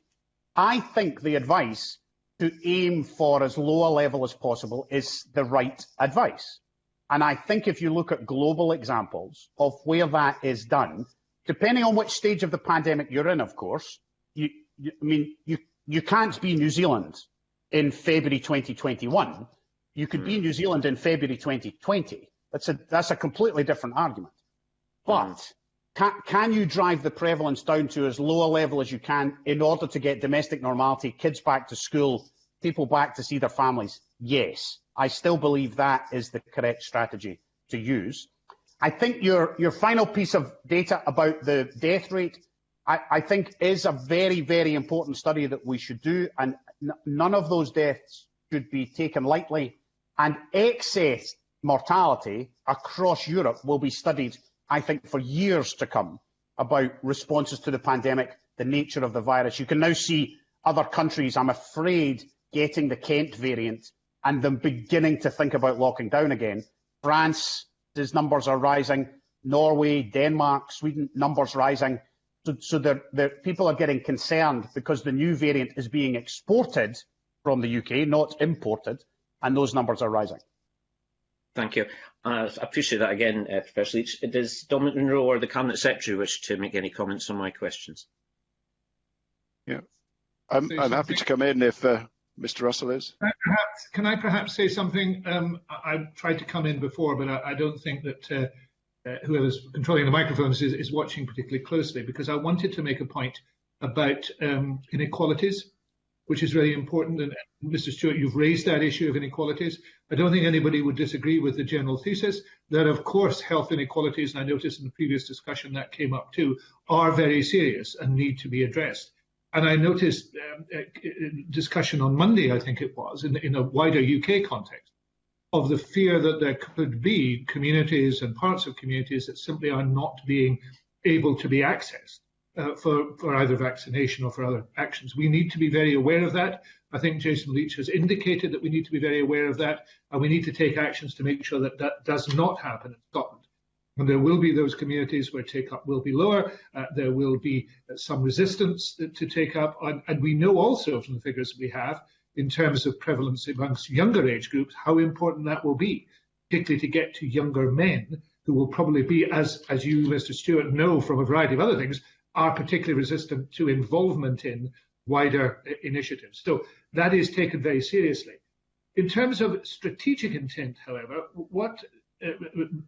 I think the advice to aim for as low a level as possible is the right advice. And I think if you look at global examples of where that is done, depending on which stage of the pandemic you're in, of course, you can't be New Zealand in February 2021. You could be New Zealand in February 2020. That's a completely different argument. But Can you drive the prevalence down to as low a level as you can in order to get domestic normality, kids back to school, people back to see their families? Yes. I still believe that is the correct strategy to use. I think your final piece of data about the death rate, I think is a very, very important study that we should do, and none of those deaths should be taken lightly. And excess mortality across Europe will be studied, I think, for years to come about responses to the pandemic, the nature of the virus. You can now see other countries, I'm afraid, getting the Kent variant and them beginning to think about locking down again. France, these numbers are rising. Norway, Denmark, Sweden, numbers rising. So people are getting concerned because the new variant is being exported from the UK, not imported, and those numbers are rising. Thank you. I appreciate that again, Professor Leach. Does Dominic Munro or the Cabinet Secretary wish to make any comments on my questions? Yeah, I'm happy to come in if Mr. Russell is. Can I perhaps say something? I tried to come in before, but I don't think that whoever's controlling the microphones is watching particularly closely, because I wanted to make a point about inequalities, which is really important. And Mr. Stewart, you've raised that issue of inequalities. I don't think anybody would disagree with the general thesis that, of course, health inequalities, and I noticed in the previous discussion that came up too, are very serious and need to be addressed. And I noticed discussion on Monday, I think it was, in a wider UK context, of the fear that there could be communities and parts of communities that simply are not being able to be accessed for either vaccination or for other actions. We need to be very aware of that. I think Jason Leach has indicated that we need to be very aware of that, and we need to take actions to make sure that that does not happen in Scotland. And there will be those communities where take-up will be lower. There will be some resistance to take-up. And we know also from the figures we have, in terms of prevalence amongst younger age groups, how important that will be, particularly to get to younger men who will probably be, as you, Mr. Stewart, know from a variety of other things, are particularly resistant to involvement in wider initiatives. So that is taken very seriously. In terms of strategic intent, however, what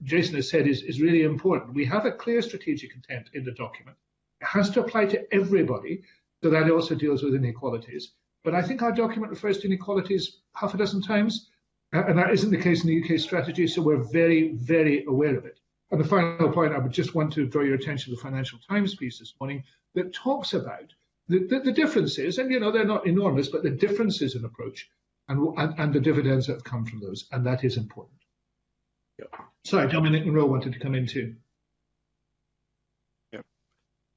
Jason has said is really important. We have a clear strategic intent in the document. It has to apply to everybody, so that it also deals with inequalities. But I think our document refers to inequalities half a dozen times, and that isn't the case in the UK strategy, so we're very, very aware of it. And the final point, I would just want to draw your attention to the Financial Times piece this morning that talks about the differences, and they're not enormous, but the differences in approach and the dividends that have come from those, and that is important. Sorry, Dominic Munro wanted to come in too. Yeah.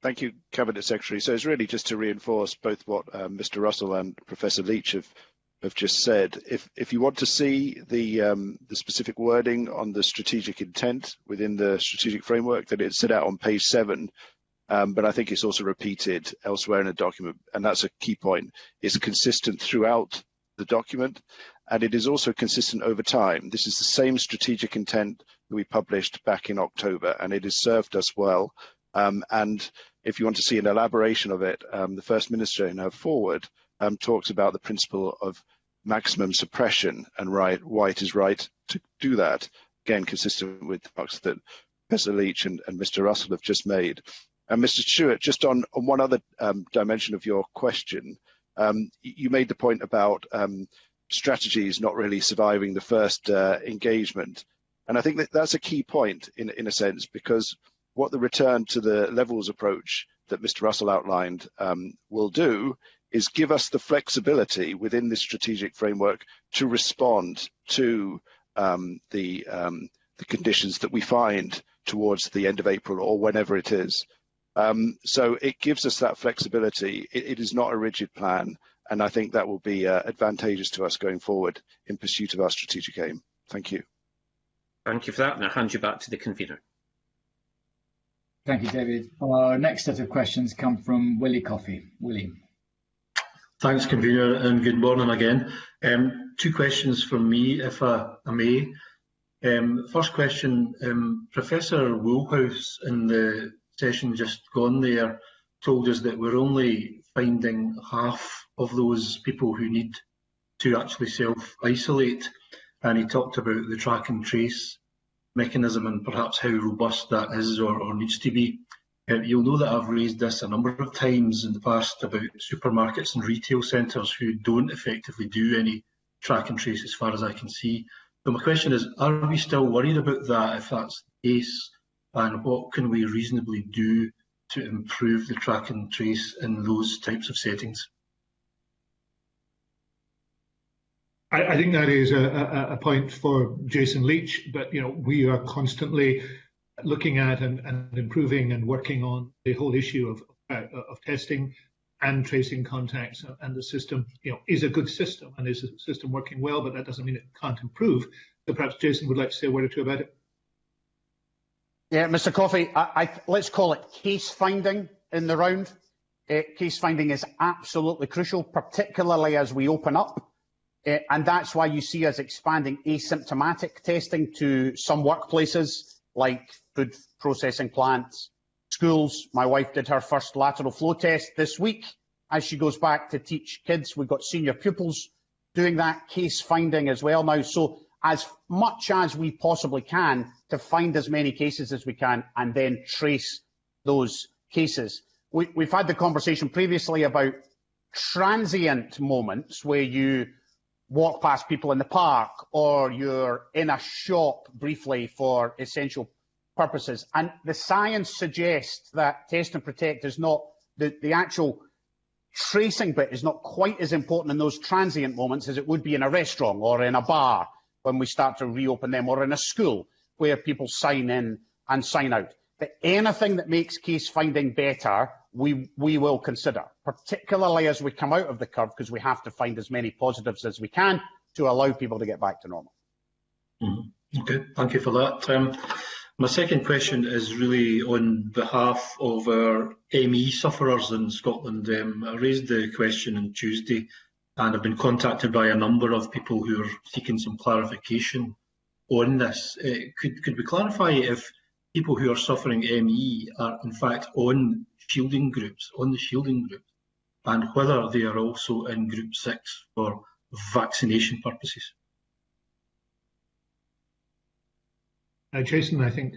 Thank you, Cabinet Secretary. So it's really just to reinforce both what Mr. Russell and Professor Leach have just said. If you want to see the specific wording on the strategic intent within the strategic framework, that it's set out on page 7, but I think it's also repeated elsewhere in the document, and that's a key point. It's consistent throughout the document, and it is also consistent over time. This is the same strategic intent that we published back in October, and it has served us well. And if you want to see an elaboration of it, the First Minister in her forward talks about the principle of maximum suppression and why it is right to do that. Again, consistent with the remarks that Professor Leach and Mr. Russell have just made. And Mr. Stewart, just on one other dimension of your question, you made the point about strategies not really surviving the first engagement. And I think that's a key point in a sense, because what the return to the levels approach that Mr. Russell outlined will do is give us the flexibility within this strategic framework to respond to the conditions that we find towards the end of April or whenever it is. So it gives us that flexibility. It is not a rigid plan, and I think that will be advantageous to us going forward in pursuit of our strategic aim. Thank you. Thank you for that, and I'll hand you back to the convener. Thank you, David. Our next set of questions come from Willie Coffey. Willie. Thanks, convener, and good morning again. 2 questions from me, if I may. First question, Professor Woolhouse in the session just gone there told us that we're only finding half of those people who need to actually self-isolate, and he talked about the track and trace mechanism and perhaps how robust that is or needs to be. You'll know that I've raised this a number of times in the past about supermarkets and retail centres who don't effectively do any track and trace as far as I can see. So my question is, are we still worried about that if that's the case? And what can we reasonably do to improve the track and trace in those types of settings? I think that is a point for Jason Leach, but we are constantly looking at and improving and working on the whole issue of testing and tracing contacts, and the system is a good system and is a system working well, but that doesn't mean it can't improve. So perhaps Jason would like to say a word or two about it. Yeah, Mr. Coffey, let's call it case finding in the round. Case finding is absolutely crucial, particularly as we open up. And that's why you see us expanding asymptomatic testing to some workplaces like food processing plants, schools. My wife did her first lateral flow test this week as she goes back to teach kids. We've got senior pupils doing that case finding as well now. So as much as we possibly can to find as many cases as we can and then trace those cases. We've had the conversation previously about transient moments where you walk past people in the park or you're in a shop briefly for essential purposes. And the science suggests that test and protect is not, the actual tracing bit is not quite as important in those transient moments as it would be in a restaurant or in a bar when we start to reopen them, or in a school where people sign in and sign out. But anything that makes case finding better, we will consider, particularly as we come out of the curve, because we have to find as many positives as we can to allow people to get back to normal. Okay, thank you for that. My second question is really on behalf of our ME sufferers in Scotland. I raised the question on Tuesday and I've been contacted by a number of people who are seeking some clarification on this. Could we clarify if people who are suffering ME are in fact on shielding groups, and whether they are also in group 6 for vaccination purposes? Jason, I think.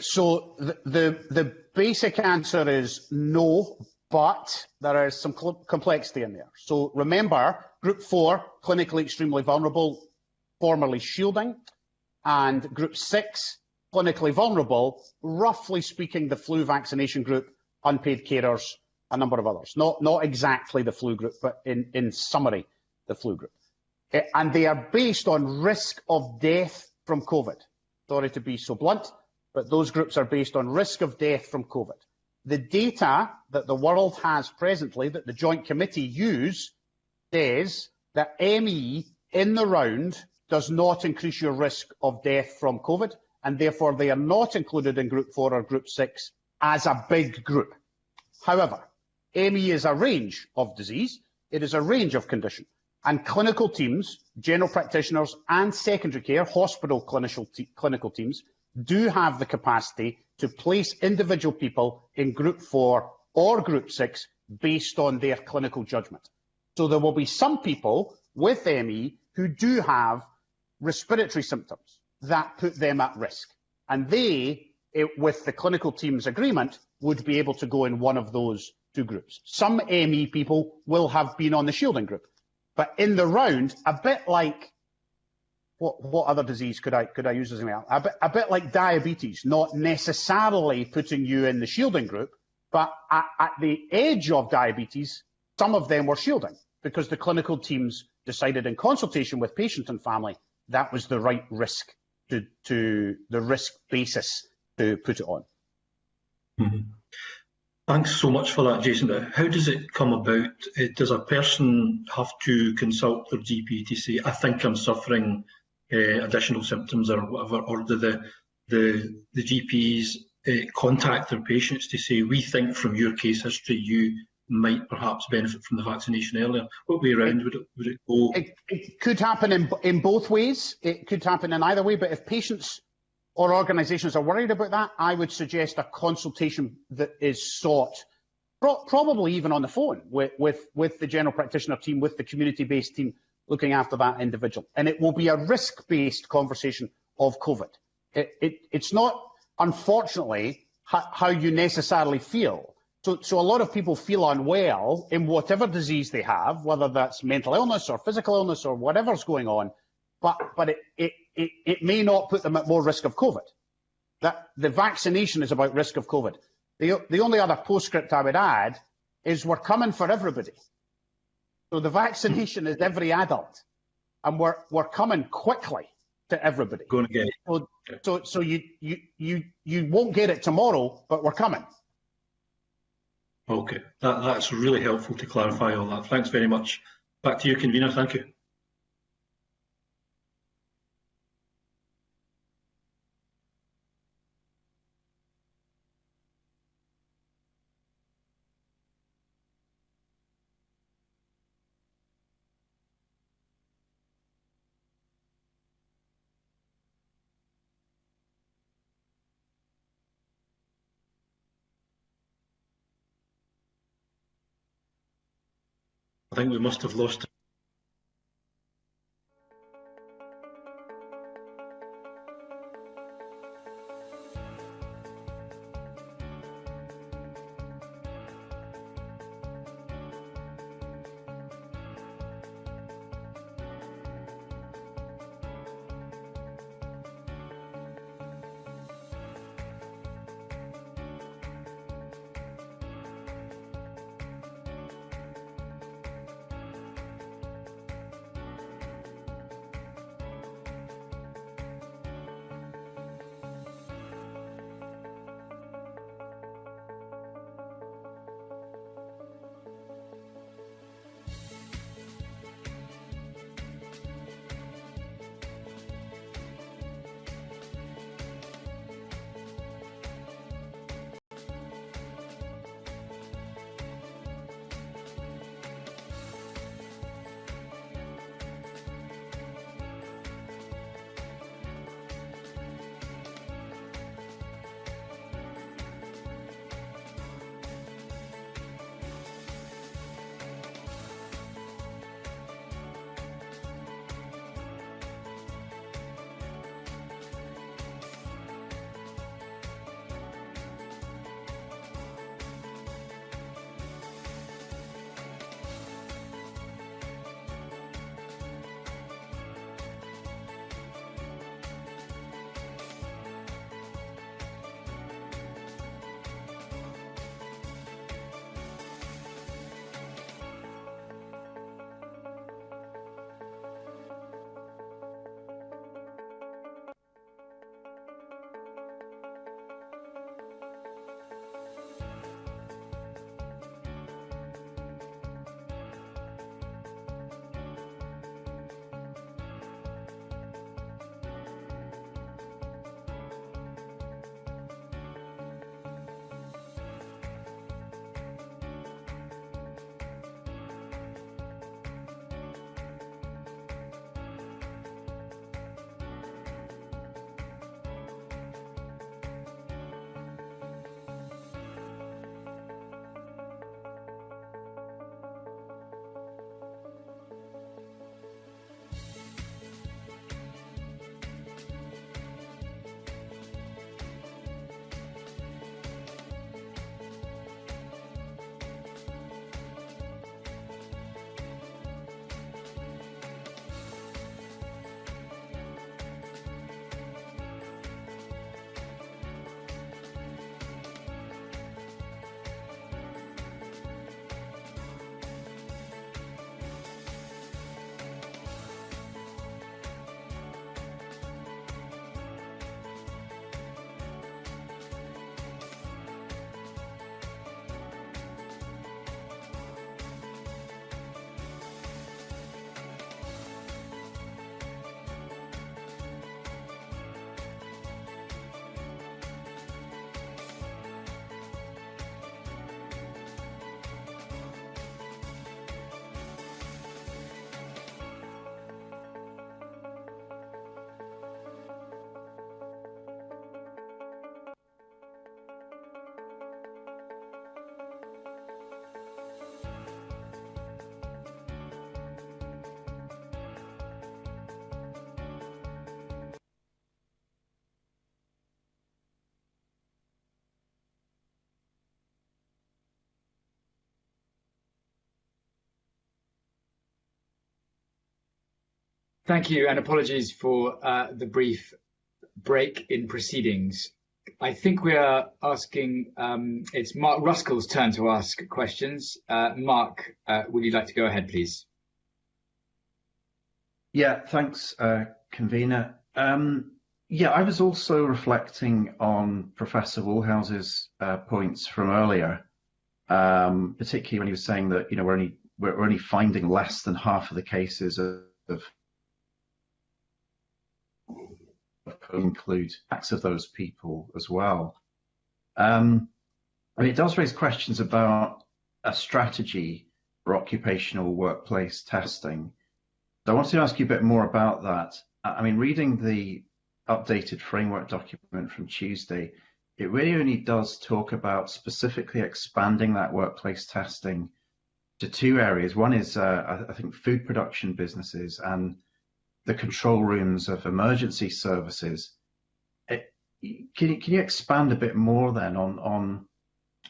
So the basic answer is no, but there is some complexity in there. So remember, group 4, clinically extremely vulnerable, formerly shielding, and group 6, clinically vulnerable, roughly speaking, the flu vaccination group, unpaid carers, a number of others. Not exactly the flu group, but in summary, the flu group. And they are based on risk of death from COVID. Sorry to be so blunt, but those groups are based on risk of death from COVID. The data that the world has presently, that the Joint Committee use, says that ME in the round does not increase your risk of death from COVID, and therefore they are not included in group 4 or group 6 as a big group. However, ME is a range of disease, it is a range of condition, and clinical teams, general practitioners and secondary care, hospital clinical teams, do have the capacity to place individual people in group 4 or group 6 based on their clinical judgment. So there will be some people with ME who do have respiratory symptoms that put them at risk. And they, with the clinical team's agreement, would be able to go in one of those two groups. Some ME people will have been on the shielding group. But in the round, a bit like, what other disease could I use as an example? A bit like diabetes, not necessarily putting you in the shielding group, but at the edge of diabetes, some of them were shielding because the clinical teams decided in consultation with patient and family that was the right risk to the risk basis to put it on. Mm-hmm. Thanks so much for that, Jason. How does it come about? Does a person have to consult their GP to say, I think I'm suffering additional symptoms or whatever, or do the GPs contact their patients to say, we think from your case history you might perhaps benefit from the vaccination earlier? What way around would it go? It could happen in both ways. It could happen in either way, but if patients or organisations are worried about that, I would suggest a consultation that is sought, probably even on the phone, with the general practitioner team, with the community-based team looking after that individual. And it will be a risk-based conversation of COVID. It's not unfortunately, how you necessarily feel. So a lot of people feel unwell in whatever disease they have, whether that's mental illness or physical illness or whatever's going on, but it may not put them at more risk of COVID. That the vaccination is about risk of COVID. The only other postscript I would add is we're coming for everybody. So the vaccination is every adult, and we're coming quickly to everybody. Going to get it. So you won't get it tomorrow, but we're coming. Okay, that's really helpful to clarify all that. Thanks very much. Back to you, convener. Thank you. I think we must have lost. Thank you, and apologies for the brief break in proceedings. I think we are asking, it's Mark Ruskell's turn to ask questions. Mark, would you like to go ahead, please? Yeah, thanks, convener. Yeah, I was also reflecting on Professor Woolhouse's points from earlier, particularly when he was saying that we're only finding less than half of the cases of include acts of those people as well. I mean, it does raise questions about a strategy for occupational workplace testing. So I wanted to ask you a bit more about that. I mean, reading the updated framework document from Tuesday, it really only does talk about specifically expanding that workplace testing to two areas. One is, I think, food production businesses and the control rooms of emergency services. Can you expand a bit more then on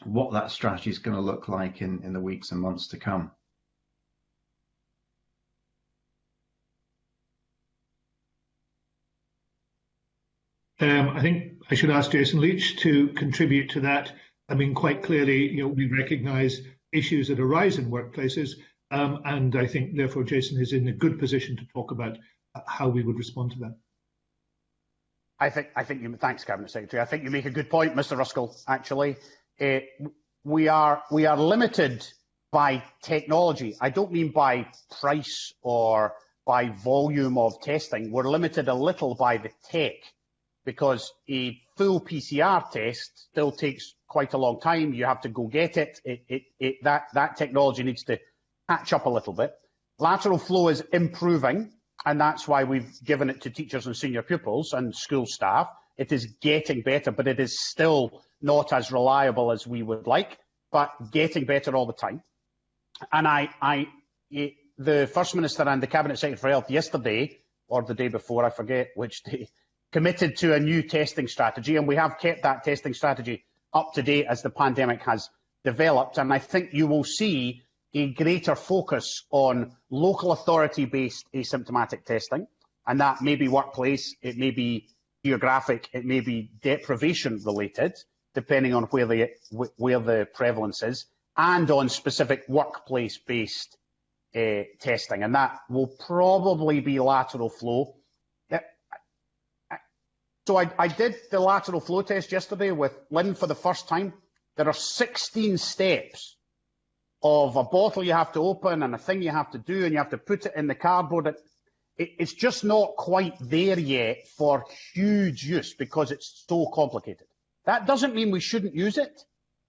what that strategy is going to look like in the weeks and months to come? I think I should ask Jason Leach to contribute to that. I mean, quite clearly, we recognise issues that arise in workplaces, and I think, therefore, Jason is in a good position to talk about how we would respond to that. Thanks, Cabinet Secretary. I think you make a good point, Mr. Ruskell. Actually, we are limited by technology. I don't mean by price or by volume of testing. We're limited a little by the tech, because a full PCR test still takes quite a long time. You have to go get it. That technology needs to catch up a little bit. Lateral flow is improving, and that's why we've given it to teachers and senior pupils and school staff. It is getting better, but it is still not as reliable as we would like, but getting better all the time. And the First Minister and the Cabinet Secretary for Health yesterday, or the day before, I forget which day, committed to a new testing strategy, and we have kept that testing strategy up to date as the pandemic has developed. And I think you will see a greater focus on local authority-based asymptomatic testing, and that may be workplace, it may be geographic, it may be deprivation-related, depending on where the prevalence is, and on specific workplace-based testing, and that will probably be lateral flow. So I did the lateral flow test yesterday with Lynn for the first time. There are 16 steps of a bottle you have to open and a thing you have to do, and you have to put it in the cardboard. It's just not quite there yet for huge use because it's so complicated. That doesn't mean we shouldn't use it,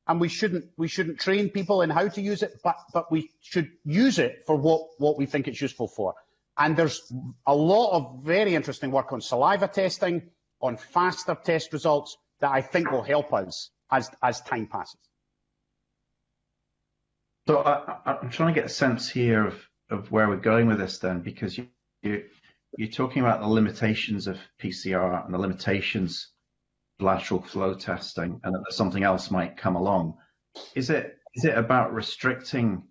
and we shouldn't train people in how to use it, but we should use it for what we think it's useful for. And there's a lot of very interesting work on saliva testing, on faster test results that I think will help us as time passes. So I'm trying to get a sense here of where we're going with this then, because you're talking about the limitations of PCR and the limitations of lateral flow testing, and that something else might come along. Is it about restricting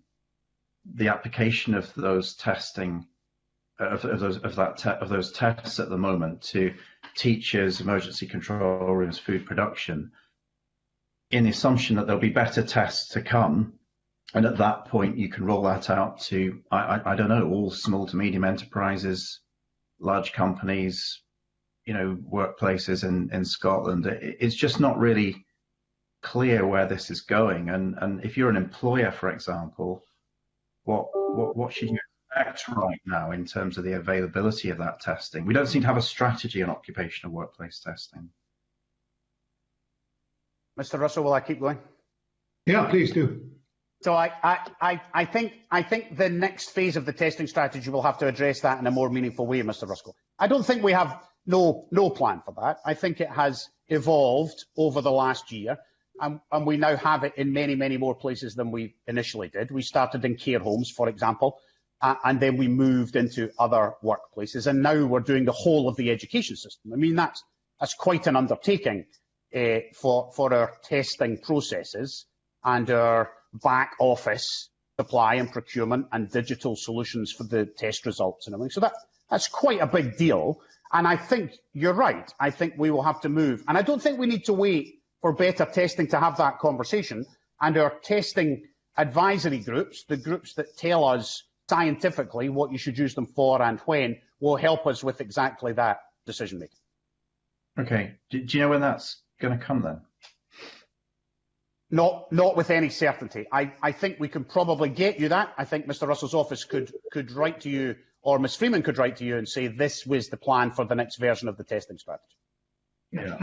the application of those testing of those tests at the moment to teachers, emergency control rooms, food production, in the assumption that there'll be better tests to come, and at that point you can roll that out to, I don't know, all small to medium enterprises, large companies, workplaces in Scotland? It's just not really clear where this is going. And if you're an employer, for example, what should you expect right now in terms of the availability of that testing? We don't seem to have a strategy on occupational workplace testing. Mr. Russell, will I keep going? Yeah, please do. So I think the next phase of the testing strategy will have to address that in a more meaningful way, Mr. Ruskell. I don't think we have no plan for that. I think it has evolved over the last year, and we now have it in many, many more places than we initially did. We started in care homes, for example, and then we moved into other workplaces, and now we're doing the whole of the education system. I mean, that's quite an undertaking for our testing processes and our back office supply and procurement and digital solutions for the test results and everything. So That's quite a big deal. And I think you're right. I think we will have to move. And I don't think we need to wait for better testing to have that conversation. And our testing advisory groups, the groups that tell us scientifically what you should use them for and when, will help us with exactly that decision making. Okay. Do you know when that's going to come then? Not with any certainty. I think we can probably get you that. I think Mr. Russell's office could write to you, or Ms. Freeman could write to you and say this was the plan for the next version of the testing strategy. Yeah,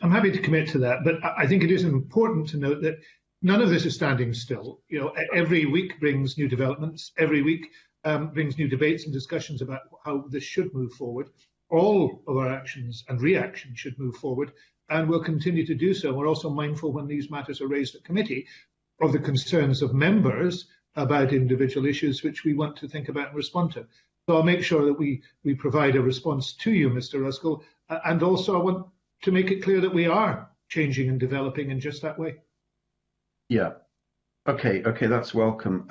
I'm happy to commit to that, but I think it is important to note that none of this is standing still. You know, every week brings new developments. Every week brings new debates and discussions about how this should move forward. All of our actions and reactions should move forward, and we'll continue to do so. We're also mindful when these matters are raised at committee of the concerns of members about individual issues which we want to think about and respond to. So I'll make sure that we provide a response to you, Mr. Ruskell, and also I want to make it clear that we are changing and developing in just that way. Yeah. Okay, that's welcome.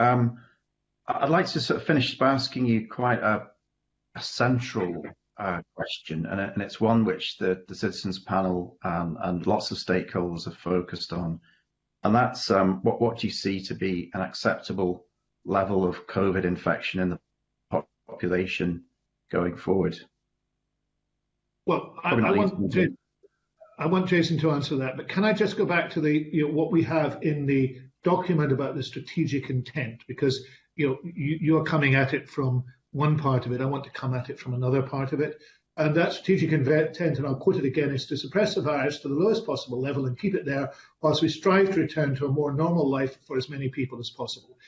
I'd like to sort of finish by asking you quite a central question, and it's one which the citizens panel and lots of stakeholders are focused on, and that's what do you see to be an acceptable level of COVID infection in the population going forward? Well, I want Jason to answer that, but can I just go back to what we have in the document about the strategic intent, because you're coming at it from one part of it. I want to come at it from another part of it. And that strategic intent, and I'll quote it again, is to suppress the virus to the lowest possible level and keep it there whilst we strive to return to a more normal life for as many people as possible.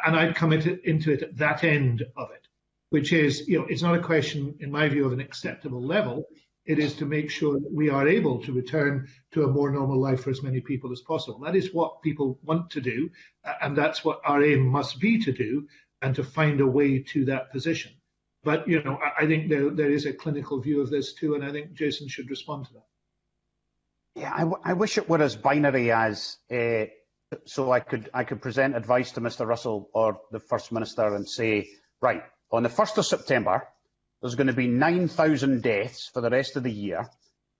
And I'd come into it at that end of it, which is, it's not a question, in my view, of an acceptable level. It is to make sure that we are able to return to a more normal life for as many people as possible. That is what people want to do, and that's what our aim must be to do, and to find a way to that position. But, I think there is a clinical view of this too, and I think Jason should respond to that. Yeah, I wish it were as binary as so I could present advice to Mr. Russell or the First Minister and say, right, on the 1st of September, there's going to be 9,000 deaths for the rest of the year,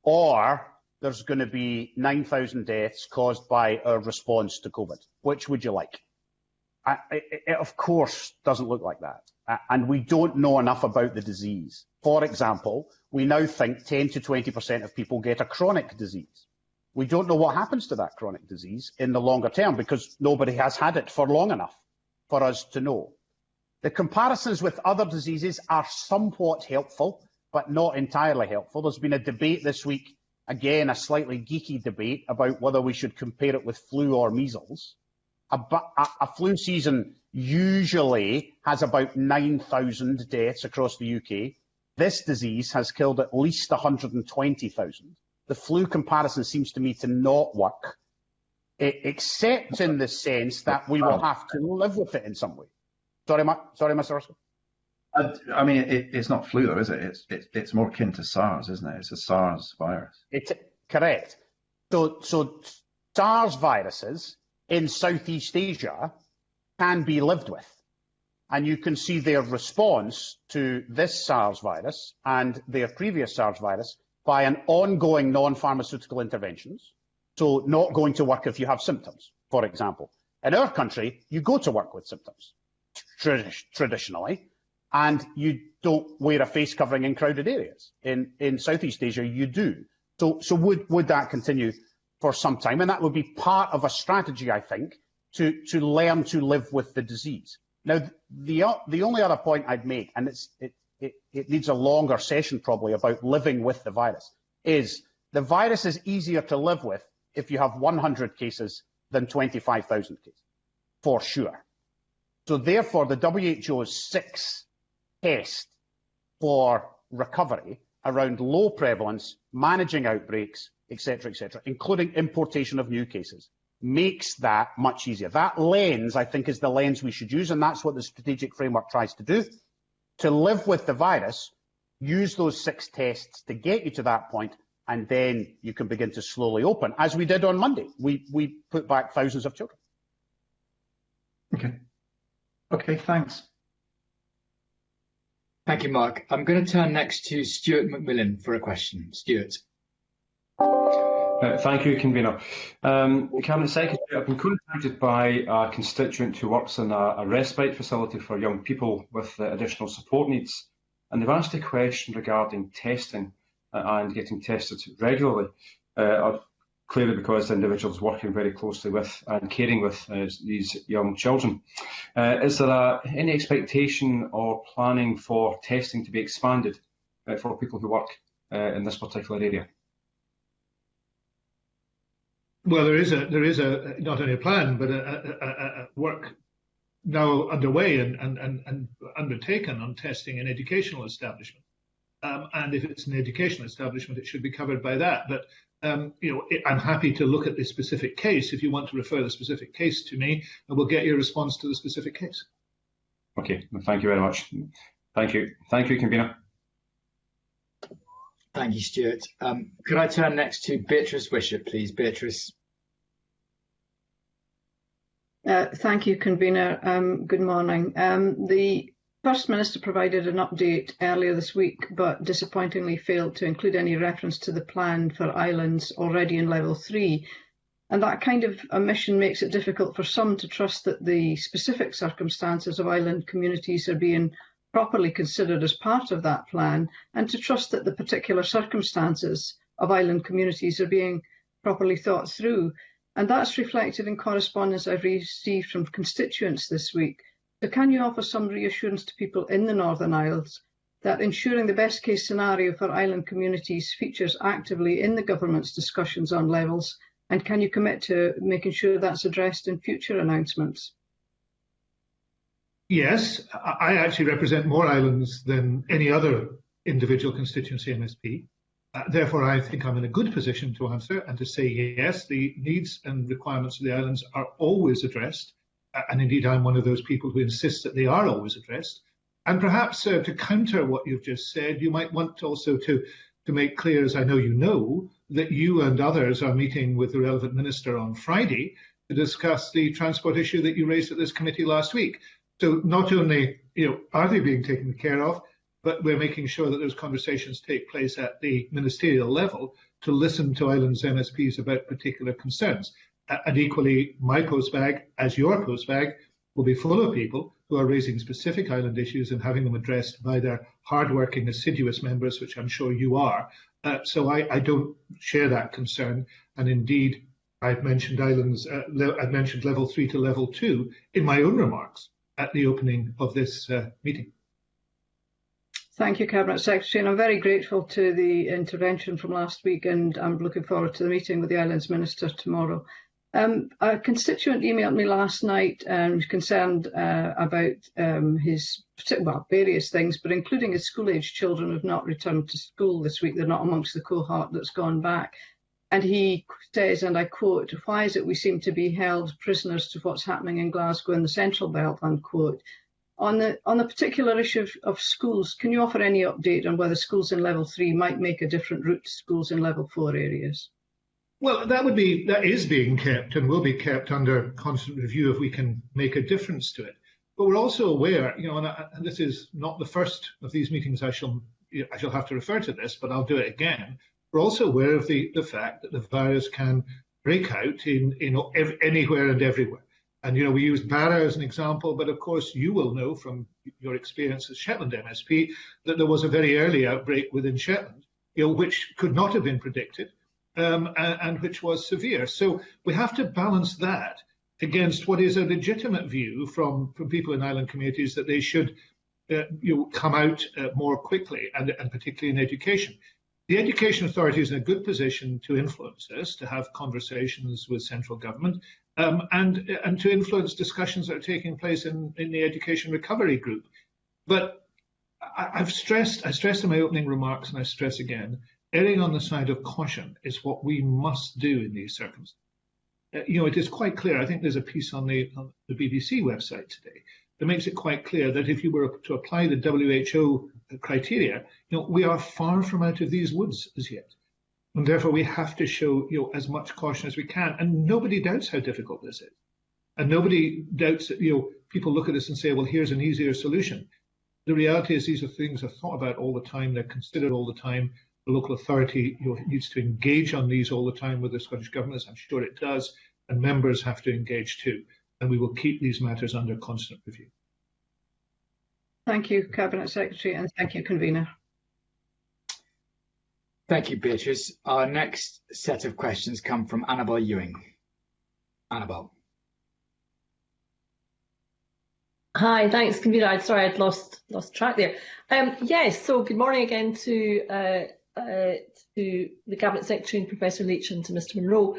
or there's going to be 9,000 deaths caused by our response to COVID. Which would you like? It of course doesn't look like that. And we don't know enough about the disease. For example, we now think 10 to 20% of people get a chronic disease. We don't know what happens to that chronic disease in the longer term because nobody has had it for long enough for us to know. The comparisons with other diseases are somewhat helpful, but not entirely helpful. There's been a debate this week, again, a slightly geeky debate about whether we should compare it with flu or measles. A flu season usually has about 9,000 deaths across the UK. This disease has killed at least 120,000. The flu comparison seems to me to not work, except in the sense that we will have to live with it in some way. Sorry, Mr. Russell. I mean, it's not flu though, is it? It's more akin to SARS, isn't it? It's a SARS virus. It's correct. So SARS viruses in Southeast Asia can be lived with. And you can see their response to this SARS virus and their previous SARS virus by an ongoing non-pharmaceutical interventions. So not going to work if you have symptoms, for example. In our country, you go to work with symptoms, traditionally, and you don't wear a face covering in crowded areas. In Southeast Asia, you do. So would that continue for some time? And that would be part of a strategy, I think, to learn to live with the disease. Now, the only other point I'd make, and it needs a longer session probably about living with the virus, is the virus is easier to live with if you have 100 cases than 25,000 cases, for sure. So therefore, the WHO's 6 test for recovery around low prevalence, managing outbreaks, etc., including importation of new cases, makes that much easier. That lens, I think, is the lens we should use, and that's what the strategic framework tries to do. To live with the virus, use those 6 tests to get you to that point, and then you can begin to slowly open, as we did on Monday. We put back thousands of children. Okay, thanks. Thank you, Mark. I'm going to turn next to Stuart McMillan for a question. Stuart. Thank you, Convener. Cabinet Secretary, I've been contacted by a constituent who works in a respite facility for young people with additional support needs, and they've asked a question regarding testing and getting tested regularly, clearly because the individual's working very closely with and caring with these young children. Is there any expectation or planning for testing to be expanded for people who work in this particular area? Well, there is a not only a plan, but a work now underway and undertaken on testing in educational establishments. And if it's an educational establishment, it should be covered by that. But I'm happy to look at the specific case if you want to refer the specific case to me, and we'll get your response to the specific case. Okay, well, thank you very much. Thank you, Convener. Thank you, Stuart. Could I turn next to Beatrice Wishart, please? Beatrice. Thank you, Convener. Good morning. The First Minister provided an update earlier this week, but disappointingly failed to include any reference to the plan for islands already in level 3. And that kind of omission makes it difficult for some to trust that the specific circumstances of island communities are being properly considered as part of that plan, and to trust that the particular circumstances of island communities are being properly thought through. And that's reflected in correspondence I've received from constituents this week. So can you offer some reassurance to people in the Northern Isles that ensuring the best case scenario for island communities features actively in the government's discussions on levels, and can you commit to making sure that's addressed in future announcements? Yes, I actually represent more islands than any other individual constituency MSP. Therefore, I think I'm in a good position to answer and to say yes, the needs and requirements of the islands are always addressed. And indeed, I'm one of those people who insists that they are always addressed. And perhaps to counter what you've just said, you might want also to make clear, as I know you know, that you and others are meeting with the relevant minister on Friday to discuss the transport issue that you raised at this committee last week. So not only are they being taken care of, but we're making sure that those conversations take place at the ministerial level to listen to islands MSPs about particular concerns. And equally, my postbag, as your postbag, will be full of people who are raising specific island issues and having them addressed by their hardworking, assiduous members, which I'm sure you are. So I don't share that concern. And indeed, I've mentioned islands, I've mentioned level 3 to level 2 in my own remarks at the opening of this meeting. Thank you, Cabinet Secretary, and I'm very grateful to the intervention from last week, and I'm looking forward to the meeting with the Islands Minister tomorrow. A constituent emailed me last night and was concerned about his various things, but including his school-age children who have not returned to school this week. They're not amongst the cohort that's gone back. And he says, and I quote, "Why is it we seem to be held prisoners to what's happening in Glasgow and the Central Belt," unquote. On the particular issue of schools, can you offer any update on whether schools in level 3 might make a different route to schools in level 4 areas? Well, that is being kept and will be kept under constant review if we can make a difference to it. But we're also aware, and this is not the first of these meetings I shall have to refer to this, but I'll do it again. We're also aware of the fact that the virus can break out in anywhere and everywhere. And, we used Barra as an example, but of course you will know from your experience as Shetland MSP that there was a very early outbreak within Shetland, which could not have been predicted and which was severe. So we have to balance that against what is a legitimate view from people in island communities that they should come out more quickly, and particularly in education. The Education Authority is in a good position to influence this, to have conversations with central government, and to influence discussions that are taking place in the Education Recovery Group. But I stressed in my opening remarks, and I stress again, erring on the side of caution is what we must do in these circumstances. It is quite clear. I think there's a piece on the BBC website today that makes it quite clear that if you were to apply the WHO criteria, we are far from out of these woods as yet. And therefore we have to show, as much caution as we can. And nobody doubts how difficult this is. And nobody doubts that, people look at this and say, well, here's an easier solution. the reality is these are things are thought about all the time. They're considered all the time. The local authority needs to engage on these all the time with the Scottish Government, as I'm sure it does, and members have to engage too. And we will keep these matters under constant review. Thank you, Cabinet Secretary, and thank you, Convener. Thank you, Beatrice. Our next set of questions come from Annabel Ewing. Annabel. Hi, thanks, Convener. Sorry, I'd lost track there. Yes, so good morning again to the Cabinet Secretary and Professor Leach and to Mr Munro.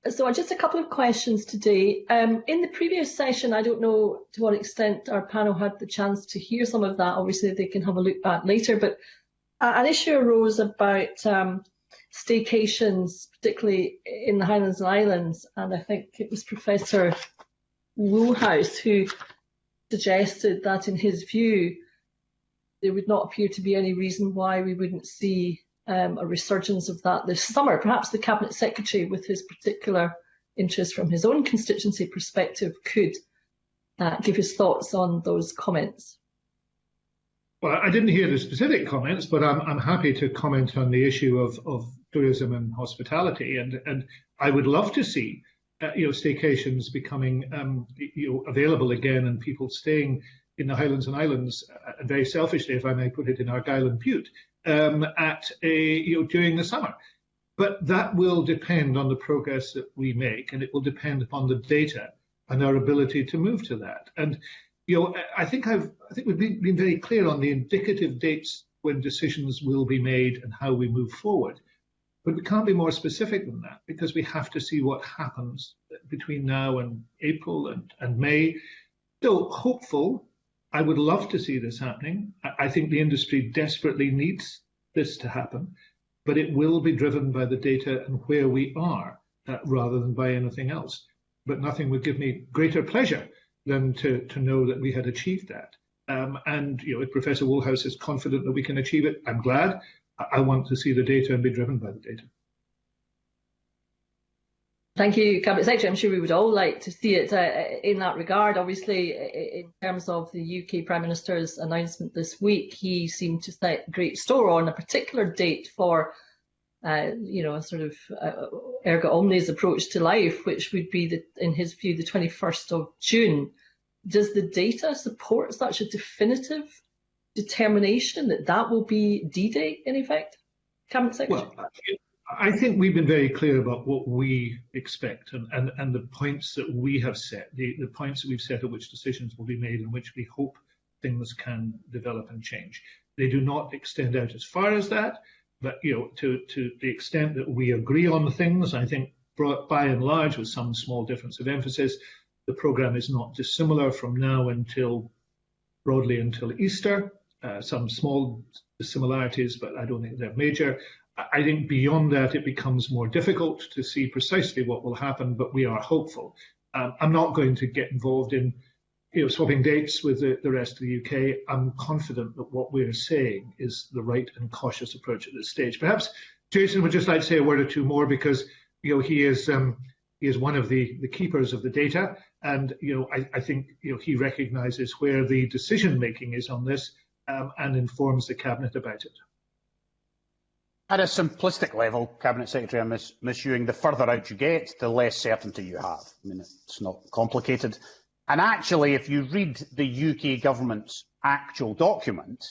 So just a couple of questions today. In the previous session, I don't know to what extent our panel had the chance to hear some of that. Obviously, they can have a look back later, but an issue arose about staycations, particularly in the Highlands and Islands, and I think it was Professor Woolhouse who suggested that in his view there would not appear to be any reason why we wouldn't see a resurgence of that this summer. Perhaps the Cabinet Secretary, with his particular interest from his own constituency perspective, could give his thoughts on those comments. Well, I didn't hear the specific comments, but I'm happy to comment on the issue of tourism and hospitality, and I would love to see staycations becoming available again, and people staying in the Highlands and Islands, very selfishly, if I may put it, in Argyll and Bute, during the summer. But that will depend on the progress that we make, and it will depend upon the data and our ability to move to that. And I think we've been very clear on the indicative dates when decisions will be made and how we move forward. But we can't be more specific than that because we have to see what happens between now and April and May. Still hopeful. I would love to see this happening. I think the industry desperately needs this to happen, but it will be driven by the data and where we are rather than by anything else. But nothing would give me greater pleasure than to know that we had achieved that. And if Professor Woolhouse is confident that we can achieve it, I'm glad. I want to see the data and be driven by the data. Thank you, Cabinet Secretary. I'm sure we would all like to see it in that regard. Obviously, in terms of the UK Prime Minister's announcement this week, he seemed to set great store on a particular date for, a sort of erga omnes approach to life, which would be, in his view, the 21st of June. Does the data support such a definitive determination that will be D-Day, in effect? Cabinet Secretary? Well, I think we've been very clear about what we expect and the points that we have set, the points that we've set at which decisions will be made and which we hope things can develop and change. They do not extend out as far as that, but to the extent that we agree on things, I think by and large, with some small difference of emphasis, the programme is not dissimilar from now broadly until Easter. Some small similarities, but I don't think they're major. I think beyond that, it becomes more difficult to see precisely what will happen, but we are hopeful. I'm not going to get involved in swapping dates with the rest of the UK. I'm confident that what we're saying is the right and cautious approach at this stage. Perhaps Jason would just like to say a word or two more because he is one of the keepers of the data, and I think he recognises where the decision making is on this and informs the Cabinet about it. At a simplistic level, Cabinet Secretary and Ms Ewing, the further out you get, the less certainty you have. I mean, it's not complicated. And actually, if you read the UK government's actual document,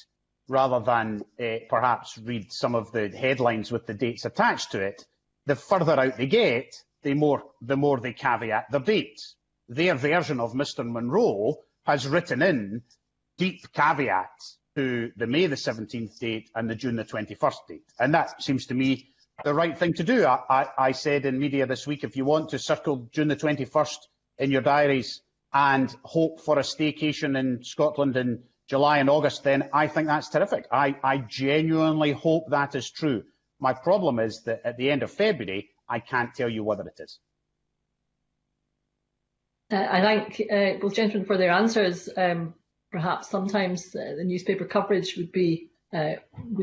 rather than perhaps read some of the headlines with the dates attached to it, the further out they get, the more they caveat their dates. Their version of Mr Munro has written in deep caveats to the May the 17th date and the June the 21st date. And that seems to me the right thing to do. I said in media this week, if you want to circle June the 21st in your diaries and hope for a staycation in Scotland in July and August, then I think that's terrific. I genuinely hope that is true. My problem is that at the end of February, I can't tell you whether it is. I thank both gentlemen for their answers. Perhaps sometimes the newspaper coverage would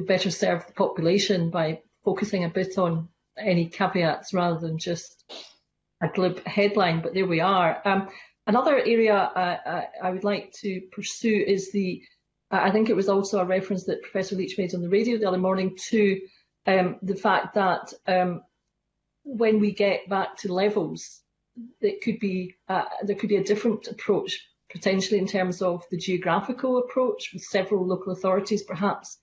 better serve the population by focusing a bit on any caveats rather than just a glib headline, but there we are. Another area I would like to pursue is the I think it was also a reference that Professor Leach made on the radio the other morning to the fact that when we get back to levels, there could be a different approach, potentially in terms of the geographical approach, with several local authorities perhaps,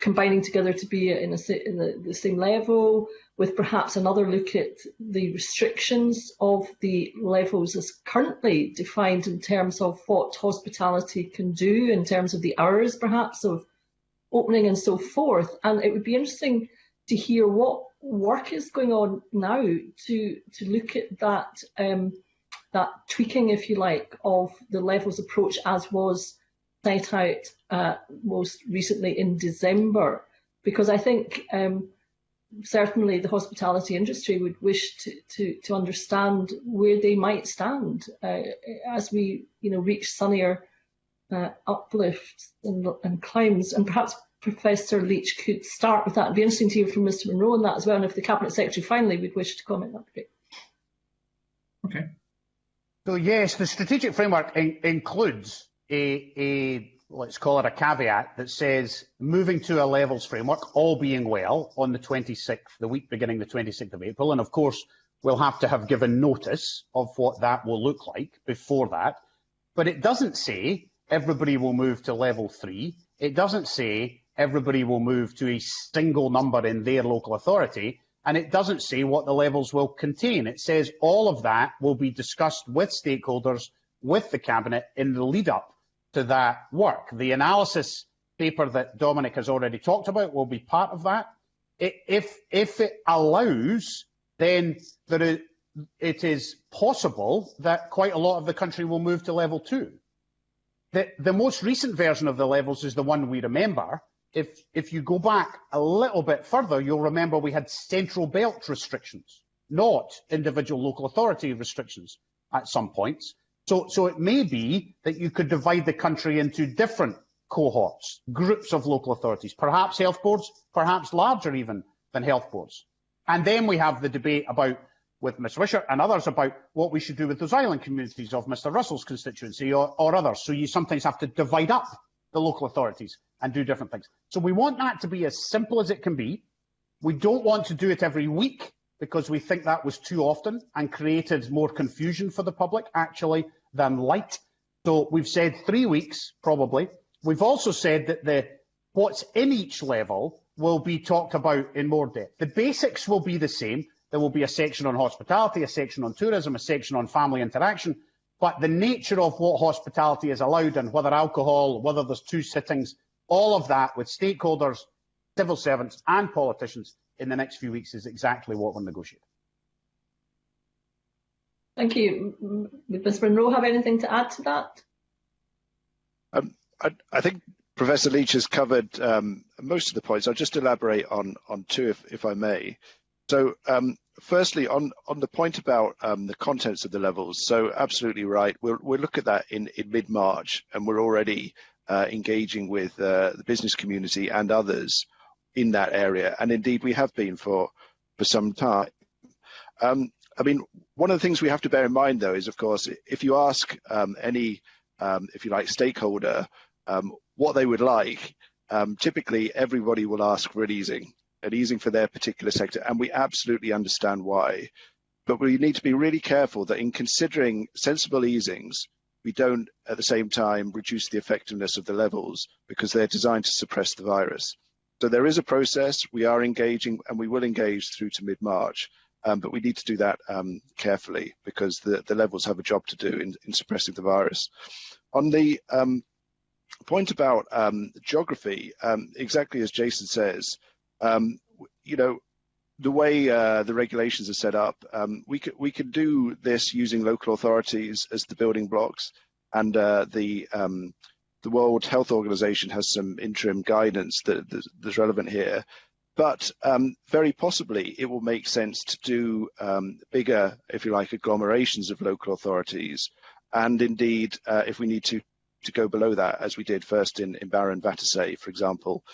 combining together to be in the same level, with perhaps another look at the restrictions of the levels as currently defined in terms of what hospitality can do, in terms of the hours perhaps of opening and so forth. And it would be interesting to hear what work is going on now to look at that tweaking, if you like, of the levels approach as was set out most recently in December, because I think certainly the hospitality industry would wish to understand where they might stand as we reach sunnier uplifts and climbs. And perhaps Professor Leach could start with that. It'd be interesting to hear from Mr. Munro on that as well, and if the Cabinet Secretary finally would wish to comment, that'd be great. Okay. So yes, the strategic framework includes a let's call it a caveat that says moving to a levels framework, all being well, on the 26th, the week beginning the 26th of April. And of course, we'll have to have given notice of what that will look like before that. But it doesn't say everybody will move to level 3. It doesn't say everybody will move to a single number in their local authority. And it doesn't say what the levels will contain. It says all of that will be discussed with stakeholders, with the Cabinet in the lead up to that work. The analysis paper that Dominic has already talked about will be part of that. If it allows, then it is possible that quite a lot of the country will move to level 2. The most recent version of the levels is the one we remember. If you go back a little bit further, you'll remember we had central belt restrictions, not individual local authority restrictions at some points. So it may be that you could divide the country into different cohorts, groups of local authorities, perhaps health boards, perhaps larger even than health boards. And then we have the debate with Ms Wishart and others about what we should do with those island communities of Mr Russell's constituency or others. So you sometimes have to divide up the local authorities and do different things. So we want that to be as simple as it can be. We don't want to do it every week because we think that was too often and created more confusion for the public actually than light. So we've said 3 weeks probably. We've also said that what's in each level will be talked about in more depth. The basics will be the same. There will be a section on hospitality, a section on tourism, a section on family interaction. But the nature of what hospitality is allowed and whether alcohol, whether there's 2 sittings, all of that with stakeholders, civil servants and politicians in the next few weeks is exactly what we're negotiating. Thank you. Would Ms Munro have anything to add to that? I think Professor Leach has covered most of the points. I'll just elaborate on 2 if I may. So firstly, on the point about the contents of the levels, so absolutely right. We'll look at that in mid-March, and we're already engaging with the business community and others in that area. And indeed, we have been for some time. I mean, one of the things we have to bear in mind, though, is, of course, if you ask any, if you like, stakeholder what they would like, typically everybody will ask for an easing for their particular sector, and we absolutely understand why. But we need to be really careful that in considering sensible easings, we don't at the same time reduce the effectiveness of the levels because they're designed to suppress the virus. So there is a process, we are engaging, and we will engage through to mid-March. But we need to do that carefully because the levels have a job to do in suppressing the virus. On the point about geography, exactly as Jason says, the way the regulations are set up, we could do this using local authorities as the building blocks, and the World Health Organization has some interim guidance that's relevant here. But very possibly it will make sense to do bigger, if you like, agglomerations of local authorities. And indeed, if we need to go below that, as we did first in Barrow and Battersea, for example,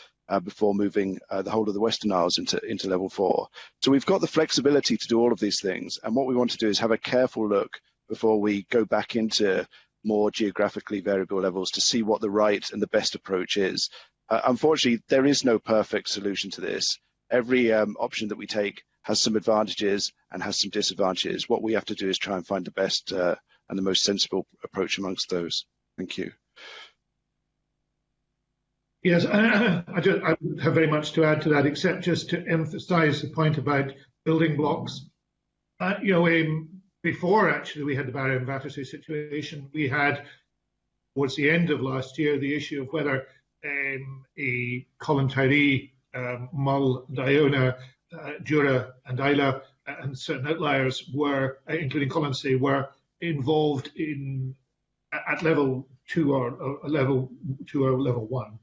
before moving the whole of the Western Isles into level 4. So we've got the flexibility to do all of these things. And what we want to do is have a careful look before we go back into more geographically variable levels to see what the right and the best approach is. Unfortunately, there is no perfect solution to this. Every option that we take has some advantages and has some disadvantages. What we have to do is try and find the best and the most sensible approach amongst those. Thank you. Yes, I don't have very much to add to that, except just to emphasise the point about building blocks. Before actually we had the Barrow and Battersea situation, we had, towards the end of last year, the issue of whether a Colin Tyree, Mull, Diona, Jura and Isla and certain outliers were, including Colonsay, were involved at level 2 or level 1.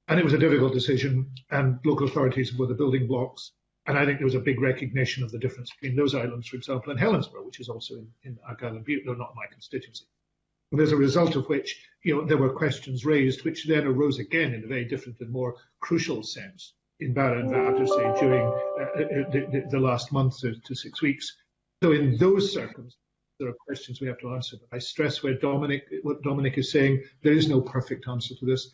And it was a difficult decision, and local authorities were the building blocks. And I think there was a big recognition of the difference between those islands, for example, and Helensburgh, which is also in Argyll and Bute, though not my constituency. And as a result of which, there were questions raised, which then arose again in a very different and more crucial sense in Barrow and Battersea during the last month to 6 weeks. So in those circumstances, there are questions we have to answer. But I stress what Dominic is saying. There is no perfect answer to this.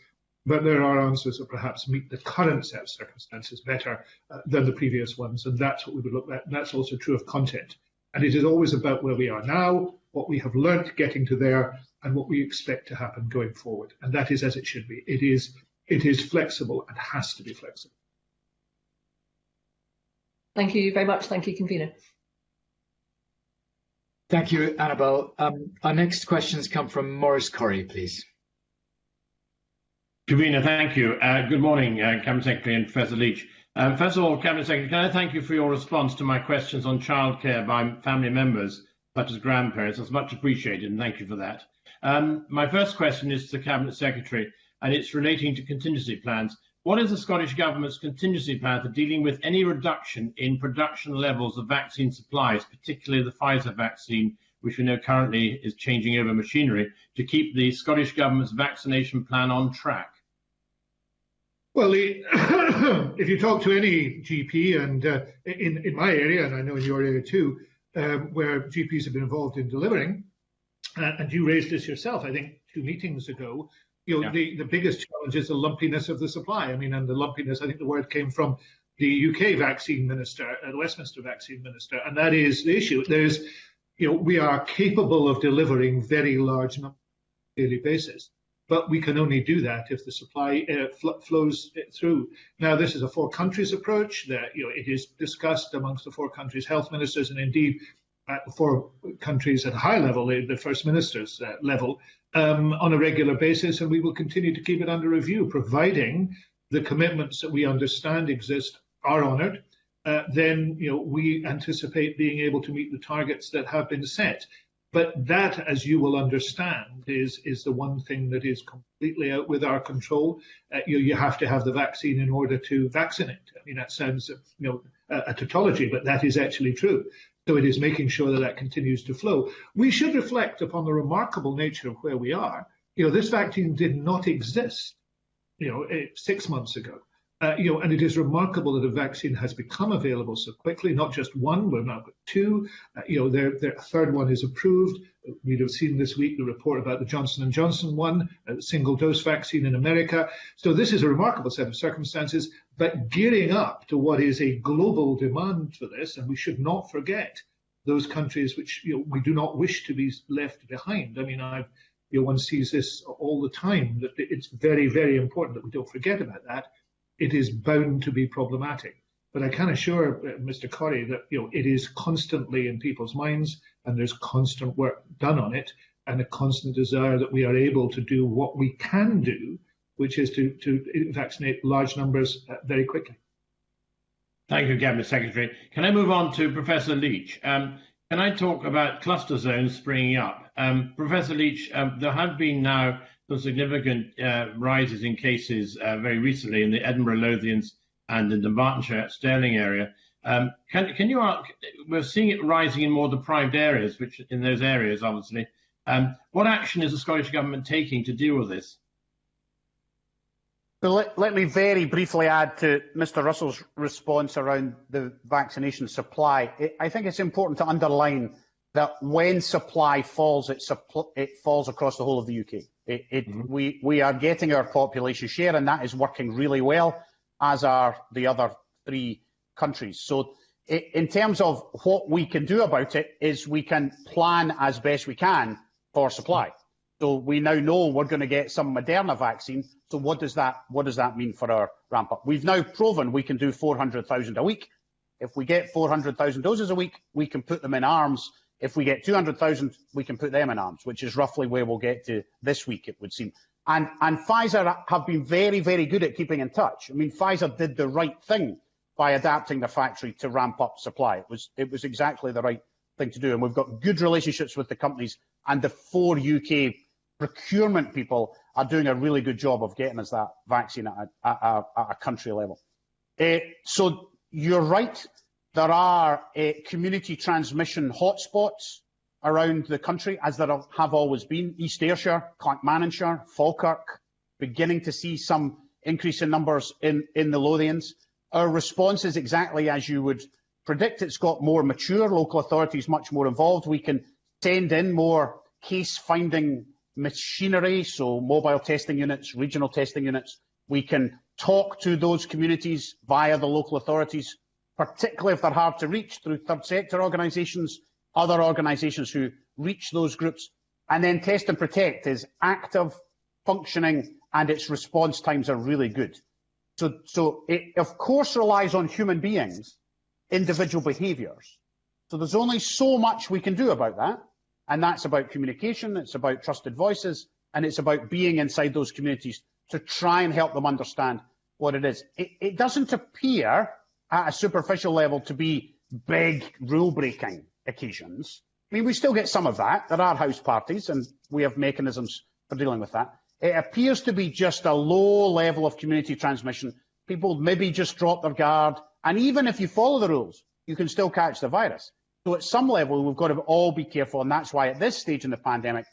But there are answers that perhaps meet the current set of circumstances better than the previous ones, and that's what we would look at. And that's also true of content. And it is always about where we are now, what we have learnt getting to there, and what we expect to happen going forward. And that is as it should be. It is flexible and has to be flexible. Thank you very much. Thank you, Convener. Thank you, Annabel. Our next questions come from Maurice Corrie, please. Convener, thank you. Good morning, Cabinet Secretary and Professor Leach. First of all, Cabinet Secretary, can I thank you for your response to my questions on childcare by family members, such as grandparents. That's much appreciated, and thank you for that. My first question is to the Cabinet Secretary, and it's relating to contingency plans. What is the Scottish Government's contingency plan for dealing with any reduction in production levels of vaccine supplies, particularly the Pfizer vaccine, which we know currently is changing over machinery, to keep the Scottish Government's vaccination plan on track? Well, if you talk to any GP, and in my area, and I know in your area too, where GPs have been involved in delivering, and you raised this yourself, I think 2 meetings ago, the biggest challenge is the lumpiness of the supply. I mean, and the lumpiness, I think the word came from the UK vaccine minister, the Westminster vaccine minister, and that is the issue. We are capable of delivering very large numbers on a daily basis, but we can only do that if the supply flows through. Now, this is a 4 countries approach. That it is discussed amongst the 4 countries' health ministers, and indeed at the 4 countries at a high level, the First Minister's level, on a regular basis, and we will continue to keep it under review, providing the commitments that we understand exist are honoured. Then we anticipate being able to meet the targets that have been set. But that, as you will understand, is the one thing that is completely out with our control. You have to have the vaccine in order to vaccinate. I mean, that sounds a tautology, but that is actually true. So it is making sure that that continues to flow. We should reflect upon the remarkable nature of where we are. This vaccine did not exist, 6 months ago. And it is remarkable that a vaccine has become available so quickly, not just one, we've now got 2. Their third one is approved. We'd have seen this week the report about the Johnson & Johnson one, a single-dose vaccine in America. So this is a remarkable set of circumstances, but gearing up to what is a global demand for this, and we should not forget those countries which we do not wish to be left behind. I mean, one sees this all the time, that it's very, very important that we don't forget about that. It is bound to be problematic. But I can assure Mr. Corrie that it is constantly in people's minds, and there's constant work done on it, and a constant desire that we are able to do what we can do, which is to vaccinate large numbers very quickly. Thank you, Cabinet Secretary. Can I move on to Professor Leach? Can I talk about cluster zones springing up? Professor Leach, there have been now some significant rises in cases very recently in the Edinburgh, Lothians and in the Bartonshire, Stirling area. Can you? We're seeing it rising in more deprived areas, which in those areas, obviously. What action is the Scottish Government taking to deal with this? Well, let me very briefly add to Mr. Russell's response around the vaccination supply. I think it's important to underline that when supply falls, it falls across the whole of the UK. We are getting our population share, and that is working really well, as are the other 3 countries. So in terms of what we can do about it, is we can plan as best we can for supply. So we now know we're going to get some Moderna vaccine. So what does that mean for our ramp up? We've now proven we can do 400,000 a week. If we get 400,000 doses a week, we can put them in arms. If we get 200,000, we can put them in arms, which is roughly where we'll get to this week, it would seem. And Pfizer have been very, very good at keeping in touch. I mean, Pfizer did the right thing by adapting the factory to ramp up supply. It was exactly the right thing to do. And we've got good relationships with the companies, and the 4 UK procurement people are doing a really good job of getting us that vaccine at a country level. So you're right. There are community transmission hotspots around the country, as there have always been. East Ayrshire, Clackmannanshire, Falkirk, beginning to see some increase in numbers in the Lothians. Our response is exactly as you would predict. It's got more mature, local authorities much more involved. We can send in more case-finding machinery, so mobile testing units, regional testing units. We can talk to those communities via the local authorities, particularly if they're hard to reach, through third sector organisations, other organisations who reach those groups. And then Test and Protect is active, functioning, and its response times are really good. So it, of course, relies on human beings, individual behaviours. So there's only so much we can do about that. And that's about communication, it's about trusted voices, and it's about being inside those communities to try and help them understand what it is. It doesn't appear at a superficial level to be big rule-breaking occasions. I mean, we still get some of that. There are house parties, and we have mechanisms for dealing with that. It appears to be just a low level of community transmission. People maybe just drop their guard, and even if you follow the rules, you can still catch the virus. So at some level, we've got to all be careful, and that's why at this stage in the pandemic,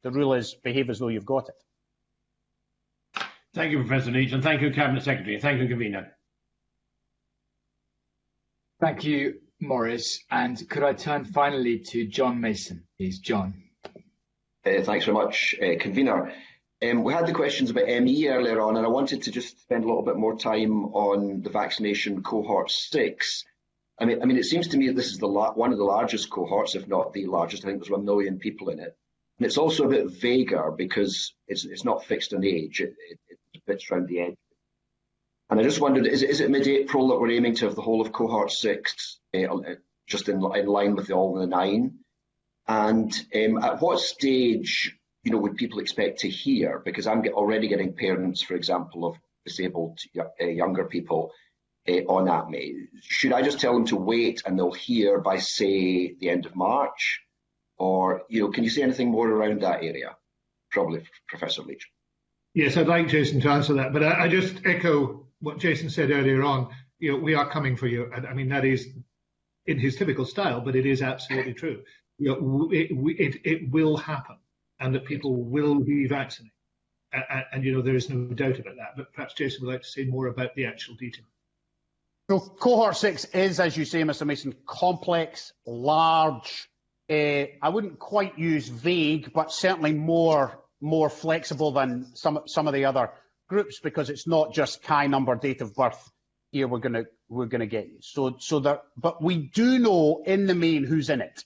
the rule is behave as though you've got it. Thank you, Professor Leach, and thank you, Cabinet Secretary. Thank you, Convener. Thank you, Maurice. And could I turn finally to John Mason, please? John. Thanks very much, Convener. We had the questions about ME earlier on, and I wanted to just spend a little bit more time on the vaccination cohort 6. I mean, it seems to me that this is one of the largest cohorts, if not the largest. I think there's 1 million people in it. And it's also a bit vaguer because it's not fixed in age. It fits around the edge. And I just wondered, is it mid-April that we're aiming to have the whole of cohort 6 just in line with all the 9? And at what stage, would people expect to hear? Because I'm already getting parents, for example, of disabled younger people on ATME. Should I just tell them to wait and they'll hear by, say, the end of March? Or, can you say anything more around that area? Probably Professor Leach. Yes, I'd like Jason to answer that, but I just echo what Jason said earlier on. We are coming for you. And I mean, that is in his typical style, but it is absolutely true. It will happen, and that people will be vaccinated. And there is no doubt about that. But perhaps Jason would like to say more about the actual detail. So cohort 6 is, as you say, Mr. Mason, complex, large. I wouldn't quite use vague, but certainly more flexible than some of the other groups, because it's not just Chi number, date of birth. Here we're gonna get you. But we do know in the main who's in it,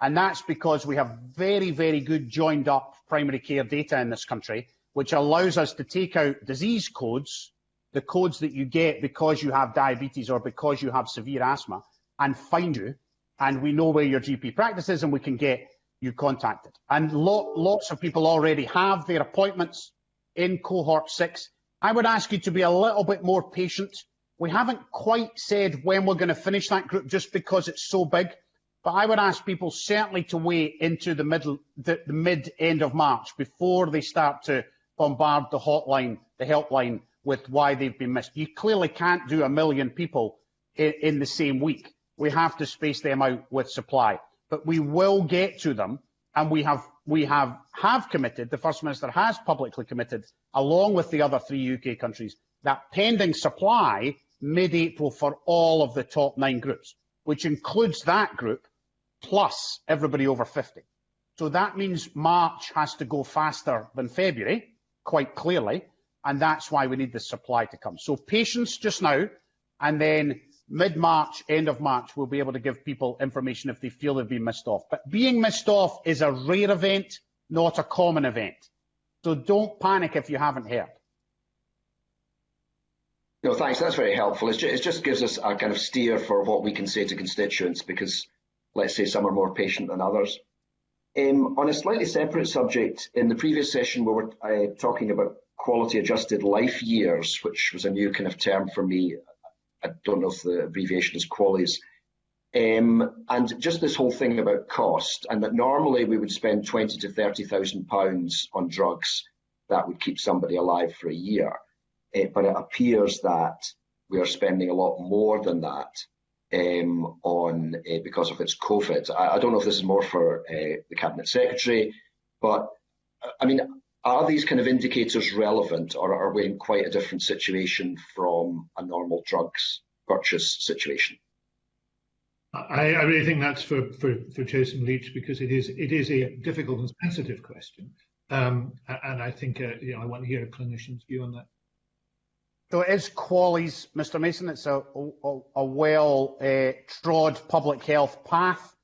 and that's because we have very, very good joined up primary care data in this country, which allows us to take out disease codes, the codes that you get because you have diabetes or because you have severe asthma, and find you. And we know where your GP practice is, and we can get you contacted. And lots of people already have their appointments in cohort 6. I would ask you to be a little bit more patient. We haven't quite said when we're going to finish that group just because it's so big. But I would ask people certainly to wait into the mid-end of March before they start to bombard the hotline, the helpline, with why they've been missed. You clearly can't do 1 million people in the same week. We have to space them out with supply. But we will get to them, and we have committed, the First Minister has publicly committed, along with the other 3 UK countries, that pending supply mid-April for all of the top 9 groups, which includes that group, plus everybody over 50. So that means March has to go faster than February, quite clearly, and that's why we need the supply to come. So patience just now, and then mid-March, end of March, we'll be able to give people information if they feel they've been missed off. But being missed off is a rare event, not a common event. So don't panic if you haven't heard. No, thanks. That's very helpful. It just gives us a kind of steer for what we can say to constituents, because let's say some are more patient than others. On a slightly separate subject, in the previous session we were talking about quality adjusted life years, which was a new kind of term for me. I don't know if the abbreviation is QALYs. And just this whole thing about cost, and that normally we would spend £20,000 to £30,000 on drugs that would keep somebody alive for a year. But it appears that we are spending a lot more than that because of its COVID. I don't know if this is more for the Cabinet Secretary, but I mean, are these kind of indicators relevant, or are we in quite a different situation from a normal drugs purchase situation? I really think that's for Jason Leach, because it is a difficult and sensitive question, and I think I want to hear a clinician's view on that. So it is QALYs, Mr. Mason. It's a well-trod public health path,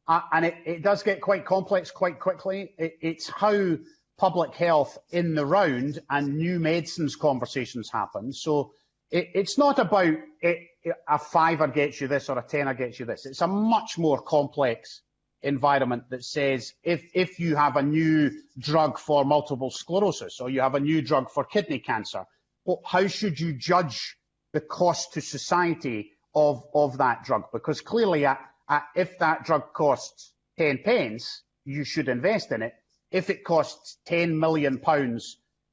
and it does get quite complex quite quickly. It's how public health in the round and new medicines conversations happen. So it's not about a fiver gets you this or a tenner gets you this. It's a much more complex environment that says if you have a new drug for multiple sclerosis, or you have a new drug for kidney cancer, well, how should you judge the cost to society of that drug? Because clearly, if that drug costs 10 pence, you should invest in it. If it costs £10 million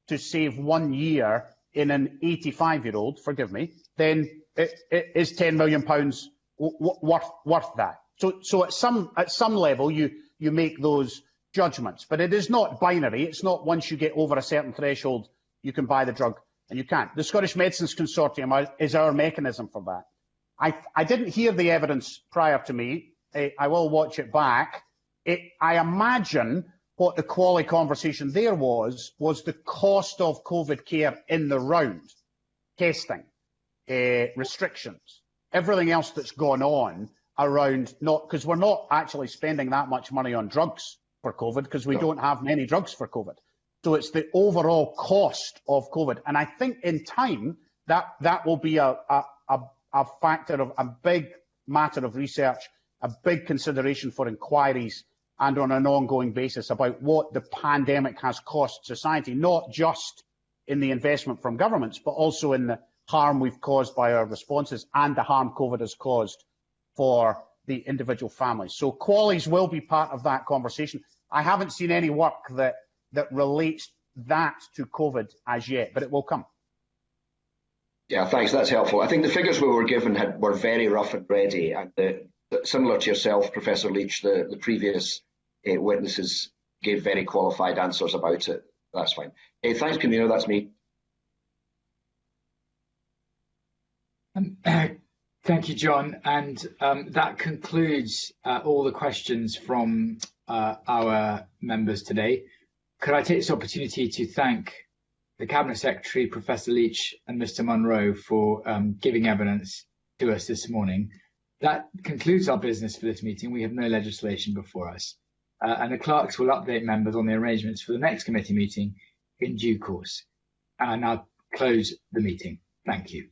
to save 1 year in an 85-year-old, forgive me, then it is £10 million worth that. So at some level, you make those judgments. But it is not binary. It's not once you get over a certain threshold, you can buy the drug. And you can't. The Scottish Medicines Consortium is our mechanism for that. I didn't hear the evidence prior to me. I will watch it back. I imagine what the QALY conversation there was the cost of COVID care in the round, testing, restrictions, everything else that's gone on around, because we're not actually spending that much money on drugs for COVID, because we don't have many drugs for COVID. So it's the overall cost of COVID. And I think in time that will be a factor of a big matter of research, a big consideration for inquiries, and on an ongoing basis about what the pandemic has cost society, not just in the investment from governments, but also in the harm we've caused by our responses and the harm COVID has caused for the individual families. So QALYs will be part of that conversation. I haven't seen any work that relates that to COVID as yet, but it will come. Yeah, thanks. That's helpful. I think the figures we were given were very rough and ready, and similar to yourself, Professor Leach, the previous witnesses gave very qualified answers about it. That's fine. Thanks, Convener. That's me. Thank you, John. And that concludes all the questions from our members today. Could I take this opportunity to thank the Cabinet Secretary, Professor Leach, and Mr. Munro for giving evidence to us this morning. That concludes our business for this meeting. We have no legislation before us. And the clerks will update members on the arrangements for the next committee meeting in due course. And I'll close the meeting. Thank you.